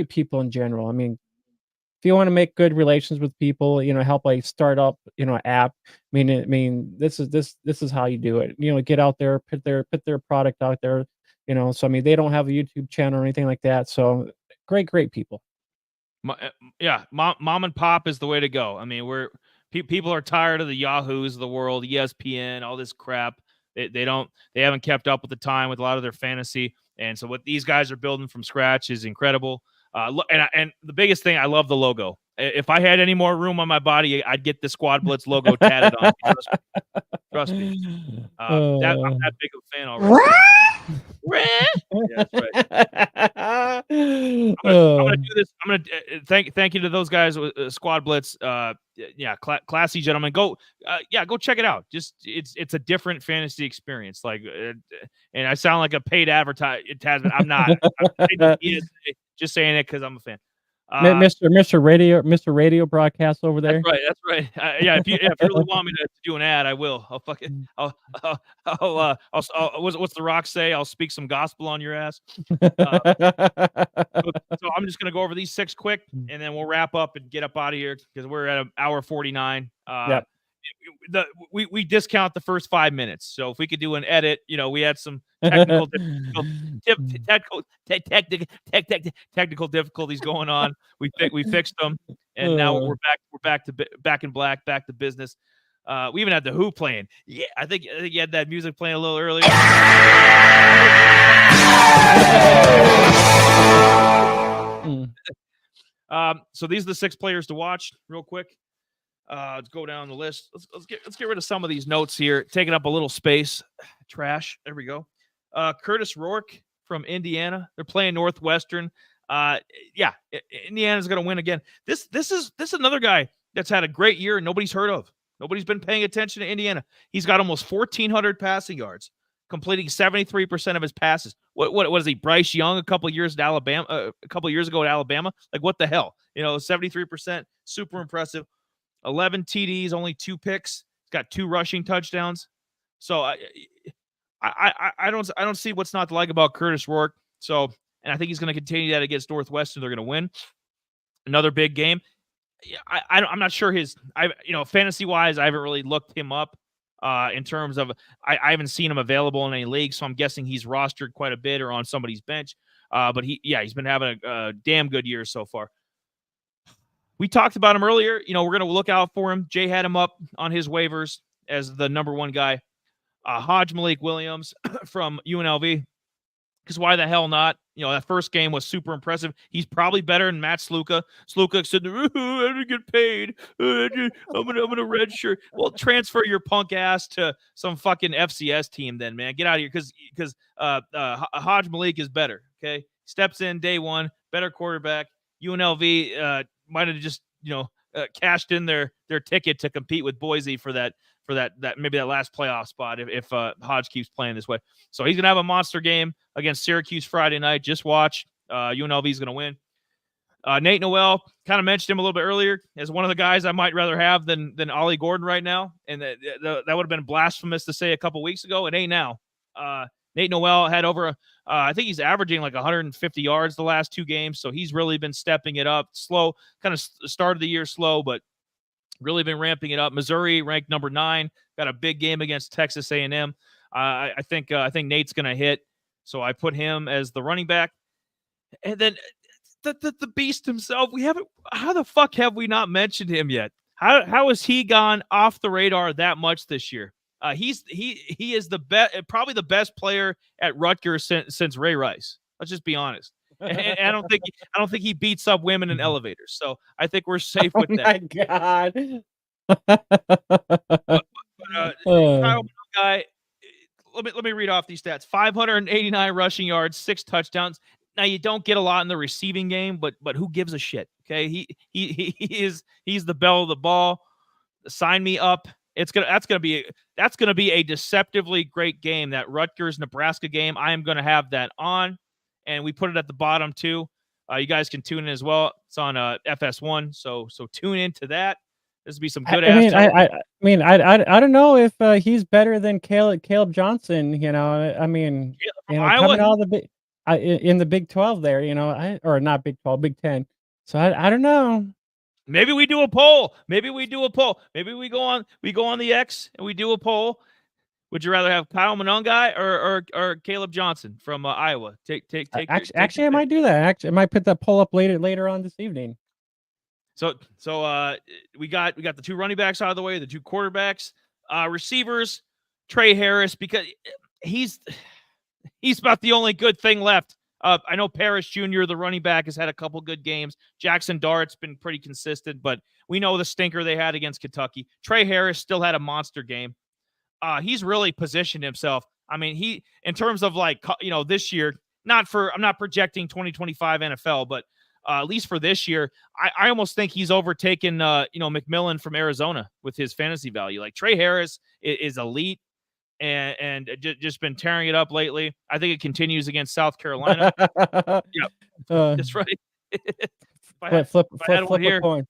people in general. I mean, if you want to make good relations with people, help a startup, app. This is how you do it. Get out there, put their product out there. So I mean, they don't have a YouTube channel or anything like that. So great people. Yeah, mom and pop is the way to go. I mean, people are tired of the Yahoos of the world, ESPN, all this crap. They haven't kept up with the time with a lot of their fantasy, and so what these guys are building from scratch is incredible. And the biggest thing, I love the logo. If I had any more room on my body, I'd get the Squad Blitz logo tatted on me. Trust me. I'm that big of a fan already. Yeah, that's right. I'm gonna do this. I'm gonna thank you to those guys with Squad Blitz. Yeah, classy gentlemen. Go check it out. Just it's a different fantasy experience. Like, and I sound like a paid advertisement. I'm not. I'm just saying it because I'm a fan. Mr. Radio broadcast over That's there. right. That's right. Yeah, if you really want me to do an ad, I will. I'll fucking what's the Rock say? I'll speak some gospel on your ass. So I'm just gonna go over these 6 quick, and then we'll wrap up and get up out of here because we're at an hour 49. Yep. We discount the first 5 minutes. So if we could do an edit, we had some technical difficulties going on. We fixed them, and now we're back in black, back to business. We even had the Who playing. Yeah, I think you had that music playing a little earlier. So these are the 6 players to watch real quick. Let's go down the list. Let's get rid of some of these notes here, taking up a little space. Trash. There we go. Curtis Rourke from Indiana. They're playing Northwestern. Yeah, Indiana's going to win again. This is another guy that's had a great year and nobody's heard of. Nobody's been paying attention to Indiana. He's got almost 1,400 passing yards, completing 73% of his passes. What is he? Bryce Young a couple years ago at Alabama. Like, what the hell? 73%, super impressive. 11 TDs, only 2 picks. He's got 2 rushing touchdowns. So I don't see what's not to like about Curtis Rourke. So, and I think he's going to continue that against Northwestern. They're going to win. Another big game. I'm not sure fantasy wise, I haven't really looked him up in terms of I haven't seen him available in any league, so I'm guessing he's rostered quite a bit or on somebody's bench. But he's been having a damn good year so far. We talked about him earlier. We're going to look out for him. Jay had him up on his waivers as the number 1 guy. Hodge Malik Williams from UNLV. Because why the hell not? That first game was super impressive. He's probably better than Matt Sluka. Sluka said, "I'm gonna get paid. I'm gonna redshirt." Well, transfer your punk ass to some fucking FCS team, then, man. Get out of here, because Hodge Malik is better. Okay, steps in day 1, better quarterback. UNLV might have just cashed in their ticket to compete with Boise for that maybe that last playoff spot if Hodge keeps playing this way. So he's gonna have a monster game against Syracuse Friday night. Just watch. UNLV is gonna win. Nate Noel, kind of mentioned him a little bit earlier as one of the guys I might rather have than Ollie Gordon right now, and that would have been blasphemous to say a couple weeks ago. It ain't now. Nate Noel had over I think he's averaging like 150 yards the last 2 games, so he's really been stepping it up. Slow, kind of started the year slow, but really been ramping it up. Missouri ranked number 9, got a big game against Texas A&M. I think Nate's going to hit, so I put him as the running back. And then the beast himself, how the fuck have we not mentioned him yet? How has he gone off the radar that much this year? He is the best, probably the best player at Rutgers since Ray Rice. Let's just be honest. And I don't think he beats up women in elevators. So I think we're safe with that. Oh my God. Kyle guy, let me read off these stats. 589 rushing yards, 6 touchdowns. Now, you don't get a lot in the receiving game, but who gives a shit? Okay, he's the belle of the ball. Sign me up. That's gonna be a deceptively great game. That Rutgers Nebraska game, I am gonna have that on, and we put it at the bottom too. You guys can tune in as well. It's on FS1, so tune into that. This will be some good. I don't know if he's better than Caleb Johnson. Coming out of the in the Big 12 there. Or not Big 12, Big 10. So I don't know. Maybe we do a poll. Maybe we go on the X and we do a poll. Would you rather have Kyle Monongai or Caleb Johnson from Iowa? Actually, I might do that. Actually, I might put that poll up later on this evening. So we got the 2 running backs out of the way, the 2 quarterbacks, receivers, Trey Harris, because he's about the only good thing left. I know Parrish Jr., the running back, has had a couple good games. Jackson Dart's been pretty consistent, but we know the stinker they had against Kentucky. Trey Harris still had a monster game. He's really positioned himself. I mean, in terms of this year, I'm not projecting 2025 NFL, but at least for this year, I almost think he's overtaken, McMillan from Arizona with his fantasy value. Like, Trey Harris is elite. And just been tearing it up lately. I think it continues against South Carolina. Yeah, that's right. Flip I had one a here, coin.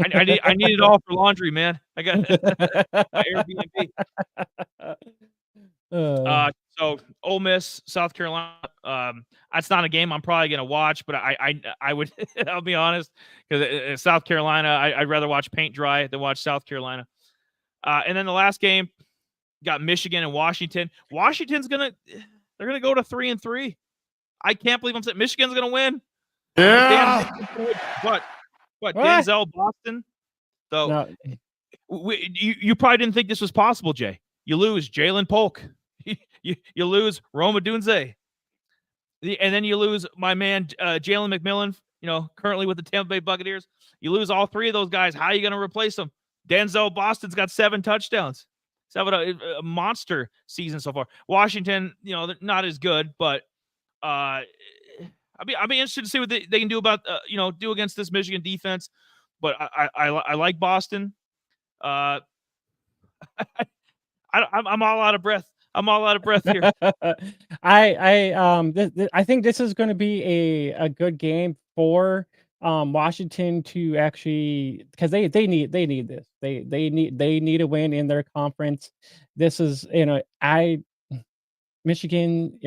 I need it all for laundry, man. I got my Airbnb. So Ole Miss, South Carolina. That's not a game I'm probably gonna watch, but I would. I'll be honest, because South Carolina, I'd rather watch paint dry than watch South Carolina. And then the last game got Michigan and Washington. Washington's they're gonna go to 3-3. I can't believe I'm saying Michigan's gonna win. Yeah. But What? Denzel Boston. So No. you probably didn't think this was possible, Jay. You lose Jalen Polk. You lose Roma Dunze. And then you lose my man Jalen McMillan, currently with the Tampa Bay Buccaneers. You lose all three of those guys. How are you going to replace them? Denzel Boston's got 7 touchdowns. He's having a monster season so far. Washington, they're not as good, but I'll be interested to see what they can do about do against this Michigan defense. But I like Boston. I'm all out of breath. I'm all out of breath here. I think this is going to be a good game for Washington to actually, because they need this. They need a win in their conference. This is Michigan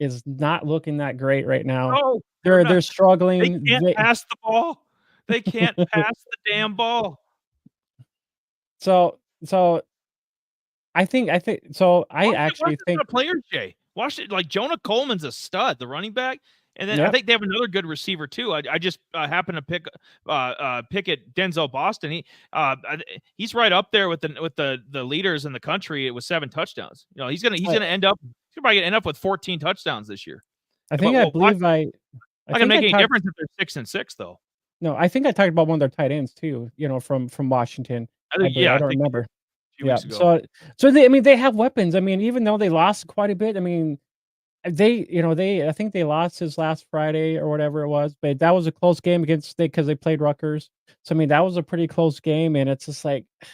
is not looking that great right now. No, they're struggling. They can't pass the ball. They can't pass the damn ball. So I think so. I actually think players, Jay. Washington, like Jonah Coleman's a stud, the running back, and then I think they have another good receiver too. I just happened to pick at Denzel Boston. He's right up there with the leaders in the country with 7 touchdowns. He's gonna end up with 14 touchdowns this year. I think not gonna make any difference if they're 6-6 though. No, I think I talked about one of their tight ends too. From Washington. I don't remember. Yeah. So they have weapons. I mean, even though they lost quite a bit, I mean, I think they lost his last Friday or whatever it was, but that was a close game against because they played Rutgers. So I mean, that was a pretty close game, and it's just like, I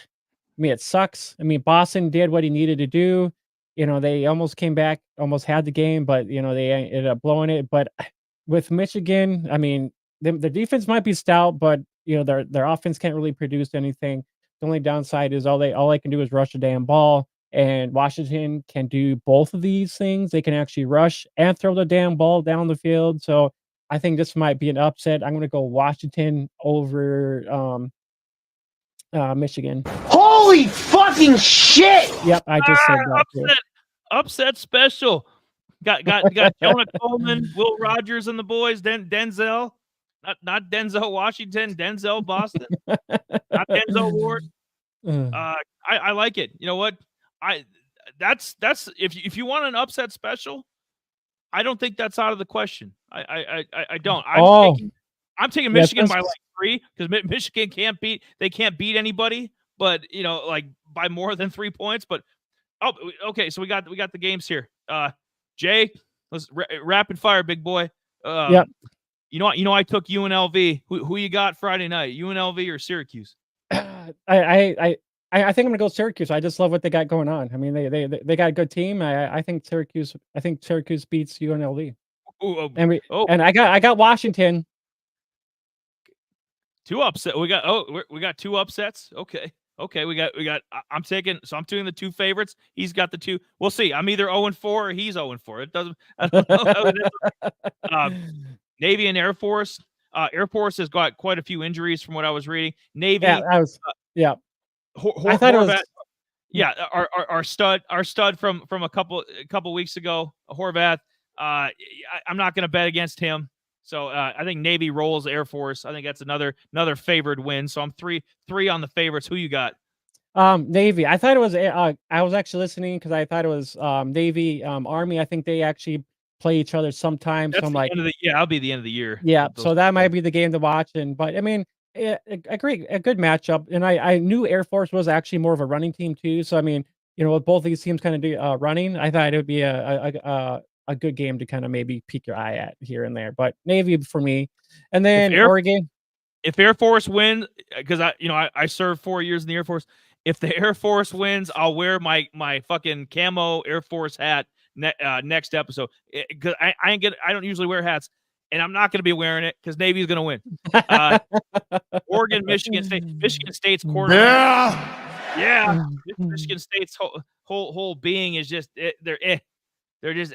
mean, it sucks. I mean, Boston did what he needed to do. They almost came back, almost had the game, but they ended up blowing it. But with Michigan, I mean, the defense might be stout, but their offense can't really produce anything. The only downside is all they can do is rush the damn ball, and Washington can do both of these things. They can actually rush and throw the damn ball down the field. So I think this might be an upset. I'm going to go Washington over Michigan. Holy fucking shit! Yep, I just said that. Upset special. Got Jonah Coleman, Will Rogers, and the boys. Then Denzel. Not Denzel Washington, Denzel Boston, not Denzel Ward. I like it. You know what? That's if you want an upset special, I don't think that's out of the question. I don't. I'm taking Michigan by like 3 because Michigan can't beat anybody, but like by more than 3 points. But okay, so we got the games here. Jay, let's rapid fire, big boy. Yep. I took UNLV. Who you got Friday night? UNLV or Syracuse? I think I'm gonna go Syracuse. I just love what they got going on. I mean, they got a good team. I think Syracuse beats UNLV. And I got Washington. 2 upset. We got 2 upsets. Okay. We got. I'm taking the 2 favorites. He's got the 2. We'll see. I'm either 0-4 or he's 0-4. It doesn't. I don't know. Navy and Air Force. Air Force has got quite a few injuries from what I was reading. Navy. Yeah, I thought it was. Yeah, our stud from a couple weeks ago, Horvath. I'm not going to bet against him. So I think Navy rolls Air Force. I think that's another favored win. So I'm 3 on the favorites. Who you got? Navy. I thought it was. I was actually listening because I thought it was Navy, Army. I think they actually play each other sometimes. That's so I'm like, I'll be the end of the year. Yeah, so that might be the game to watch. But I mean, a good matchup. And I knew Air Force was actually more of a running team too. So I mean, with both these teams kind of do running, I thought it would be a good game to kind of maybe peek your eye at here and there. But Navy for me, and then Oregon. If Air Force wins, because I served 4 years in the Air Force. If the Air Force wins, I'll wear my fucking camo Air Force hat next episode, because I don't usually wear hats. and I'm not going to be wearing it because Navy's going to win. Oregon, Michigan State. Michigan State's quarterback. Yeah. Michigan State's whole being is just they're just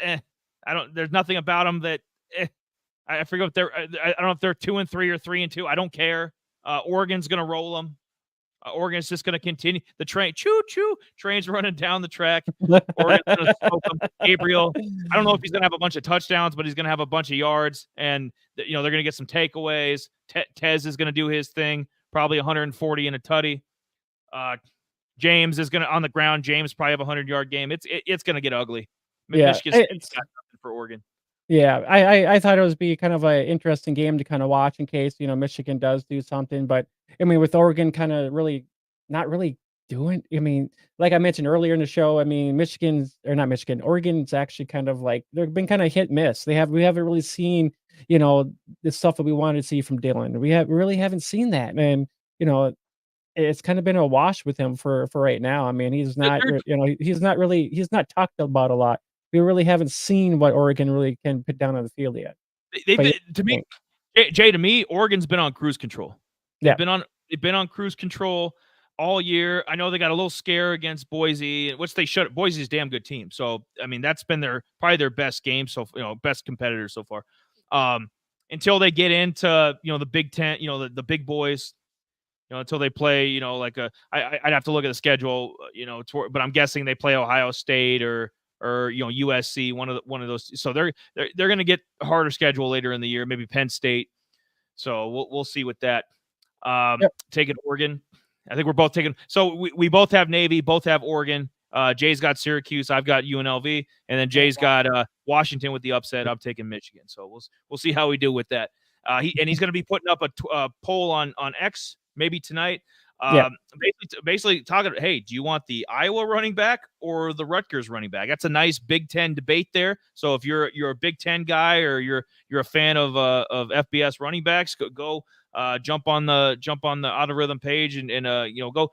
there's nothing about them that I forget if they're I don't know if they're 2-3 or 3-2. I don't care. Oregon's going to roll them. Oregon's just going to continue the train. Choo-choo. Train's running down the track. Oregon's going to smoke them. Gabriel, I don't know if he's going to have a bunch of touchdowns, but he's going to have a bunch of yards. And, they're going to get some takeaways. Tez is going to do his thing, probably 140 in a tutty. James is going to, on the ground, James probably have a 100-yard game. It's going to get ugly. Yeah, Michigan State's got nothing for Oregon. Yeah, I thought it was be kind of an interesting game to kind of watch in case, Michigan does do something. But I mean, with Oregon kind of really not really doing, I mean, like I mentioned earlier in the show, I mean, Oregon's actually kind of like they've been kind of hit miss. We haven't really seen, the stuff that we wanted to see from Dylan. We really haven't seen that. And, it's kind of been a wash with him for right now. I mean, he's not, he's not talked about a lot. We really haven't seen what Oregon really can put down on the field yet. They've been, to me, Jay, to me, Oregon's been on cruise control. They've been on cruise control all year. I know they got a little scare against Boise, which they should. Boise's a damn good team. So, I mean, that's been probably their best game. So, best competitor so far. Until they get into, the Big Ten, the big boys, until they play, I'd have to look at the schedule, but I'm guessing they play Ohio State or USC, one of those. So they're going to get a harder schedule later in the year, maybe Penn State. So we'll see with that. Taking Oregon. I think we're both taking. So we both have Navy, both have Oregon. Jay's got Syracuse, I've got UNLV, and then Jay's got Washington with the upset. I'm taking Michigan. So we'll see how we do with that. He's going to be putting up a poll on X maybe tonight. Basically talking, hey, do you want the Iowa running back or the Rutgers running back? That's a nice Big Ten debate there. So if you're a Big Ten guy or you're a fan of FBS running backs, go jump on the Out of Rhythm page and go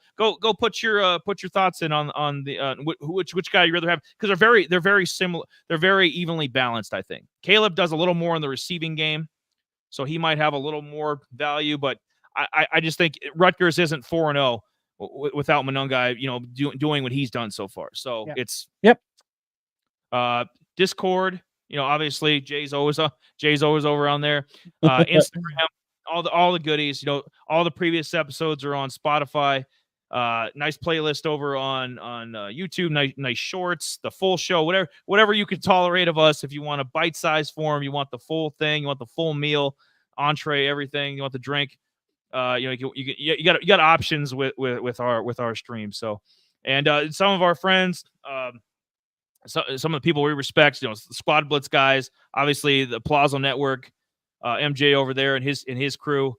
put your thoughts in on the which guy you rather have, because they're very similar. They're very evenly balanced. I think Caleb does a little more in the receiving game, so he might have a little more value, but I just think Rutgers isn't 4-0 without Monungai, doing what he's done so far. So it's Discord. Obviously Jay's always over on there. Instagram, all the goodies. All the previous episodes are on Spotify. Nice playlist over on YouTube. Nice shorts. The full show. Whatever you can tolerate of us. If you want a bite-sized form, you want the full thing. You want the full meal, entree, everything. You want the drink. You got options with our stream. So, and some of our friends, some of the people we respect, the Squad Blitz guys, obviously the Plaza Network, MJ over there and his crew,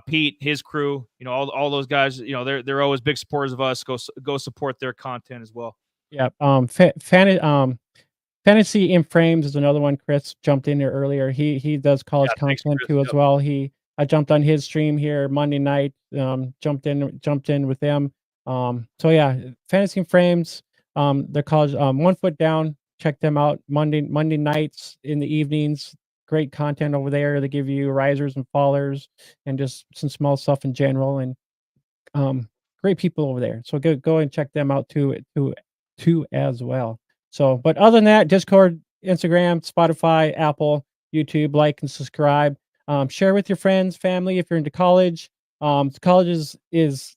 Pete, his crew, all those guys, they're always big supporters of us. Go support their content as well. Yeah. Fantasy in Frames is another one. Chris jumped in there earlier. He does college content too as well. I jumped on his stream here Monday night. Jumped in with them. So yeah, Fantasy and Frames. They're college. 1 Foot Down. Check them out. Monday nights in the evenings. Great content over there. They give you risers and fallers and just some small stuff in general. And great people over there. So go and check them out too as well. So, but other than that, Discord, Instagram, Spotify, Apple, YouTube, like and subscribe. Share with your friends, family if you're into college. College is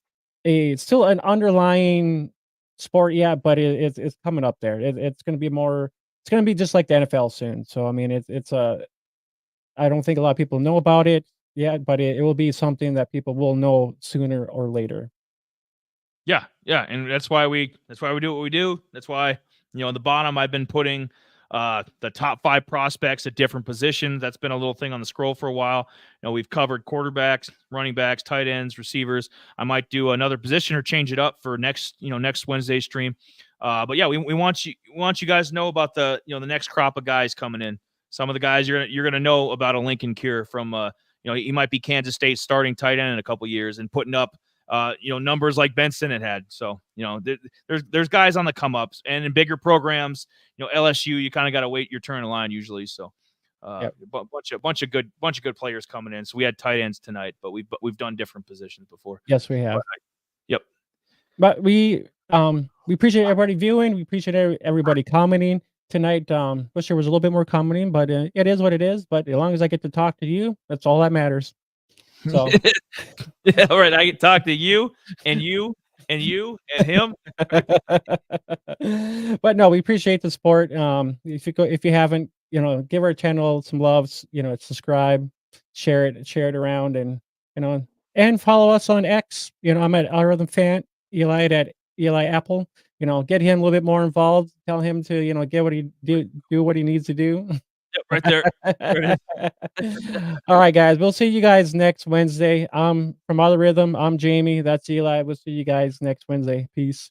still an underlying sport, but it's coming up there. It's going to be more. It's going to be just like the NFL soon. So I mean, I don't think a lot of people know about it yet, but it will be something that people will know sooner or later. Yeah, and that's why we do what we do. That's why on the bottom I've been putting the top 5 prospects at different positions. That's been a little thing on the scroll for a while. We've covered quarterbacks, running backs, tight ends, receivers. I might do another position or change it up for next Wednesday stream. But yeah, we want you guys to know about the next crop of guys coming in. Some of the guys you're gonna know about a Lincoln Cure from he might be Kansas State starting tight end in a couple years and putting up numbers like Ben Sinnott had. So, there's guys on the come ups, and in bigger programs, LSU, you kind of got to wait your turn in line usually. So, Yep. bunch of good players coming in. So we had tight ends tonight, but we've done different positions before. Yes, we have. Yep. But we appreciate everybody viewing. We appreciate everybody commenting tonight. Wish there was a little bit more commenting, but it is what it is. But as long as I get to talk to you, that's all that matters. So yeah, all right. I can talk to you and you and you and him. But no, we appreciate the support. If you haven't, give our channel some loves, subscribe, share it around, and and follow us on X. I'm at @RhythmFant, Eli at Eli Apple. Get him a little bit more involved. Tell him to get what he do what he needs to do. Yep, right there. Right. All right, guys. We'll see you guys next Wednesday. From Other Rhythm, I'm Jamie. That's Eli. We'll see you guys next Wednesday. Peace.